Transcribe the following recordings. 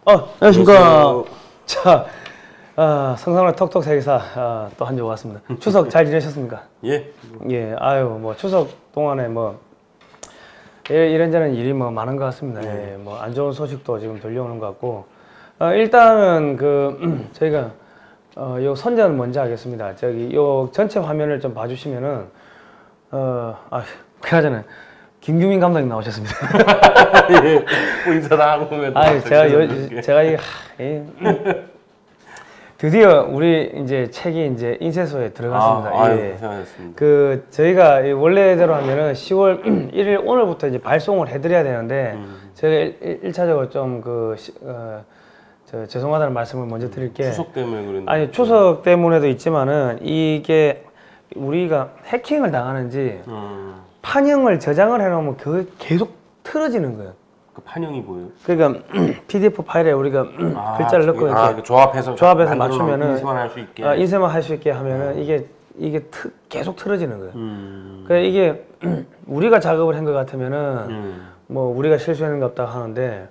안녕하십니까. 자, 성상월 톡톡 세계사 또 한 주 왔습니다. 추석 잘 지내셨습니까? 예. 예, 아유, 뭐 추석 동안에 뭐 이런저런 일이 뭐 많은 것 같습니다. 예, 뭐 안 좋은 소식도 지금 들려오는 것 같고, 일단은 저희가 요 선전을 먼저 하겠습니다. 저기 요 전체 화면을 좀 봐주시면은 그나저나 김규민 감독님 나오셨습니다. 예. 뭐 인사다 하고. 제가 드디어 우리 이제 책이 이제 인쇄소에 들어갔습니다. 예. 고생하셨습니다. 저희가 원래대로 하면은 10월 1일 오늘부터 이제 발송을 해드려야 되는데 제가 1차적으로 좀 죄송하다는 말씀을 먼저 드릴게. 추석 때문에 그랬는데. 아니 추석 때문에도 있지만은 이게 우리가 해킹을 당하는지 판형을 저장을 해놓으면 그게 계속 틀어지는 거예요. 그 판형이 뭐예요? 그러니까 PDF 파일에 우리가 글자를 넣고 이렇게 조합해서 맞추면은 인쇄만 할 수 있게. 인쇄만 할 수 있게 하면은 이게 계속 틀어지는 거예요. 그러니까 이게 우리가 작업을 한 것 같으면은 뭐 우리가 실수했는 것 같다 하는데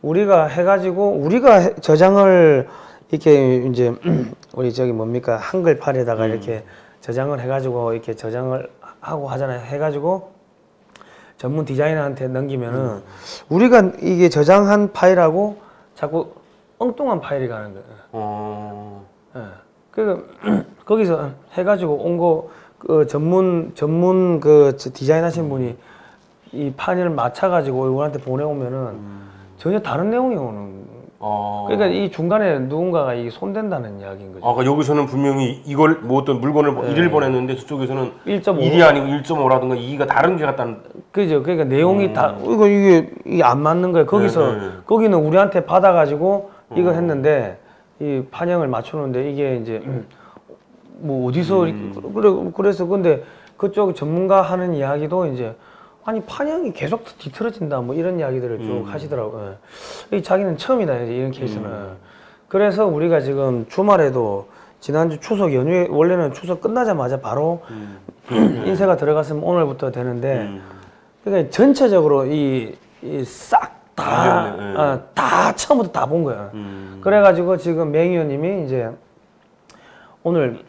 우리가 해가지고 우리가 저장을 이렇게 이제 우리 저기 뭡니까 한글 파일에다가 이렇게 저장을 해가지고 이렇게 저장을 하고 하잖아요. 해가지고 전문 디자이너한테 넘기면은 우리가 이게 저장한 파일하고 자꾸 엉뚱한 파일이 가는 거예요. 예. 그러니까 거기서 해가지고 온 거 전문 디자인 하신 분이 이 파일을 맞춰가지고 이분한테 보내오면은 전혀 다른 내용이 오는. 그러니까 이 중간에 누군가가 이 손댄다는 이야기인 거죠. 그러니까 여기서는 분명히 이걸 뭐 어떤 물건을 1을 보냈는데 저쪽에서는 1.5 1이 아니고 1.5라든가 2가 다른 게 같다는. 그죠. 그러니까 내용이 다 이게 안 맞는 거예요. 거기서 거기는 우리한테 받아가지고 이거 했는데 이 판형을 맞추는데 이게 이제 뭐 어디서 그래서 근데 그쪽 전문가 하는 이야기도 이제 아니 판형이 계속 뒤틀어진다 뭐 이런 이야기들을 쭉 하시더라고요. 이 자기는 처음이다 이런 케이스는. 그래서 우리가 지금 주말에도 지난주 추석 연휴에 원래는 추석 끝나자마자 바로 인쇄가 들어갔으면 오늘부터 되는데 그러니까 전체적으로 이 싹 다 처음부터 다 본 거야. 그래가지고 지금 맹의원님이 이제 오늘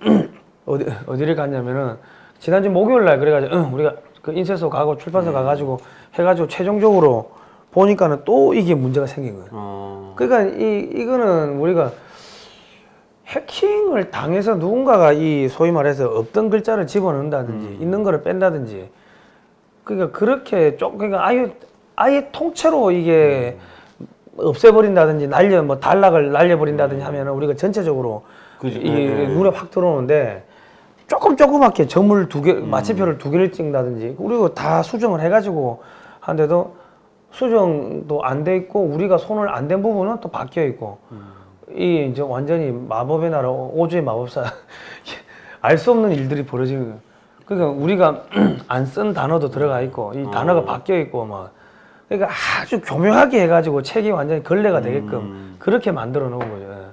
어디를 갔냐면은 지난주 목요일날 그래가지고 우리가 그 인쇄소 가고 출판소 가가지고 해가지고 최종적으로 보니까는 또 이게 문제가 생긴 거예요. 그러니까 이거는 우리가 해킹을 당해서 누군가가 이 소위 말해서 없던 글자를 집어넣는다든지 있는 거를 뺀다든지 그러니까 그렇게 그러니까 아예 통째로 이게 없애버린다든지 단락을 날려버린다든지 하면은 우리가 전체적으로 이게 눈에 확 들어오는데 조그맣게 점을 마침표를 2개를 찍는다든지 그리고 다 수정을 해가지고 한데도 수정도 안 돼 있고 우리가 손을 안 댄 부분은 또 바뀌어 있고 이 이제 완전히 마법의 나라 오즈의 마법사 알 수 없는 일들이 벌어지는 거예요. 그러니까 우리가 안 쓴 단어도 들어가 있고 이 단어가 바뀌어 있고 막 그러니까 아주 교묘하게 해가지고 책이 완전히 걸레가 되게끔 그렇게 만들어 놓은 거죠.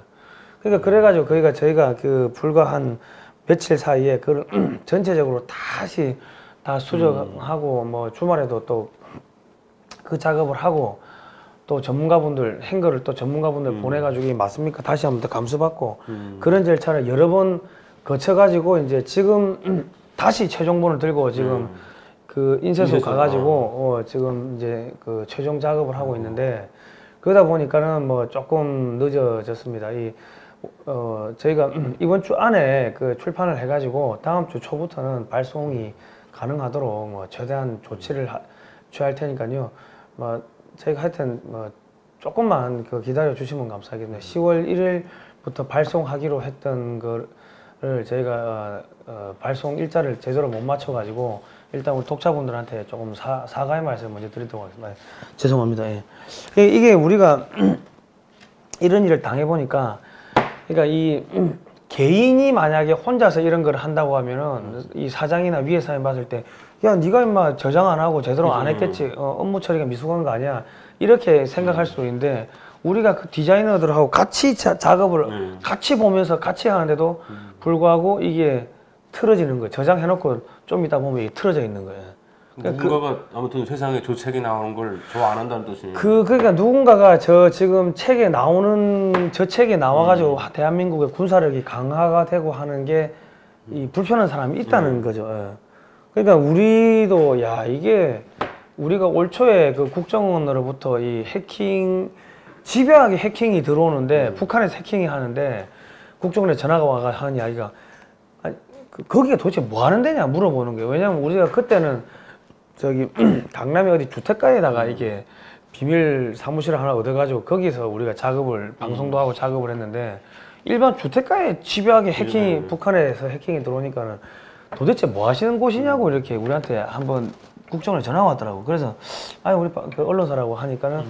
그러니까 그래가지고 저희가 불과 한 며칠 사이에 그걸 전체적으로 다시 다 수정하고 뭐 주말에도 또 그 작업을 하고 또 전문가분들 행거를 또 전문가분들 보내가지고 이게 맞습니까? 다시 한번 더 감수받고 그런 절차를 여러 번 거쳐가지고 이제 지금 다시 최종본을 들고 지금 그 인쇄소 가가지고 지금 이제 그 최종 작업을 하고 있는데 그러다 보니까는 뭐 조금 늦어졌습니다. 저희가 이번 주 안에 그 출판을 해가지고 다음 주 초부터는 발송이 가능하도록 뭐 최대한 조치를 취할 테니까요. 뭐 저희가 하여튼 뭐 조금만 기다려 주시면 감사하겠네요. 10월 1일부터 발송하기로 했던 거를 저희가 발송 일자를 제대로 못 맞춰가지고 일단 우리 독자분들한테 조금 사과의 말씀 먼저 드리도록 하겠습니다. 죄송합니다. 예. 이게 우리가 이런 일을 당해보니까 그러니까 이 개인이 만약에 혼자서 이런 걸 한다고 하면은 이 사장이나 위에 사람이 봤을 때 야 네가 임마 저장 안 하고 제대로 안 했겠지 업무 처리가 미숙한 거 아니야 이렇게 생각할 수도 있는데 우리가 그 디자이너들하고 같이 작업을 같이 보면서 같이 하는데도 불구하고 이게 틀어지는 거예요. 저장해놓고 좀 이따 보면 이게 틀어져 있는 거예요. 누군가가 아무튼 세상에 저 책이 나오는 걸 좋아 안 한다는 뜻이에요. 그러니까 누군가가 저 지금 책에 나오는 저 책에 나와가지고 대한민국의 군사력이 강화가 되고 하는 게 이 불편한 사람이 있다는 거죠. 예. 그러니까 우리도 야 이게 우리가 올 초에 그 국정원으로부터 이 해킹 집요하게 해킹이 들어오는데 북한에서 해킹이 하는데 국정원에 전화가 와가 하는 이야기가 아니, 거기가 도대체 뭐 하는 데냐 물어보는 거예요. 왜냐면 우리가 그때는 저기 강남에 어디 주택가에다가 이게 비밀 사무실을 하나 얻어가지고 거기서 우리가 작업을 방송도 하고 작업을 했는데 일반 주택가에 집요하게 해킹이 북한에서 해킹이 들어오니까는 도대체 뭐 하시는 곳이냐고 이렇게 우리한테 한번 국정원에 전화가 왔더라고. 그래서 아니 우리 그 언론사라고 하니까는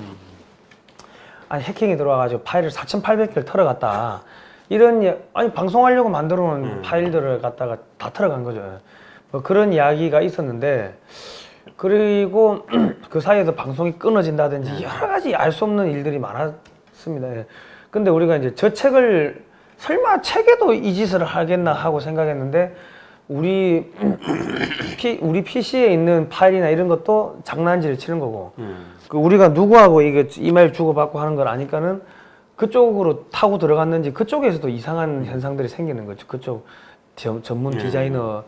아니 해킹이 들어와가지고 파일을 4,800개를 털어갔다. 이런 아니 방송하려고 만들어 놓은 파일들을 갖다가 다 털어간 거죠. 뭐 그런 이야기가 있었는데 그리고 그 사이에도 방송이 끊어진다든지 여러 가지 알 수 없는 일들이 많았습니다. 예. 근데 우리가 이제 저 책을 설마 책에도 이 짓을 하겠나 하고 생각했는데 우리 PC에 있는 파일이나 이런 것도 장난질을 치는 거고 그 우리가 누구하고 이게 이메일 주고받고 하는 걸 아니까는 그쪽으로 타고 들어갔는지 그쪽에서도 이상한 현상들이 생기는 거죠. 그쪽 전문 디자이너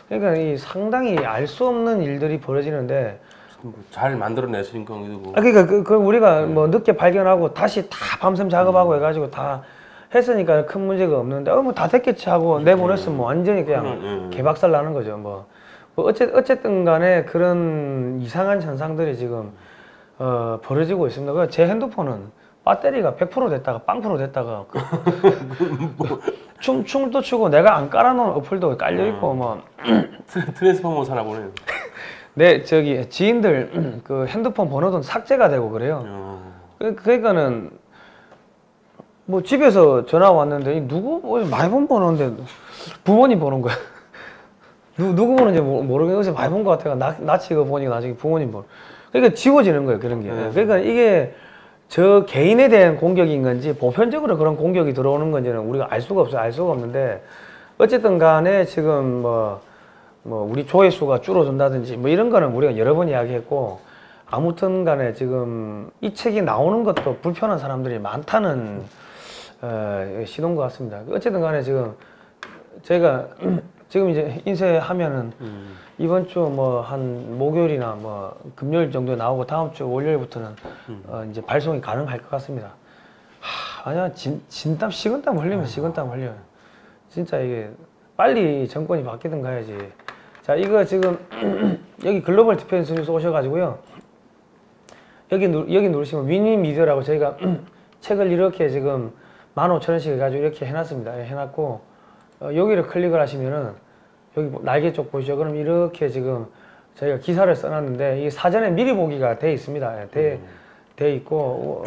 그러니까 이 상당히 알 수 없는 일들이 벌어지는데 잘 만들어냈으니까 뭐. 그러니까 그 우리가 뭐 늦게 발견하고 다시 다 밤샘 작업하고 해가지고 다 했으니까 큰 문제가 없는데 뭐 다 됐겠지 하고 내보냈으면 뭐 완전히 그냥 개박살 나는 거죠. 뭐 어쨌든 간에 그런 이상한 현상들이 지금 벌어지고 있습니다. 그 제 핸드폰은 배터리가 100% 됐다가 0% 됐다가 춤도 추고 내가 안 깔아놓은 어플도 깔려있고 뭐 트랜스포머 사나 보네요. 네, 저기 지인들 그 핸드폰 번호도 삭제가 되고 그래요. 그러니까는 뭐 집에서 전화 왔는데 누구 많이 본 번호인데 부모님 번호인 거야. 누구 번호인지 모르겠는데 많이 본 것 같아가 나 치고 보니까 나중에 부모님 번호. 그러니까 지워지는 거예요 그런 게. 그러니까 이게 저 개인에 대한 공격인 건지 보편적으로 그런 공격이 들어오는 건지는 우리가 알 수가 없어요. 알 수가 없는데 어쨌든 간에 지금 뭐 우리 조회수가 줄어든다든지 뭐 이런 거는 우리가 여러 번 이야기했고 아무튼 간에 지금 이 책이 나오는 것도 불편한 사람들이 많다는 시도인 것 같습니다. 어쨌든 간에 지금 저희가 지금 이제 인쇄하면은 이번 주 뭐 한 목요일이나 뭐 금요일 정도에 나오고 다음 주 월요일부터는 이제 발송이 가능할 것 같습니다. 아니야 진땀 식은땀 흘리면 식은땀 흘려요. 진짜 이게 빨리 정권이 바뀌든가 해야지. 자 이거 지금 여기 글로벌 디펜스 뉴스 오셔가지고요. 여기 누르시면 위닝 미디어라고 저희가 책을 이렇게 지금 15,000원씩 해가지고 이렇게 해놨습니다. 해놨고 여기를 클릭을 하시면은 여기 날개 쪽 보시죠. 그럼 이렇게 지금 저희가 기사를 써놨는데 이 사전에 미리 보기가 돼 있습니다. 돼 있고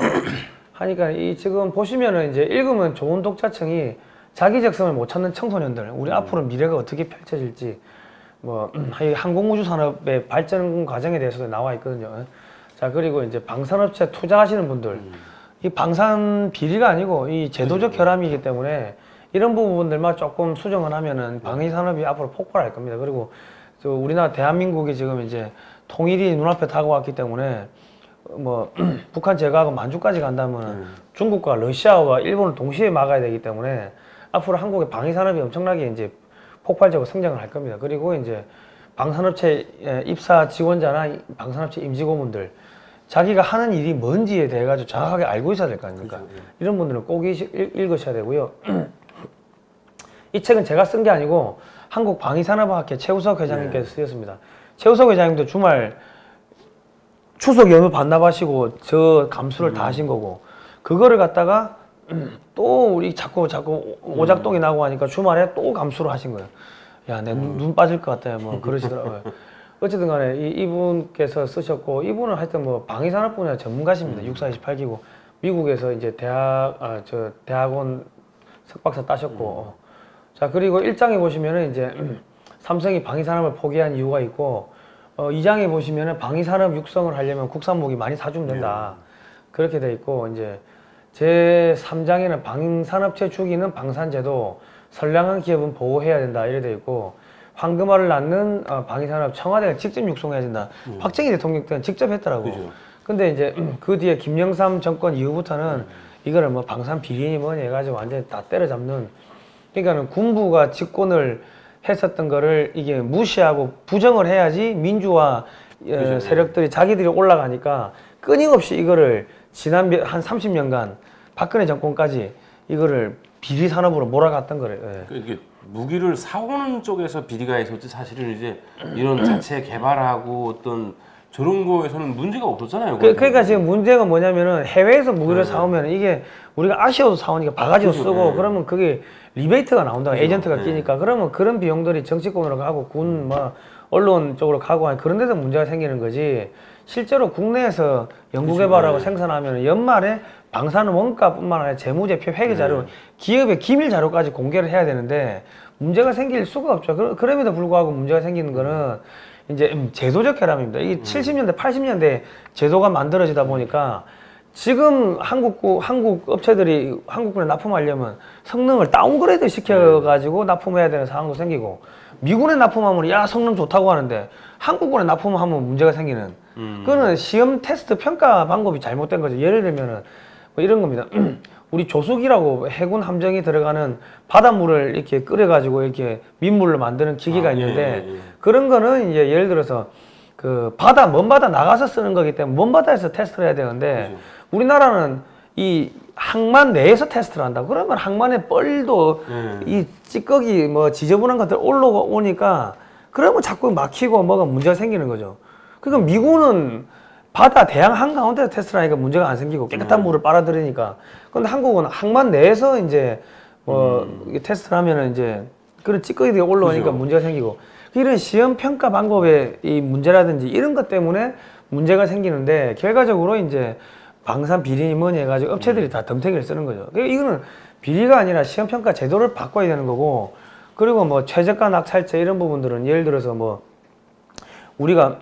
하니까 이 지금 보시면은 이제 읽으면 좋은 독자층이 자기 적성을 못 찾는 청소년들, 우리 앞으로 미래가 어떻게 펼쳐질지 뭐 항공우주 산업의 발전 과정에 대해서도 나와 있거든요. 자 그리고 이제 방산업체 투자하시는 분들, 이 방산 비리가 아니고 이 제도적 결함이기 때문에 이런 부분들만 조금 수정을 하면은 방위산업이 앞으로 폭발할 겁니다. 그리고 저 우리나라 대한민국이 지금 이제 통일이 눈앞에 다가왔기 때문에 뭐 북한 제거하고 만주까지 간다면 중국과 러시아와 일본을 동시에 막아야 되기 때문에 앞으로 한국의 방위산업이 엄청나게 이제 폭발적으로 성장을 할 겁니다. 그리고 이제 방산업체 입사 지원자나 방산업체 임직원분들 자기가 하는 일이 뭔지에 대해 가지고 정확하게 알고 있어야 될 거 아닙니까? 그렇죠. 이런 분들은 꼭 읽으셔야 되고요. 이 책은 제가 쓴 게 아니고 한국방위산업학회 최우석 회장님께서 쓰셨습니다. 최우석 회장님도 주말 추석 연휴 반납하시고 저 감수를 다 하신 거고 그거를 갖다가 또 우리 자꾸 오작동이 나고 하니까 주말에 또 감수를 하신 거예요. 야, 내 눈 빠질 것 같아요. 뭐 그러시더라고요. 어쨌든 간에 이분께서 쓰셨고 이분은 하여튼 뭐 방위산업 분야 전문가십니다. 6428기고 미국에서 이제 대학원 석박사 따셨고 자 그리고 1장에 보시면은 이제 삼성이 방위산업을 포기한 이유가 있고 2장에 보시면은 방위산업 육성을 하려면 국산무기 많이 사주면 된다. 그렇게 돼 있고 이제 제 3장에는 방산업체 주기는 방산제도 선량한 기업은 보호해야 된다 이래 돼 있고 황금알을 낳는 방위산업 청와대가 직접 육성해야 된다. 박정희 대통령 때는 직접 했더라고. 그죠. 근데 이제 그 뒤에 김영삼 정권 이후부터는 이거를 뭐 방산 비리니 뭐니 해가지고 완전히 다 때려잡는. 그러니까는 군부가 집권을 했었던 거를 이게 무시하고 부정을 해야지 민주화 세력들이 자기들이 올라가니까 끊임없이 이거를 지난 한 30년간 박근혜 정권까지 이거를 비리 산업으로 몰아갔던 거래요. 예. 이게 무기를 사오는 쪽에서 비리가 있었지 사실은 이제 이런 자체 개발하고 어떤 저런 거에서는 문제가 없었잖아요. 그러니까 지금 문제가 뭐냐면은 해외에서 무기를 사오면 이게 우리가 아쉬워서 사오니까 바가지로 쓰고 그러면 그게 리베이트가 나온다. 에이전트가 끼니까 그러면 그런 비용들이 정치권으로 가고 군 뭐 언론 쪽으로 가고 하니 그런 데서 문제가 생기는 거지. 실제로 국내에서 연구개발하고 생산하면 연말에 방산 원가뿐만 아니라 재무제표 회계 자료, 기업의 기밀 자료까지 공개를 해야 되는데 문제가 생길 수가 없죠. 그럼에도 불구하고 문제가 생기는 거는 이제 제도적 결함입니다. 이게 70년대, 80년대 제도가 만들어지다 보니까 지금 한국 업체들이 한국군에 납품하려면 성능을 다운그레이드 시켜가지고 납품해야 되는 상황도 생기고 미군에 납품하면 야 성능 좋다고 하는데 한국군에 납품하면 문제가 생기는 그거는 시험 테스트 평가 방법이 잘못된 거죠. 예를 들면은 뭐 이런 겁니다. 우리 조수기라고 해군 함정이 들어가는 바닷물을 이렇게 끓여가지고 이렇게 민물로 만드는 기기가 있는데 그런 거는 이제 예를 들어서 그 먼 바다 나가서 쓰는 거기 때문에 먼 바다에서 테스트를 해야 되는데 우리나라는 이 항만 내에서 테스트를 한다. 그러면 항만의 뻘도 이 찌꺼기 뭐 지저분한 것들 올라오니까 그러면 자꾸 막히고 뭐가 문제가 생기는 거죠. 그러니까 미군은 바다 대양 한가운데서 테스트를 하니까 문제가 안 생기고 깨끗한 물을 빨아들이니까. 근데 한국은 항만 내에서 이제 뭐 테스트를 하면은 이제 그런 찌꺼기들이 올라오니까 그죠. 문제가 생기고 이런 시험 평가 방법의 이 문제라든지 이런 것 때문에 문제가 생기는데 결과적으로 이제 방산 비리니 뭐니 해가지고 업체들이 다 덤태기를 쓰는 거죠. 그러니까 이거는 비리가 아니라 시험 평가 제도를 바꿔야 되는 거고 그리고 뭐 최저가 낙찰제 이런 부분들은 예를 들어서 뭐 우리가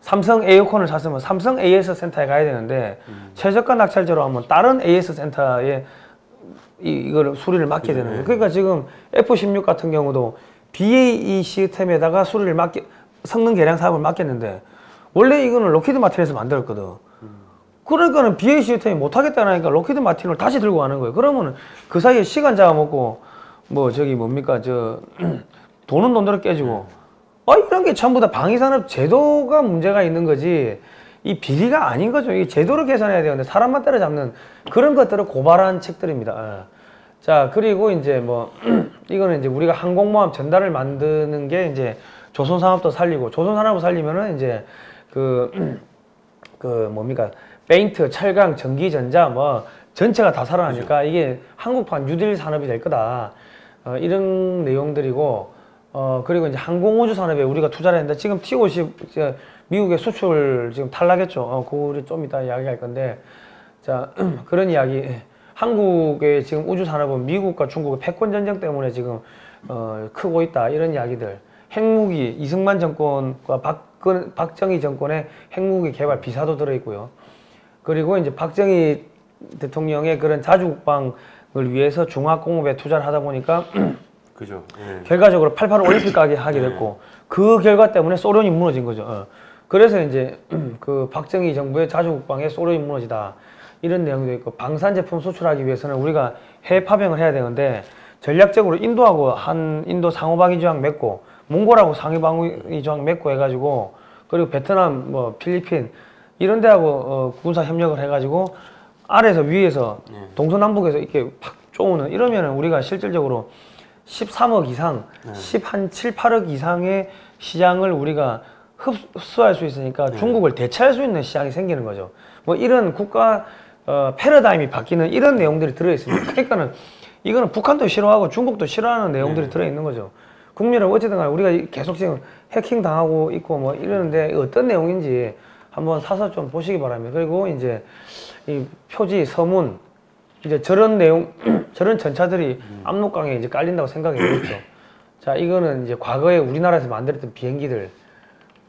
삼성 에어컨을 샀으면 삼성 AS 센터에 가야 되는데 최저가 낙찰제로 하면 다른 AS 센터에 이걸 수리를 맡게 되는 거예요. 그러니까 지금 F-16 같은 경우도 BAE 시스템에다가 수리를 성능 개량 사업을 맡겼는데 원래 이거는 록히드 마틴에서 만들었거든. 그러니까는 BAE 시스템이 못하겠다니까 록히드 마틴을 다시 들고 가는 거예요. 그러면 그 사이에 시간 잡아먹고 뭐 저기 뭡니까 돈은 돈대로 깨지고 이런 게 전부 다 방위산업 제도가 문제가 있는 거지 이 비리가 아닌 거죠. 이 제도를 개선해야 되는데 사람만 때려잡는 그런 것들을 고발한 책들입니다. 자 그리고 이제 뭐 이거는 이제 우리가 항공모함 전달을 만드는 게 이제 조선산업도 살리고 조선산업을 살리면은 이제 그 뭡니까 페인트, 철강, 전기전자 뭐 전체가 다 살아나니까 이게 한국판 뉴딜 산업이 될 거다. 이런 내용들이고 그리고 이제 항공우주 산업에 우리가 투자를 했는데 지금 T-50 미국의 수출 지금 탈락했죠. 그거 우리 좀 이따 이야기할 건데 자 그런 이야기. 한국의 지금 우주 산업은 미국과 중국의 패권 전쟁 때문에 지금 크고 있다 이런 이야기들. 핵무기 이승만 정권과 박정희 정권의 핵무기 개발 비사도 들어있고요. 그리고 이제 박정희 대통령의 그런 자주국방을 위해서 중화공업에 투자를 하다 보니까 그죠. 결과적으로 88 올림픽 가게 하게 됐고 그 결과 때문에 소련이 무너진 거죠. 그래서 이제 그 박정희 정부의 자주국방에 소련이 무너지다 이런 내용도 있고 방산 제품 수출하기 위해서는 우리가 해외 파병을 해야 되는데 전략적으로 인도하고 인도 상호방위 조약 맺고 몽골하고 상호방위 조약 맺고 해가지고 그리고 베트남 뭐 필리핀 이런 데하고 군사 협력을 해가지고 아래에서 위에서 동서남북에서 이렇게 팍 쪼우는 이러면은 우리가 실질적으로 13억 이상, 7, 8억 이상의 시장을 우리가 흡수할 수 있으니까 중국을 대체할 수 있는 시장이 생기는 거죠. 뭐 이런 국가 패러다임이 바뀌는 이런 내용들이 들어있습니다. 그러니까는 이거는 북한도 싫어하고 중국도 싫어하는 내용들이 들어있는 거죠. 국민은 어쨌든 간에 우리가 계속 지금 해킹 당하고 있고 뭐 이러는데 어떤 내용인지 한번 사서 좀 보시기 바랍니다. 그리고 이제 이 표지, 서문, 이제 저런 내용, 저런 전차들이 압록강에 이제 깔린다고 생각이 되겠죠. 자, 이거는 이제 과거에 우리나라에서 만들었던 비행기들,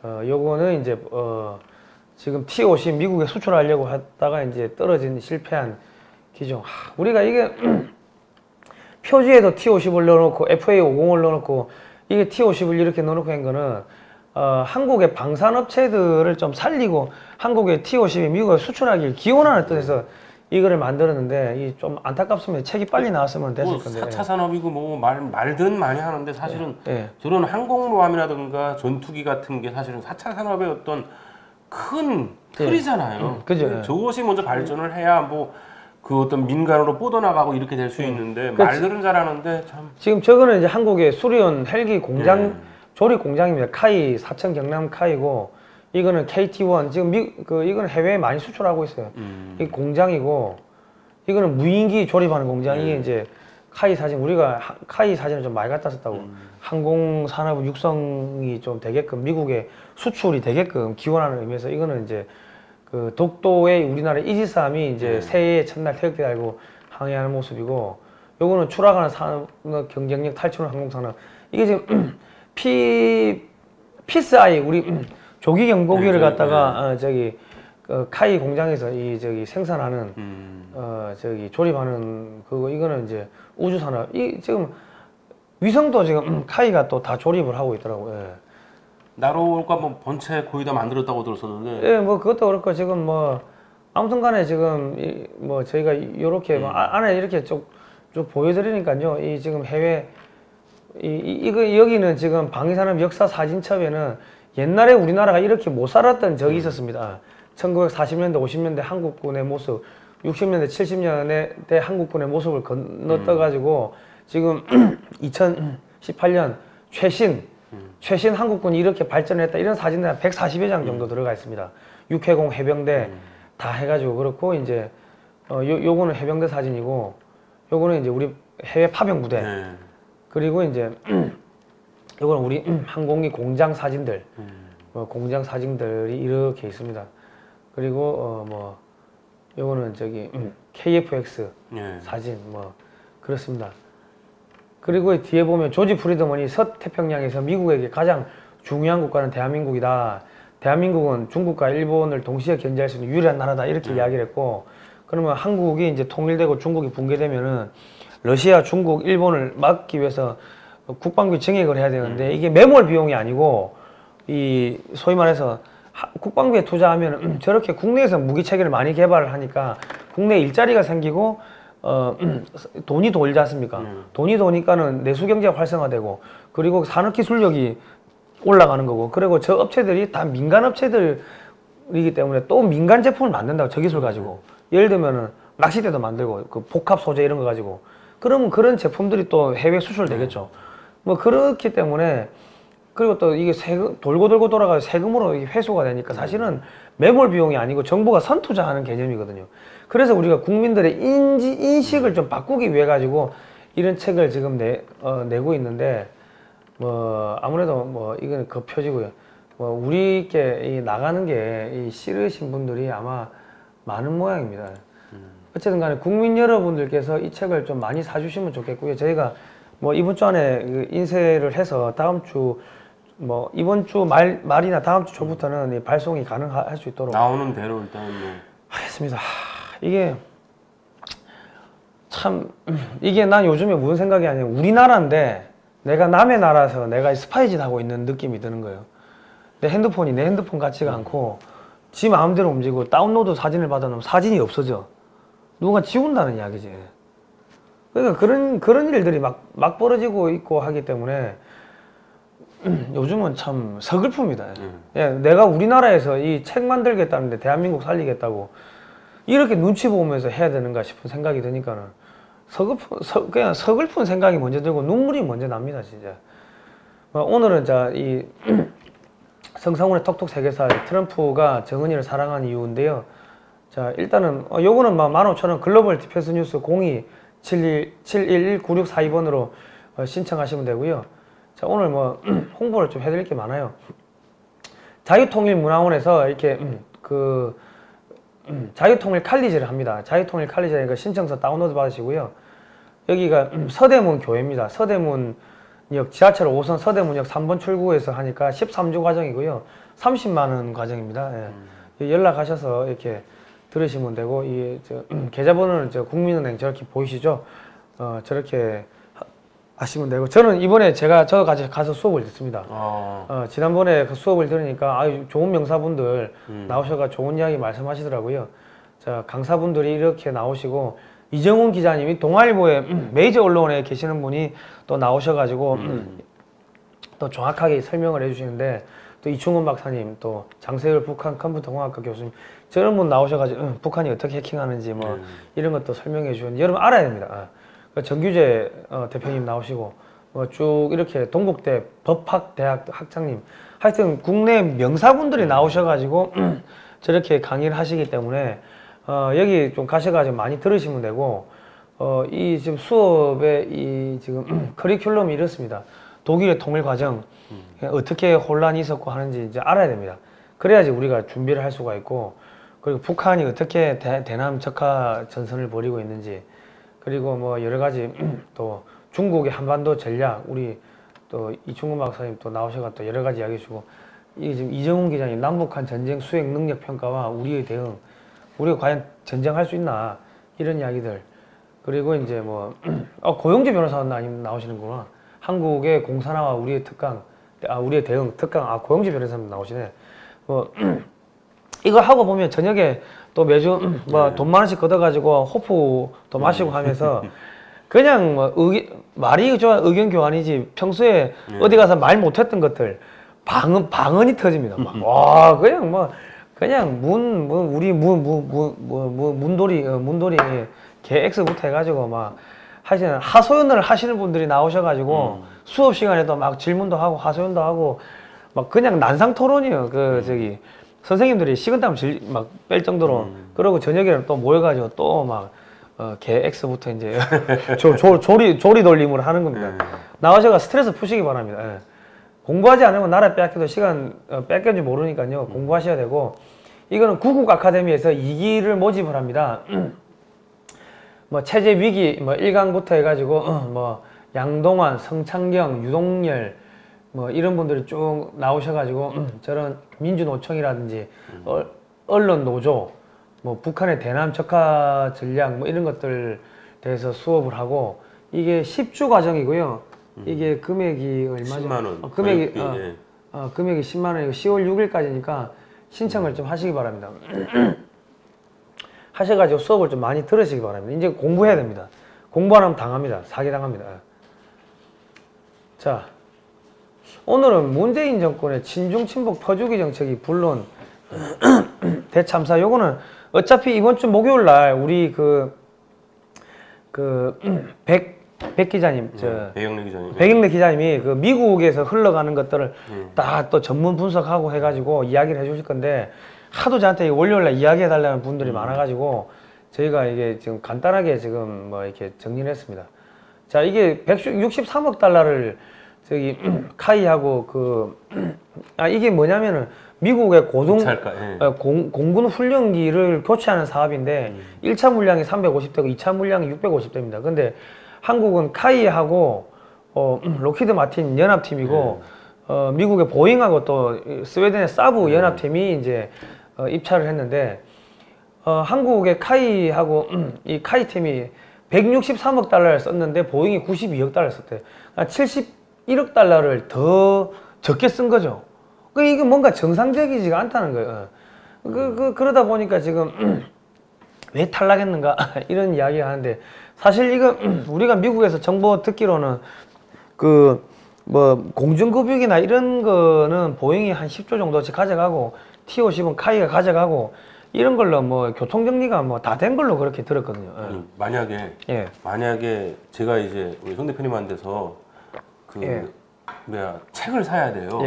요거는 이제, 지금 T-50 미국에 수출하려고 하다가 이제 떨어진 실패한 기종. 우리가 이게 표지에도 T-50을 넣어놓고 FA-50을 넣어놓고 이게 T50을 이렇게 넣어놓고 한 거는 한국의 방산업체들을 좀 살리고 한국의 T50이 미국에 수출하길 기원하는 뜻에서 이거를 만들었는데 이 좀 안타깝습니다. 책이 빨리 나왔으면 됐을 뭐 건데. 4차 산업이고 뭐 말든 많이 하는데 사실은 예. 저런 항공모함이라든가 전투기 같은 게 사실은 4차 산업의 어떤 큰 틀이잖아요. 그죠. 저것이 먼저 발전을 해야 뭐 그 어떤 민간으로 뻗어나가고 이렇게 될 수 있는데 말들은 잘하는데 참. 지금 저거는 이제 한국의 수리온 헬기 공장 조립 공장입니다. 카이 사천 경남 카이고 이거는 KT1 지금 이거는 해외에 많이 수출하고 있어요. 이 공장이고 이거는 무인기 조립하는 공장이 이제 카이 사진 우리가 카이 사진을 좀 많이 갖다 썼다고 항공 산업 육성이 좀 되게끔 미국에 수출이 되게끔 기원하는 의미에서 이거는 이제 그 독도의 우리나라 이지스함이 이제 새해 첫날 태극기 달고 항해하는 모습이고 요거는 추락하는 산업 경쟁력 탈출하는 항공산업 이게 지금 피스아이 우리 조기 경보기를 갖다가 저기 카이 공장에서 이 저기 생산하는 저기 조립하는 그거 이거는 이제 우주 산업 이 지금 위성도 지금 카이가 또 다 조립을 하고 있더라고요. 예. 나로가 뭐 본체 거의 다 만들었다고 들었었는데. 예, 뭐 그것도 그렇고 지금 뭐 아무튼간에 지금 뭐 저희가 이렇게 뭐 안에 이렇게 쭉 보여드리니까요. 이 지금 해외 이거 여기는 지금 방위산업 역사 사진첩에는 옛날에 우리나라가 이렇게 못 살았던 적이 있었습니다. 1940년대, 50년대 한국군의 모습, 60년대, 70년대 한국군의 모습을 건너떠가지고 지금 2018년 최신 한국군이 이렇게 발전했다 이런 사진들 한 140여 장 정도 들어가 있습니다. 육해공 해병대 다 해가지고 그렇고 이제 요거는 해병대 사진이고 요거는 이제 우리 해외 파병 부대 그리고 이제 요거는 우리 항공기 공장 사진들 공장 사진들이 이렇게 있습니다. 그리고 뭐 요거는 저기 KF-X 사진 뭐 그렇습니다. 그리고 뒤에 보면 조지 프리드먼이 서태평양에서 미국에게 가장 중요한 국가는 대한민국이다. 대한민국은 중국과 일본을 동시에 견제할 수 있는 유일한 나라다. 이렇게 이야기를 했고, 그러면 한국이 이제 통일되고 중국이 붕괴되면은 러시아, 중국, 일본을 막기 위해서 국방비 증액을 해야 되는데 이게 매몰 비용이 아니고 이 소위 말해서 국방비에 투자하면 저렇게 국내에서 무기 체계를 많이 개발을 하니까 국내 일자리가 생기고 돈이 돌지 않습니까? 돈이 도니까는 내수 경제가 활성화되고 그리고 산업 기술력이 올라가는 거고 그리고 저 업체들이 다 민간 업체들이기 때문에 또 민간 제품을 만든다고 저 기술 가지고 예를 들면은 낚싯대도 만들고 그 복합 소재 이런 거 가지고 그러면 그런 제품들이 또 해외 수출 되겠죠. 뭐 그렇기 때문에 그리고 또 이게 세금 돌고 돌아가 세금으로 이게 회수가 되니까 사실은 매몰 비용이 아니고 정부가 선투자하는 개념이거든요. 그래서 우리가 국민들의 인식을 좀 바꾸기 위해 가지고 이런 책을 지금 내고 있는데 뭐 아무래도 뭐 이건 겉표지고요. 뭐 우리께 나가는 게 싫으신 분들이 아마 많은 모양입니다. 어쨌든 간에 국민 여러분들께서 이 책을 좀 많이 사주시면 좋겠고요. 저희가 뭐 이번 주 안에 인쇄를 해서 다음 주 뭐 이번 주 말이나 다음 주 초부터는 발송이 가능할 수 있도록 나오는 대로 일단 뭐 하겠습니다. 이게 참 이게 난 요즘에 무슨 생각이 아니라 우리나라인데 내가 남의 나라에서 내가 스파이짓 하고 있는 느낌이 드는 거예요. 내 핸드폰이 내 핸드폰 같지가 않고 지 마음대로 움직이고 다운로드 사진을 받아놓으면 사진이 없어져. 누가 지운다는 이야기지. 그러니까 그런 일들이 막 벌어지고 있고 하기 때문에 요즘은 참 서글픕니다. 예, 내가 우리나라에서 이 책 만들겠다는데 대한민국 살리겠다고 이렇게 눈치 보면서 해야 되는가 싶은 생각이 드니까는 그냥 서글픈 생각이 먼저 들고 눈물이 먼저 납니다, 진짜. 오늘은 이 성상훈의 톡톡 세계사 트럼프가 정은이를 사랑한 이유인데요. 자, 일단은 요거는 15,000원 글로벌 디펜스 뉴스 02-711-9642번으로 신청하시면 되고요. 자, 오늘 뭐 홍보를 좀 해드릴 게 많아요. 자유통일문화원에서 이렇게 자유통일 칼리지를 합니다. 자유통일 칼리지니까 신청서 다운로드 받으시고요. 여기가 서대문 교회입니다. 서대문역 지하철 5선 서대문역 3번 출구에서 하니까 13주 과정이고요. 30만 원 과정입니다. 예. 연락하셔서 이렇게 들으시면 되고 계좌번호는 국민은행 저렇게 보이시죠? 저렇게 하시면 되고 저는 이번에 저 같이 가서 수업을 듣습니다. 지난번에 그 수업을 들으니까 좋은 명사분들 나오셔가 좋은 이야기 말씀하시더라고요. 자, 강사분들이 이렇게 나오시고 이정훈 기자님이 동아일보에 메이저 언론에 계시는 분이 또 나오셔가지고 또 정확하게 설명을 해주시는데 또 이충원 박사님 또 장세열 북한 컴퓨터공학과 교수님 저런 분 나오셔가지고 북한이 어떻게 해킹하는지 뭐 이런 것도 설명해 주는데 여러분 알아야 됩니다. 정규재 대표님 나오시고 뭐 쭉 이렇게 동국대 법학대학 학장님 하여튼 국내 명사분들이 나오셔가지고 저렇게 강의를 하시기 때문에 여기 좀 가셔가지고 많이 들으시면 되고 이 지금 수업의 이 지금 커리큘럼이 이렇습니다. 독일의 통일 과정 어떻게 혼란이 있었고 하는지 이제 알아야 됩니다. 그래야지 우리가 준비를 할 수가 있고 그리고 북한이 어떻게 대남 적화 전선을 벌이고 있는지 그리고 뭐 여러 가지 또 중국의 한반도 전략 우리 또 이충근 박사님 또 나오셔가 또 여러 가지 이야기해 주고 이 지금 이정훈 기자님 남북한 전쟁 수행 능력 평가와 우리의 대응 우리가 과연 전쟁할 수 있나 이런 이야기들 그리고 이제 뭐 고영재 변호사 나오시는구나 한국의 공산화와 우리의 특강 우리의 대응 특강 고영재 변호사님 나오시네 뭐 이거 하고 보면 저녁에 또 매주 뭐 돈 많은씩 걷어가지고 호프도 마시고 하면서 그냥 뭐 말이 좋아 의견 교환이지 평소에 어디 가서 말 못했던 것들 방언이 터집니다. 와 그냥 문돌이 개 X부터 해가지고 막 하시는 하소연을 하시는 분들이 나오셔가지고 수업 시간에도 막 질문도 하고 하소연도 하고 막 그냥 난상 토론이에요. 저기 선생님들이 식은땀 막 뺄 정도로 그러고 저녁에는 또 모여가지고 또 막 개 X부터 이제 조리 돌림을 하는 겁니다. 나와셔가 스트레스 푸시기 바랍니다. 예. 공부하지 않으면 나라 빼앗겨도 시간 뺏겼는지 모르니까요. 공부하셔야 되고 이거는 구국 아카데미에서 2기를 모집을 합니다. 뭐 체제 위기 뭐 1강부터 해가지고 뭐 양동환, 성창경, 유동열 뭐 이런 분들이 쭉 나오셔가지고 저런 민주노총이라든지 언론 노조 뭐 북한의 대남 적화 전략 뭐 이런 것들 대해서 수업을 하고 이게 10주 과정이고요. 이게 금액이 얼마죠? 10만 원. 금액이 금액이 10만 원이고 10월 6일까지니까 신청을 좀 하시기 바랍니다. 하셔가지고 수업을 좀 많이 들으시기 바랍니다. 이제 공부해야 됩니다. 공부 안 하면 당합니다. 사기당합니다. 자, 오늘은 문재인 정권의 친중 친북 퍼주기 정책이 불론 대참사 요거는 어차피 이번 주 목요일 날 우리 백 기자님, 백영래 기자님이 그 미국에서 흘러가는 것들을 딱 또 전문 분석하고 해가지고 이야기를 해주실 건데 하도 저한테 월요일날 이야기해달라는 분들이 많아가지고 저희가 이게 지금 간단하게 지금 뭐 이렇게 정리를 했습니다. 자, 이게 163억 달러를 저기 카이하고 이게 뭐냐면은 미국의 공군 훈련기를 교체하는 사업인데 1차 물량이 350대고 2차 물량이 650대입니다. 근데 한국은 카이하고 록히드 마틴 연합팀이고 미국의 보잉하고 또 스웨덴의 사브 연합팀이 이제 입찰을 했는데 한국의 카이하고 이 카이 팀이 163억 달러를 썼는데 보잉이 92억 달러를 썼대요. 71억 달러를 더 적게 쓴 거죠. 이게 뭔가 정상적이지가 않다는 거예요. 그러다 보니까 지금 왜 탈락했는가 이런 이야기 하는데 사실 이거 우리가 미국에서 정보 듣기로는 뭐 공중급육이나 이런 거는 보잉이 한 10조 정도씩 가져가고 T-50은 카이가 가져가고 이런 걸로 뭐 교통정리가 뭐 다 된 걸로 그렇게 들었거든요. 아니, 만약에 제가 이제 우리 송 대표님한테서 책을 사야 돼요.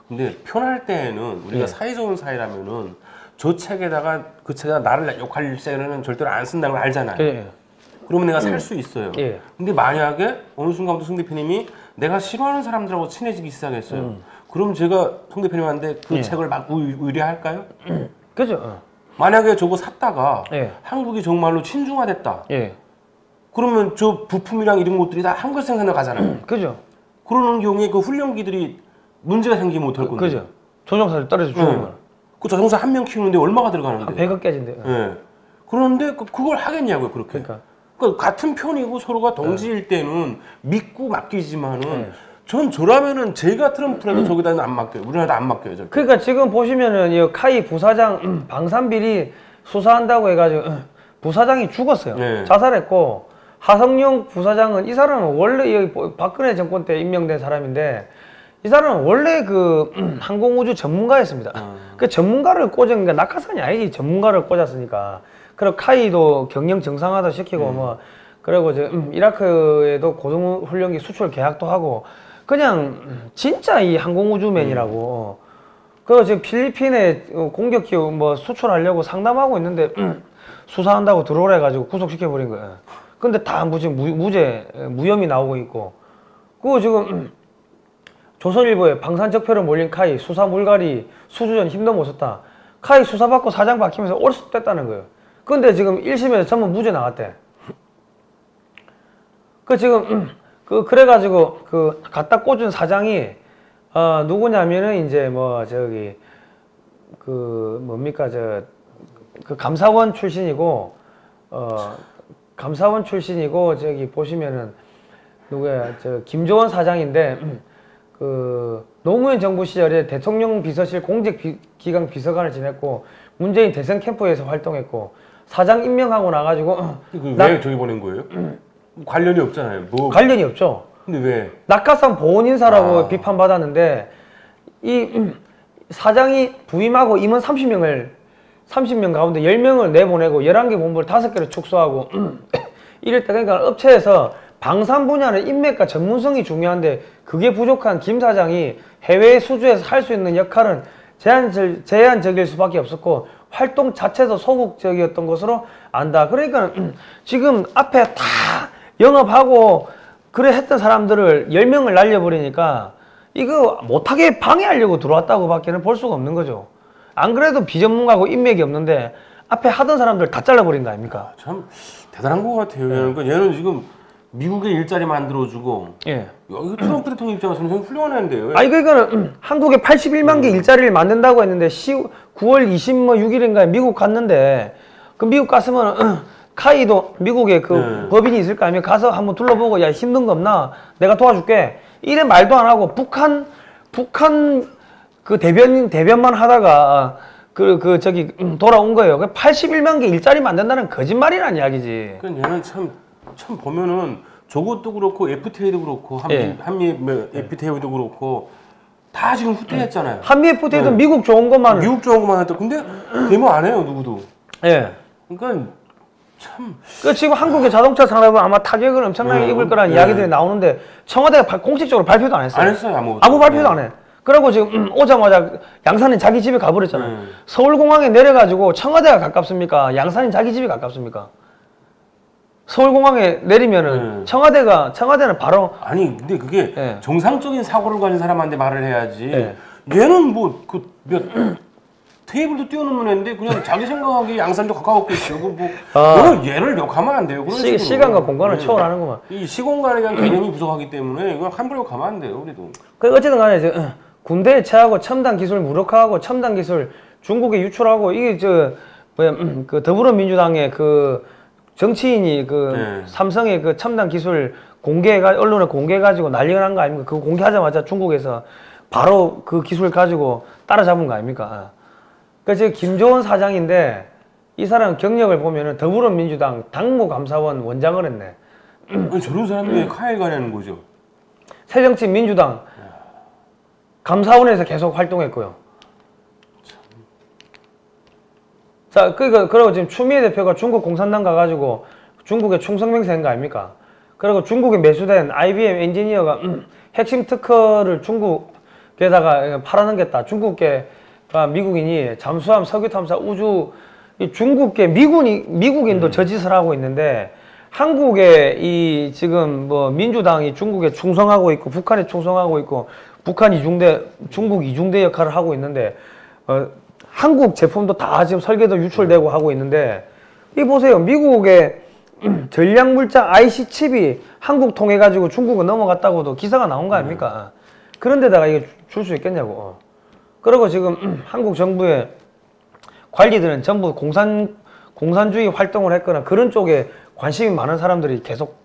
근데 편할 때에는 우리가 사이 좋은 사이라면은 저 책에다가 그 책에다 나를 욕할 세는 절대로 안 쓴다는 걸 알잖아요. 그러면 내가 살 수 있어요. 근데 만약에 어느 순간부터 송 대표님이 내가 싫어하는 사람들하고 친해지기 시작했어요. 그럼 제가 송 대표님한테 그 책을 막 의뢰할까요? 그죠. 만약에 저거 샀다가 한국이 정말로 친중화됐다. 그러면 저 부품이랑 이런 것들이 다 한국 생산으로 가잖아요. 그죠. 그러는 경우에 그 훈련기들이 문제가 생기면 어떨 건데? 그죠. 조종사를 떨어져 죽으면. 그 조종사 한 명 키우는데 얼마가 들어가는데? 100억 깨진대. 그런데 그걸 하겠냐고요, 그렇게. 그러니까 그러니까 같은 편이고 서로가 동지일 때는 믿고 맡기지만은 저라면은 제가 트럼프라도 저기다는 안 맡겨요. 우리나라도 안 맡겨요. 저기. 그러니까 지금 보시면은 이 카이 부사장 방산비리 수사한다고 해가지고 부사장이 죽었어요. 네. 자살했고 하성룡 부사장은 이 사람은 원래 여기 박근혜 정권 때 임명된 사람인데 이 사람은 원래 그 항공우주 전문가였습니다. 그 전문가를 꽂은 게 낙하산이 아니지. 전문가를 꽂았으니까. 그리고 카이도 경영 정상화도 시키고 뭐 그리고 이제 이라크에도 고등훈련기 수출 계약도 하고 그냥 진짜 이 항공우주맨이라고. 그리고 지금 필리핀에 공격기 뭐 수출하려고 상담하고 있는데 수사한다고 들어오래 가지고 구속시켜버린 거예요. 근데 다 지금 무혐의 나오고 있고. 그거 지금 조선일보에 방산적폐로 몰린 카이 수사 물갈이 수주전 힘도 못 썼다. 카이 수사받고 사장 바뀌면서 올수됐다는 거예요. 근데 지금 1심에서 전부 무죄 나왔대. 그 지금 그래가지고 그 갖다 꽂은 사장이 누구냐면은 이제 뭐 저기 그 뭡니까 그 감사원 출신이고 감사원 출신이고 저기 보시면은 누구야 김조원 사장인데 그 노무현 정부 시절에 대통령 비서실 공직기강 비서관을 지냈고 문재인 대선 캠프에서 활동했고 사장 임명하고 나가지고 왜 저기 보낸 거예요? 관련이 없잖아요. 뭐 관련이 없죠. 근데 왜? 낙하산 보온 인사라고 비판받았는데 이 사장이 부임하고 임원 30명 가운데 10명을 내보내고 11개 본부를 5개를 축소하고 이럴 때 그러니까 업체에서 방산 분야는 인맥과 전문성이 중요한데 그게 부족한 김 사장이 해외 수주에서 할 수 있는 역할은 제한적일 수밖에 없었고 활동 자체도 소극적이었던 것으로 안다. 그러니까 지금 앞에 다 영업하고 그래 했던 사람들을 10명을 날려버리니까 이거 못하게 방해하려고 들어왔다고 밖에는 볼 수가 없는 거죠. 안 그래도 비전문가고 인맥이 없는데 앞에 하던 사람들 다 잘라버린 거 아닙니까? 참 대단한 것 같아요. 그러니까 얘는 지금 미국에 일자리 만들어주고 여기 트럼프 대통령 입장에서는 굉장히 훌륭한 애인데요. 아니 그러니까 한국에 81만 개 일자리를 만든다고 했는데 9월 26일인가에 미국 갔는데 그 미국 갔으면 카이도 미국에 그 법인이 있을 거 아니면 가서 한번 둘러보고 야 힘든 거 없나 내가 도와줄게 이래 말도 안 하고 북한 그 대변만 하다가 저기 돌아온 거예요. 81만 개 일자리 만든다는 거짓말이라는 이야기지. 그러니까 얘는 참 보면은 저것도 그렇고 FTA도 그렇고 한미 FTA도 그렇고 다 지금 후퇴했잖아요. 한미 FTA도 미국 좋은 것만 했다. 근데 데모 안 해요 누구도. 그러니까 참. 지금 한국의 자동차 산업은 아마 타격을 엄청나게 입을 거라는 이야기들이 나오는데 청와대가 공식적으로 발표도 안 했어요. 안 했어요 아무것도. 아무 발표도 안 해. 그리고 지금 오자마자 양산인 자기 집에 가버렸잖아요. 서울공항에 내려가지고 청와대가 가깝습니까? 양산인 자기 집이 가깝습니까? 서울공항에 내리면은 청와대는 바로 아니 근데 그게 정상적인 사고를 가진 사람한테 말을 해야지. 얘는 뭐 테이블도 뛰어넘는 애인데 그냥 자기 생각하기에 양산도 가까웠고 있어. 얘를 욕하면 안 돼요. 그런 식으로. 시간과 공간을 초월하는구만. 이 시공간에 대한 개념이 부족하기 때문에 이건 함부로 가면 안 돼요. 우리도. 어쨌든 간에 이제 군대에 채하고 첨단 기술 무력화하고 첨단 기술 중국에 유출하고 이게 그 더불어민주당의 그 정치인이 삼성의 그 첨단 기술 언론에 공개해가지고 난리가 난 거 아닙니까? 그거 공개하자마자 중국에서 바로 그 기술 가지고 따라잡은 거 아닙니까? 지금 김조원 사장인데 이 사람 경력을 보면은 더불어민주당 당무감사원 원장을 했네. 아니, 저런 사람이 왜 카에 가냐는 거죠. 새정치 민주당 감사원에서 계속 활동했고요. 자, 그리고 지금 추미애 대표가 중국 공산당 가가지고 중국에 충성맹세한 거 아닙니까? 그리고 중국에 매수된 IBM 엔지니어가 핵심 특허를 중국에다가 팔아넘겼다. 중국계가 미국인이 잠수함, 석유탐사, 우주, 중국계 미국인도 저 짓을 하고 있는데 한국의 이 지금 뭐 민주당이 중국에 충성하고 있고 북한에 충성하고 있고 북한 중국 이중대 역할을 하고 있는데 한국 제품도 다 지금 설계도 유출되고 하고 있는데 이 보세요. 미국의 전략물자 IC 칩이 한국 통해 가지고 중국은 넘어갔다고도 기사가 나온 거 아닙니까? 그런데다가 이게 줄 수 있겠냐고. 그리고 지금 한국 정부의 관리들은 전부 공산주의 활동을 했거나 그런 쪽에 관심이 많은 사람들이 계속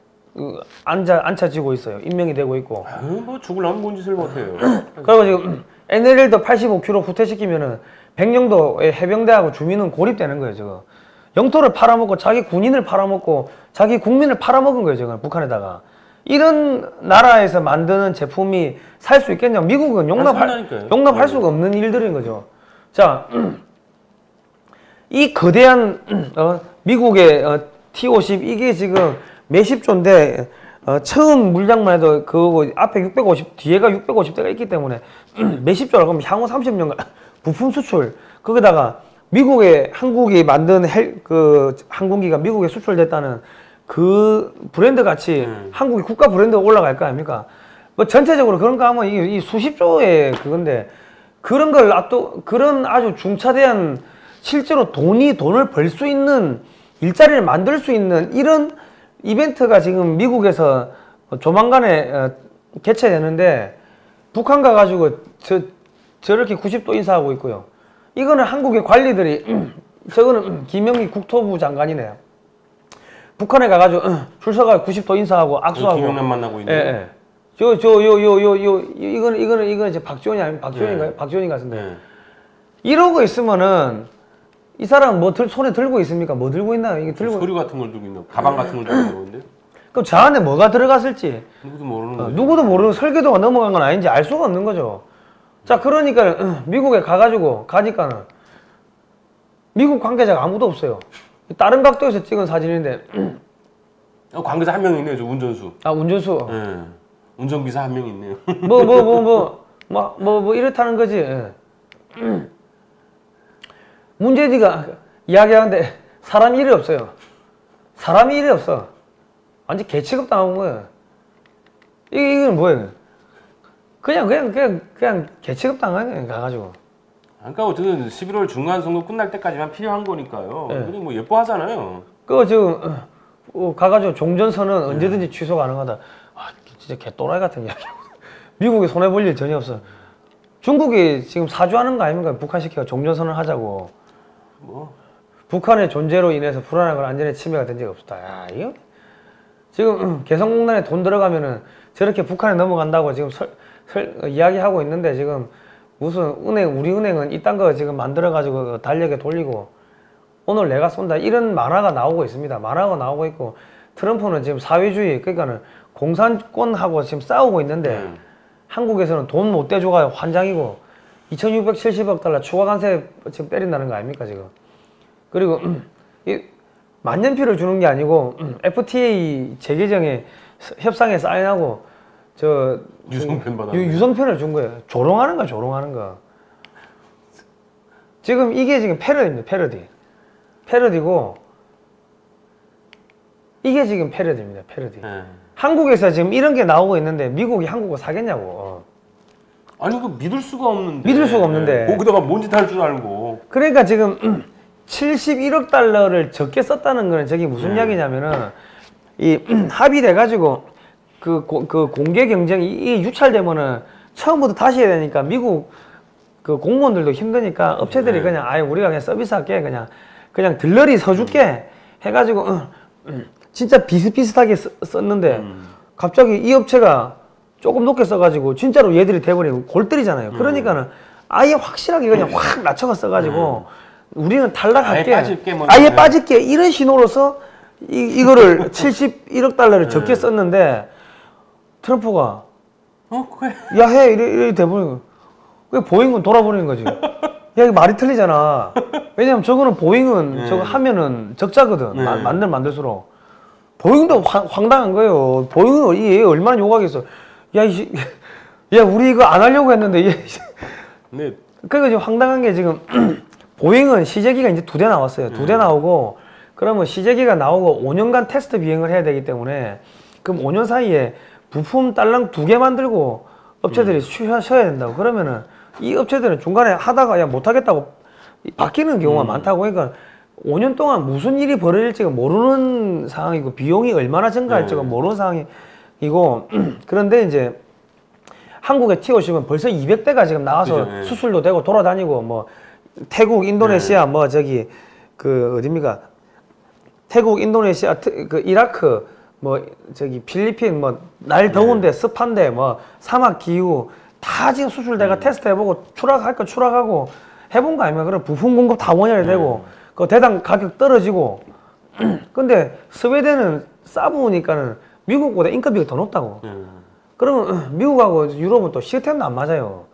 앉혀지고 있어요. 임명이 되고 있고. 뭐 죽으려면 뭔 짓을 못해요. 그리고 지금 NLL도 85km 후퇴시키면은 백령도의 해병대하고 주민은 고립되는 거예요. 지금 영토를 팔아먹고 자기 군인을 팔아먹고 자기 국민을 팔아먹은 거예요. 지금 북한에다가. 이런 나라에서 만드는 제품이 살 수 있겠냐? 미국은 용납할 수가 없는 일들인 거죠. 자, 이 거대한 미국의 T-50 이게 지금 몇십 조인데 처음 물량만 해도 그거 앞에 650 뒤에가 650대가 있기 때문에 몇십 조라고 하면 향후 30년간 부품 수출 거기다가 미국의 한국이 만든 그 항공기가 미국에 수출됐다는 그 브랜드 같이 한국이 국가 브랜드가 올라갈 거 아닙니까? 뭐 전체적으로 그런가 하면 이게 이 수십 조의 그건데 그런 걸 그런 아주 중차대한 실제로 돈을 벌 수 있는 일자리를 만들 수 있는 이런 이벤트가 지금 미국에서 조만간에 개최되는데 북한 가가지고 저렇게 90도 인사하고 있고요. 이거는 한국의 관리들이 저거는 김영기 국토부 장관이네요. 북한에 가가지고 줄 서가 90도 인사하고 악수하고. 김영남 만나고 있는. 예. 이거는 이제 박지원이 아니면 박지원인가요? 박지원인 것 같은데. 이러고 있으면은 이 사람 뭐 손에 들고 있습니까? 뭐 들고 있나? 이게 들고 서류 같은 걸 들고 있나? 가방 같은 걸 들고 있는 건데. 그럼 저 안에 뭐가 들어갔을지 누구도 모르는 거죠. 누구도 모르는 설계도가 넘어간 건 아닌지 알 수가 없는 거죠. 자, 그러니까 미국에 가니까는 미국 관계자가 아무도 없어요. 다른 각도에서 찍은 사진인데. 관계자 한 명 있네요, 저 운전수. 아, 운전수. 네. 운전기사 한 명 있네요. 뭐 이렇다는 거지. 예. 문재인이가 이야기하는데 사람 일이 없어요. 사람이 일이 없어. 완전 개 취급 당한 거예요. 이건 뭐예요? 그냥 개 취급 당한 거예요. 가가지고. 그러니까 어쨌든 11월 중간 선거 끝날 때까지만 필요한 거니까요. 네. 그냥 뭐 예뻐하잖아요. 그거 지금 가가지고 종전선언 언제든지 취소 가능하다. 아, 진짜 개 또라이 같은 이야기하고. 미국이 손해 볼 일 전혀 없어. 중국이 지금 사주하는 거 아닙니까? 북한 시키가 종전선언 하자고. 뭐 북한의 존재로 인해서 불안하거나 안전에 침해가 된 적이 없었다. 야, 이거 지금 개성공단에 돈 들어가면은 저렇게 북한에 넘어간다고 지금 이야기하고 있는데 지금 무슨 우리 은행은 이딴 거 지금 만들어가지고 달력에 돌리고 오늘 내가 쏜다 이런 만화가 나오고 있습니다. 만화가 나오고 있고 트럼프는 지금 사회주의 그러니까는 공산권하고 지금 싸우고 있는데 한국에서는 돈 못 대줘가 환장이고 2,670억 달러 추가 관세 지금 때린다는 거 아닙니까 지금. 그리고 이 만년필을 주는 게 아니고 FTA 재개정에 협상에 사인하고 저 유성편 받아. 유성편을 준 거예요. 조롱하는 거야, 조롱하는 거. 지금 이게 지금 패러디입니다. 패러디고 이게 지금 패러디입니다. 패러디. 한국에서 지금 이런 게 나오고 있는데 미국이 한국을 사겠냐고. 아니 그 믿을 수가 없는데. 믿을 수가 없는데. 거기다가 뭔 짓 할 줄 알고. 그러니까 지금 71억 달러를 적게 썼다는 거는 저게 무슨 이야기냐면은 이 합의돼 가지고 그 공개 경쟁이 이 유찰되면은 처음부터 다시 해야 되니까 미국 그 공무원들도 힘드니까 업체들이 그냥 아예 우리가 그냥 서비스할게 그냥 들러리 서줄게 해가지고 진짜 비슷비슷하게 썼는데 갑자기 이 업체가 조금 높게 써가지고 진짜로 얘들이 돼버리고 골때리잖아요. 그러니까는 아예 확실하게 그냥 확 낮춰가 써가지고 우리는 탈락할게 아예 빠질게 이런 신호로서 이거를 71억 달러를 적게 썼는데 트럼프가 그래. 야 해 이래 돼버리고 왜 보잉은 돌아버리는 거지. 야 이거 말이 틀리잖아. 왜냐면 저거는 보잉은 저거 하면은 적자거든. 만들수록 보잉도 황당한 거예요. 보잉은 얘 얼마나 욕하겠어. 야 우리 이거 안 하려고 했는데 네. 그러니까 지금 황당한 게 지금 보잉은 시제기가 이제 2대 나왔어요. 2대 나오고 그러면 시제기가 나오고 5년간 테스트 비행을 해야 되기 때문에 그럼 5년 사이에 부품 딸랑 2개 만들고 업체들이 쉬어야 된다고. 그러면은 이 업체들은 중간에 하다가 야 못하겠다고 바뀌는 경우가 많다고. 그러니까 5년 동안 무슨 일이 벌어질지가 모르는 상황이고 비용이 얼마나 증가할지가 모르는 상황이고 그런데 이제 한국의 T-50은 벌써 200대가 지금 나와서 그죠, 수출도 되고 돌아다니고 뭐 태국, 인도네시아 뭐 저기 그 어딥니까 태국, 인도네시아, 그 이라크, 뭐 저기 필리핀, 뭐 날 더운데 습한데 뭐 사막 기후 다 지금 수출대가 테스트 해보고 추락할 거 추락하고 해본 거 아니면 그럼 부품 공급 다 원활히 되고 그 대당 가격 떨어지고 근데 스웨덴은 싸부으니까는 미국보다 인건비가 더 높다고. 그러면 미국하고 유럽은 또 시스템도 안 맞아요.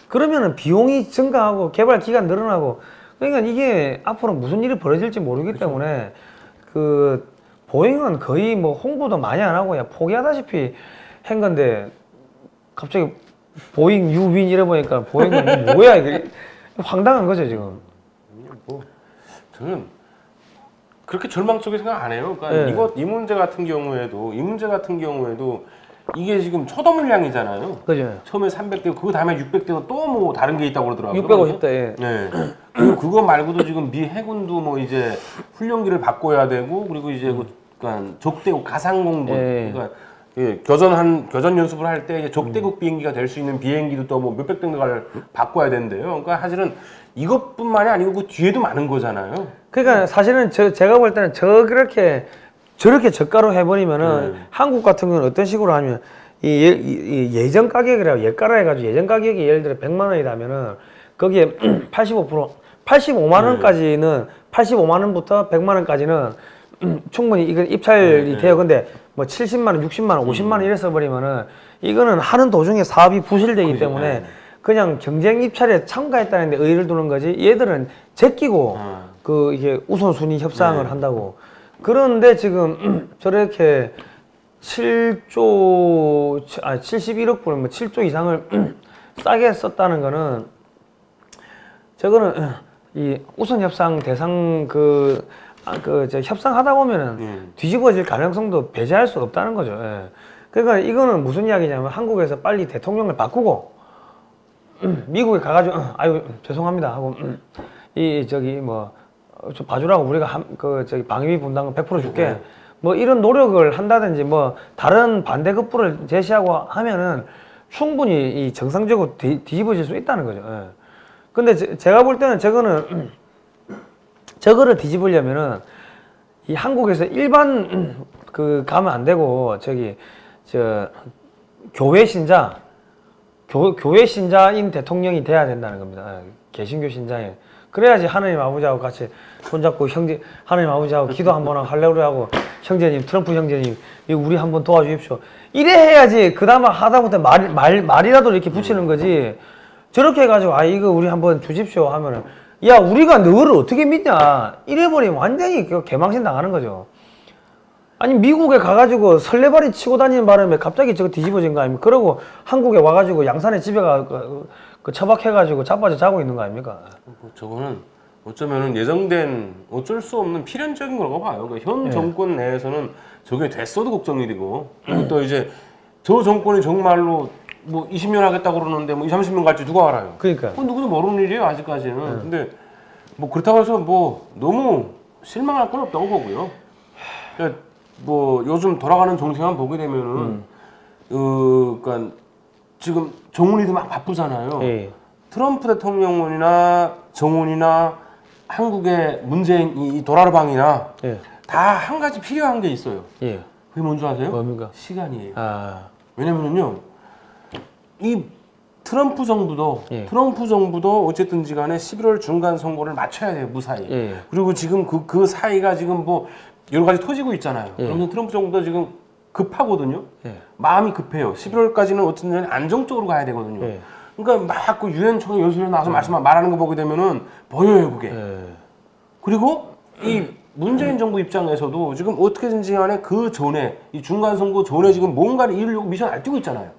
그러면은 비용이 증가하고 개발 기간 늘어나고 그러니까 이게 앞으로 무슨 일이 벌어질지 모르기 때문에 그 보잉은 거의 뭐 홍보도 많이 안 하고 그냥 포기하다시피 한 건데 갑자기 보잉 유윈 이래 보니까 보잉은 뭐야 이게 황당한 거죠 지금. 뭐 저는 그렇게 절망 쪽에 생각 안 해요. 그러니까 이 문제 같은 경우에도 이게 지금 초도 물량이잖아요. 그죠. 처음에 300대 그 다음에 600대고 또 뭐 다른 게 있다고 그러더라고요. 650대. 예. 네. 그리고 그거 말고도 지금 미 해군도 뭐 이제 훈련기를 바꿔야 되고 그리고 이제 그러니까 적대국 가상공군 그러니까 교전 연습을 할 때 이제 적대국 비행기가 될 수 있는 비행기도 또 뭐 몇백 대가를 바꿔야 된대요. 그러니까 사실은 이것뿐만이 아니고 그 뒤에도 많은 거잖아요. 그러니까 사실은 제가 볼 때는 저렇게 저가로 해버리면은 한국 같은 경우는 어떤 식으로 하면 이 예전 가격이라고 예가라 해가지고 예전 가격이 예를 들어 100만 원이라면은 거기에 85만 원까지는 85만 원부터 100만 원까지는 충분히 이건 입찰이 돼요. 근데 뭐 70만 원, 60만 원, 50만 원 이래 써버리면은 이거는 하는 도중에 사업이 부실되기 때문에 그냥 경쟁 입찰에 참가했다는데 의의를 두는 거지. 얘들은 제끼고 그 이게 우선순위 협상을 한다고. 그런데 지금 저렇게 71억 불, 뭐 7조 이상을 싸게 썼다는 거는 저거는 이 우선 협상 대상 저 협상하다 보면은 뒤집어질 가능성도 배제할 수 없다는 거죠. 예. 그러니까 이거는 무슨 이야기냐면 한국에서 빨리 대통령을 바꾸고 미국에 가가지고 아유 죄송합니다 하고 저기 뭐 좀 봐주라고 우리가 저기 방위비 분담금 100% 줄게 뭐 이런 노력을 한다든지 뭐 다른 반대급부를 제시하고 하면은 충분히 이 정상적으로 뒤집어질 수 있다는 거죠. 예. 근데 제가 볼 때는 저거를 뒤집으려면은 이 한국에서 일반 가면 안 되고 교회 신자인 대통령이 돼야 된다는 겁니다. 개신교 신자인. 그래야지 하나님 아버지하고 같이 손잡고 하나님 아버지하고 기도 한번 하고 할렐루야하고 형제님 트럼프 형제님 우리 한번 도와주십시오. 이래 해야지 그다음에 하다못해 말이라도 이렇게 붙이는 거지. 저렇게 해가지고 이거 우리 한번 주십시오 하면은 야 우리가 너를 어떻게 믿냐 이래버리면 완전히 개망신 당하는 거죠. 아니 미국에 가가지고 설레발이 치고 다니는 바람에 갑자기 저거 뒤집어진 거 아닙니까? 그러고 한국에 와가지고 양산에 집에 처박혀가지고 자빠져 자고 있는 거 아닙니까? 저거는 어쩌면은 예정된 어쩔 수 없는 필연적인 거라고 봐요. 그러니까 현 정권 내에서는 저게 됐어도 걱정이 되고 또 이제 저 정권이 정말로 뭐 20년 하겠다고 그러는데 뭐 20, 30년 갈지 누가 알아요? 그러니까. 그건 누구도 모르는 일이에요 아직까지는. 근데 뭐 그렇다고 해서 뭐 너무 실망할 건 없다고 보고요. 그러니까 뭐 요즘 돌아가는 정세만 보게 되면은 그러니까 지금 정훈이도 막 바쁘잖아요. 트럼프 대통령이나 정훈이나 한국의 문재인 이 도라르방이나 다 한 가지 필요한 게 있어요. 그게 뭔지 아세요? 뭡니까? 시간이에요. 왜냐면은요. 이 트럼프 정부도 어쨌든지 간에 11월 중간 선거를 맞춰야 돼요, 무사히. 그리고 지금 그 사이가 지금 뭐 여러 가지 터지고 있잖아요. 그러면 트럼프 정부도 지금 급하거든요. 마음이 급해요. 11월까지는 어쨌든 안정적으로 가야 되거든요. 그러니까 막 그 유엔 총회 연설에 나와서 말하는 거 보게 되면은 보여요, 그게. 그리고 이 문재인 정부 입장에서도 지금 어떻게든지 간에 그 전에 이 중간 선거 전에 지금 뭔가를 이루려고 미션 알뛰고 있잖아요.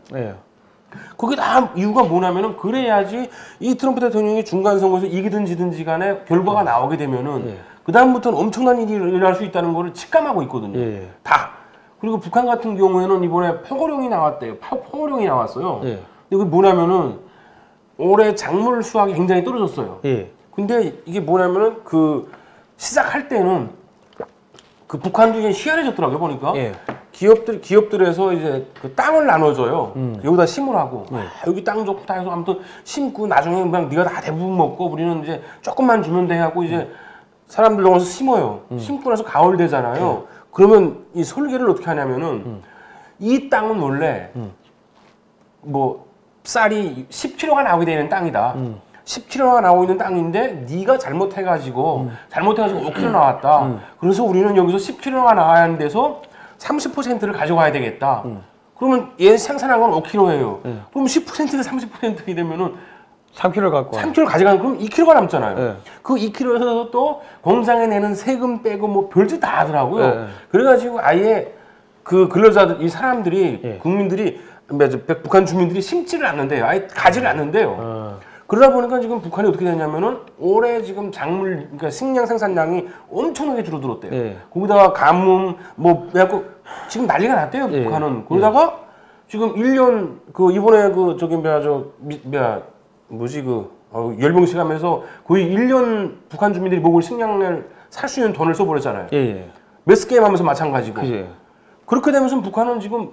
그게 다 이유가 뭐냐면은 그래야지 이 트럼프 대통령이 중간 선거에서 이기든 지든지 간에 결과가 나오게 되면은 그 다음부터는 엄청난 일이 일어날 수 있다는 거를 직감하고 있거든요. 다. 그리고 북한 같은 경우에는 이번에 포고령이 나왔대요. 포고령이 나왔어요. 근데 그게 뭐냐면은 올해 작물 수확이 굉장히 떨어졌어요. 근데 이게 뭐냐면은 시작할 때는 북한도 이게 희한해졌더라고요 보니까. 기업들에서 이제 그 땅을 나눠줘요. 여기다 심으라고. 여기 땅 좋고 다 해서 아무튼 심고 나중에 그냥 네가 다 대부분 먹고 우리는 이제 조금만 주면 돼 하고 이제 사람들 넘어서 심어요. 심고 나서 가을 되잖아요. 그러면 이 설계를 어떻게 하냐면은 이 땅은 원래 뭐 쌀이 10kg가 나오게 되는 땅이다. 10kg가 나오고 있는 땅인데 네가 잘못해가지고 5kg 나왔다. 그래서 우리는 여기서 10kg가 나와야 하는 데서 30%를 가져가야 되겠다. 그러면 얘 생산한 건 5kg예요. 그럼 10%를 30% 되면은 3kg 갖고 3kg 가져가면 그럼 2kg가 남잖아요. 그 2kg에서 또 공장에 내는 세금 빼고 뭐 별짓 다 하더라고요. 그래가지고 아예 그 근로자들, 이 사람들이, 국민들이, 북한 주민들이 심지를 않는데요. 아예 가지를 않는데요. 그러다 보니까 지금 북한이 어떻게 되냐면은 올해 지금 작물, 그러니까 식량 생산량이 엄청나게 줄어들었대요. 거기다가 가뭄, 뭐, 그래갖고 지금 난리가 났대요, 북한은. 그러다가 지금 1년, 이번에 열병식 하면서 거의 1년 북한 주민들이 먹을 식량을 살 수 있는 돈을 써버렸잖아요. 매스 게임 하면서 마찬가지고. 그렇게 되면서 북한은 지금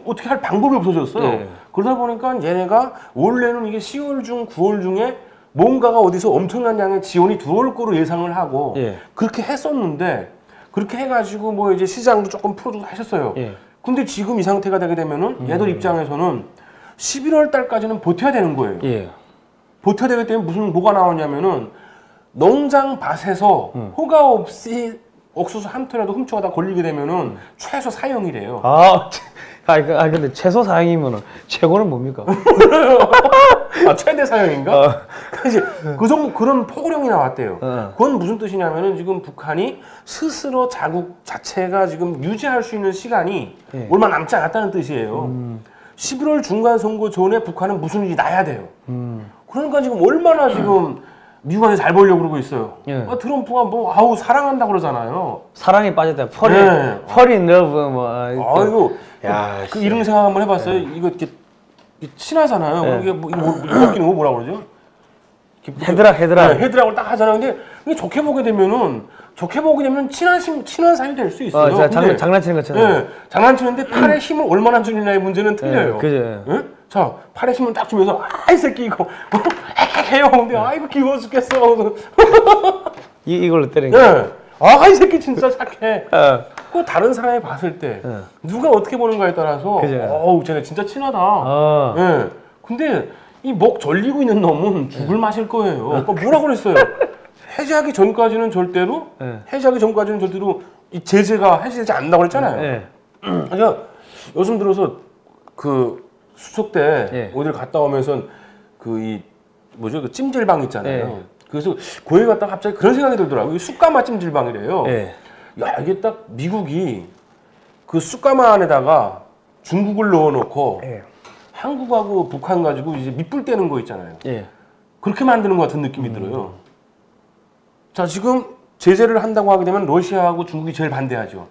어떻게 할 방법이 없어졌어요. 그러다 보니까 얘네가 원래는 이게 10월 중 9월 중에 뭔가가 어디서 엄청난 양의 지원이 들어올 거로 예상을 하고 그렇게 했었는데 그렇게 해가지고 뭐 이제 시장도 조금 풀어주고 하셨어요. 근데 지금 이 상태가 되게 되면은 얘들 입장에서는 11월 달까지는 버텨야 되는 거예요. 버텨야 되기 때문에 뭐가 나오냐면은 농장 밭에서 허가 없이 옥수수 한 톤이라도 훔쳐가다 걸리게 되면은 최소 사형이래요. 근데 최소 사형이면은 최고는 뭡니까? 최대 사형인가? 이제 그런 포고령이 나왔대요. 그건 무슨 뜻이냐면은 지금 북한이 스스로 자국 자체가 지금 유지할 수 있는 시간이 얼마 남지 않았다는 뜻이에요. 11월 중간 선거 전에 북한은 무슨 일이 나야 돼요. 그러니까 지금 얼마나 지금 미국한테 잘 보려고 그러고 있어요. 트럼프가 뭐 사랑한다 그러잖아요. 사랑에 빠졌다. 펄이 러브 뭐. 아이고. 그 이런 생각 한번 해봤어요. 이거 이렇게 친하잖아요. 이게 이거 뭐라 그러죠? 헤드락. 헤드락을 딱 하잖아요. 근데 이게 좋게 보게 되면 친한 사이 될 수 있어요. 장난치는 것처럼. 장난치는데 팔에 힘을 얼마나 주느냐의 문제는 틀려요. 그죠. 자, 팔에 힘을 딱 주면서 이 새끼 이거 해요. 근데 이거 귀여워 죽겠어. 이걸로 때리는 거. 이 새끼 진짜 착해. 그 다른 사람이 봤을 때 누가 어떻게 보는가에 따라서 쟤네 진짜 친하다. 근데 이 목 절리고 있는 놈은 죽을 맛일 거예요. 그러니까 뭐라 그랬어요? 해제하기 전까지는 절대로 이 제재가 해제되지 않는다고 그랬잖아요. 그러니까 요즘 들어서 수석 때 어딜 갔다 오면서 그 찜질방 있잖아요. 그래서 거기 갔다가 갑자기 그런 생각이 들더라고요. 숯가마 찜질방이래요. 야, 이게 딱 미국이 그 숯가마 안에다가 중국을 넣어놓고 한국하고 북한 가지고 이제 밑불 떼는 거 있잖아요. 그렇게 만드는 것 같은 느낌이 들어요. 자, 지금 제재를 한다고 하게 되면 러시아하고 중국이 제일 반대하죠.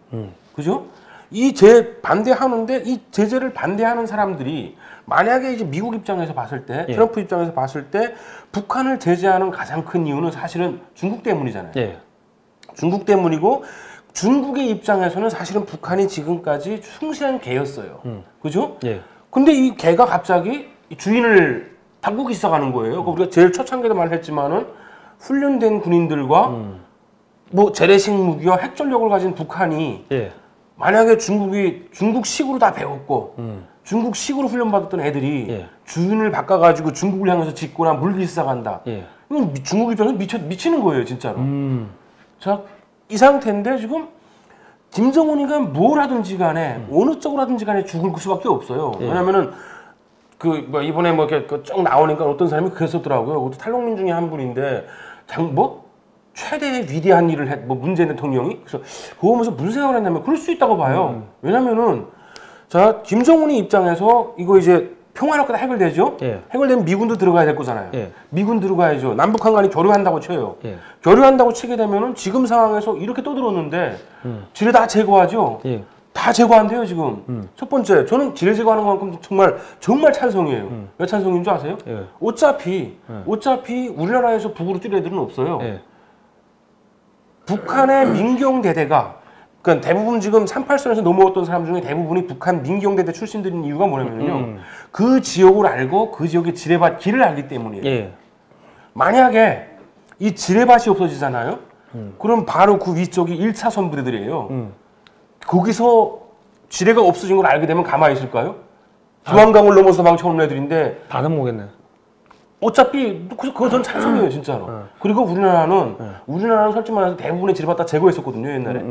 그죠? 이 제재를 반대하는 사람들이 만약에 이제 미국 입장에서 봤을 때, 트럼프 입장에서 봤을 때 북한을 제재하는 가장 큰 이유는 사실은 중국 때문이잖아요. 중국 때문이고 중국의 입장에서는 사실은 북한이 지금까지 충실한 개였어요. 그죠? 근데 이 개가 갑자기 주인을 바꾸기 시작하는 거예요. 우리가 제일 초창기에도 말했지만은 훈련된 군인들과 뭐 재래식 무기와 핵전력을 가진 북한이 만약에 중국식으로 다 배웠고 중국식으로 훈련받았던 애들이 주인을 바꿔가지고 중국을 향해서 짓거나 물기 시작한다. 이건 중국 입장에서 미치는 거예요, 진짜로. 자, 이 상태인데 지금 김정은이가 뭘 하든지 간에 어느 쪽으로 하든지 간에 죽을 수밖에 없어요. 왜냐면은 이번에 이렇게 쭉 나오니까 어떤 사람이 그랬었더라고요. 그것도 탈북민 중에 한 분인데 최대의 위대한 일을 문재인 대통령이. 그래서 그거 보면서 무슨 생각을 했냐면 그럴 수 있다고 봐요. 왜냐면은 자, 김정은이 입장에서 이거 이제 평화롭게 해결되죠? 해결되면 미군도 들어가야 될 거잖아요. 미군 들어가야죠. 남북한 간이 교류한다고 쳐요. 교류한다고 치게 되면은 지금 상황에서 이렇게 떠들었는데 지뢰 다 제거하죠? 다 제거한대요, 지금. 첫 번째, 저는 지뢰 제거하는 것만큼 정말 찬성이에요. 왜 찬성인 줄 아세요? 어차피 우리나라에서 북으로 뛸 애들은 없어요. 북한의 민경대대가 그러니까 대부분 지금 38선에서 넘어왔던 사람 중에 대부분이 북한 민경대대 출신들인 이유가 뭐냐면요. 그 지역을 알고 그 지역의 지뢰밭 길을 알기 때문이에요. 만약에 이 지뢰밭이 없어지잖아요. 그럼 바로 그 위쪽이 1차선 부대들이에요. 거기서 지뢰가 없어진 걸 알게 되면 가만히 있을까요? 두만강을 넘어서 망쳐오는 애들인데 다 넘어오겠네. 어차피 그건 찬성이에요 진짜로. 그리고 우리나라는 솔직히 말해서 대부분의 지뢰밭 다 제거했었거든요 옛날에.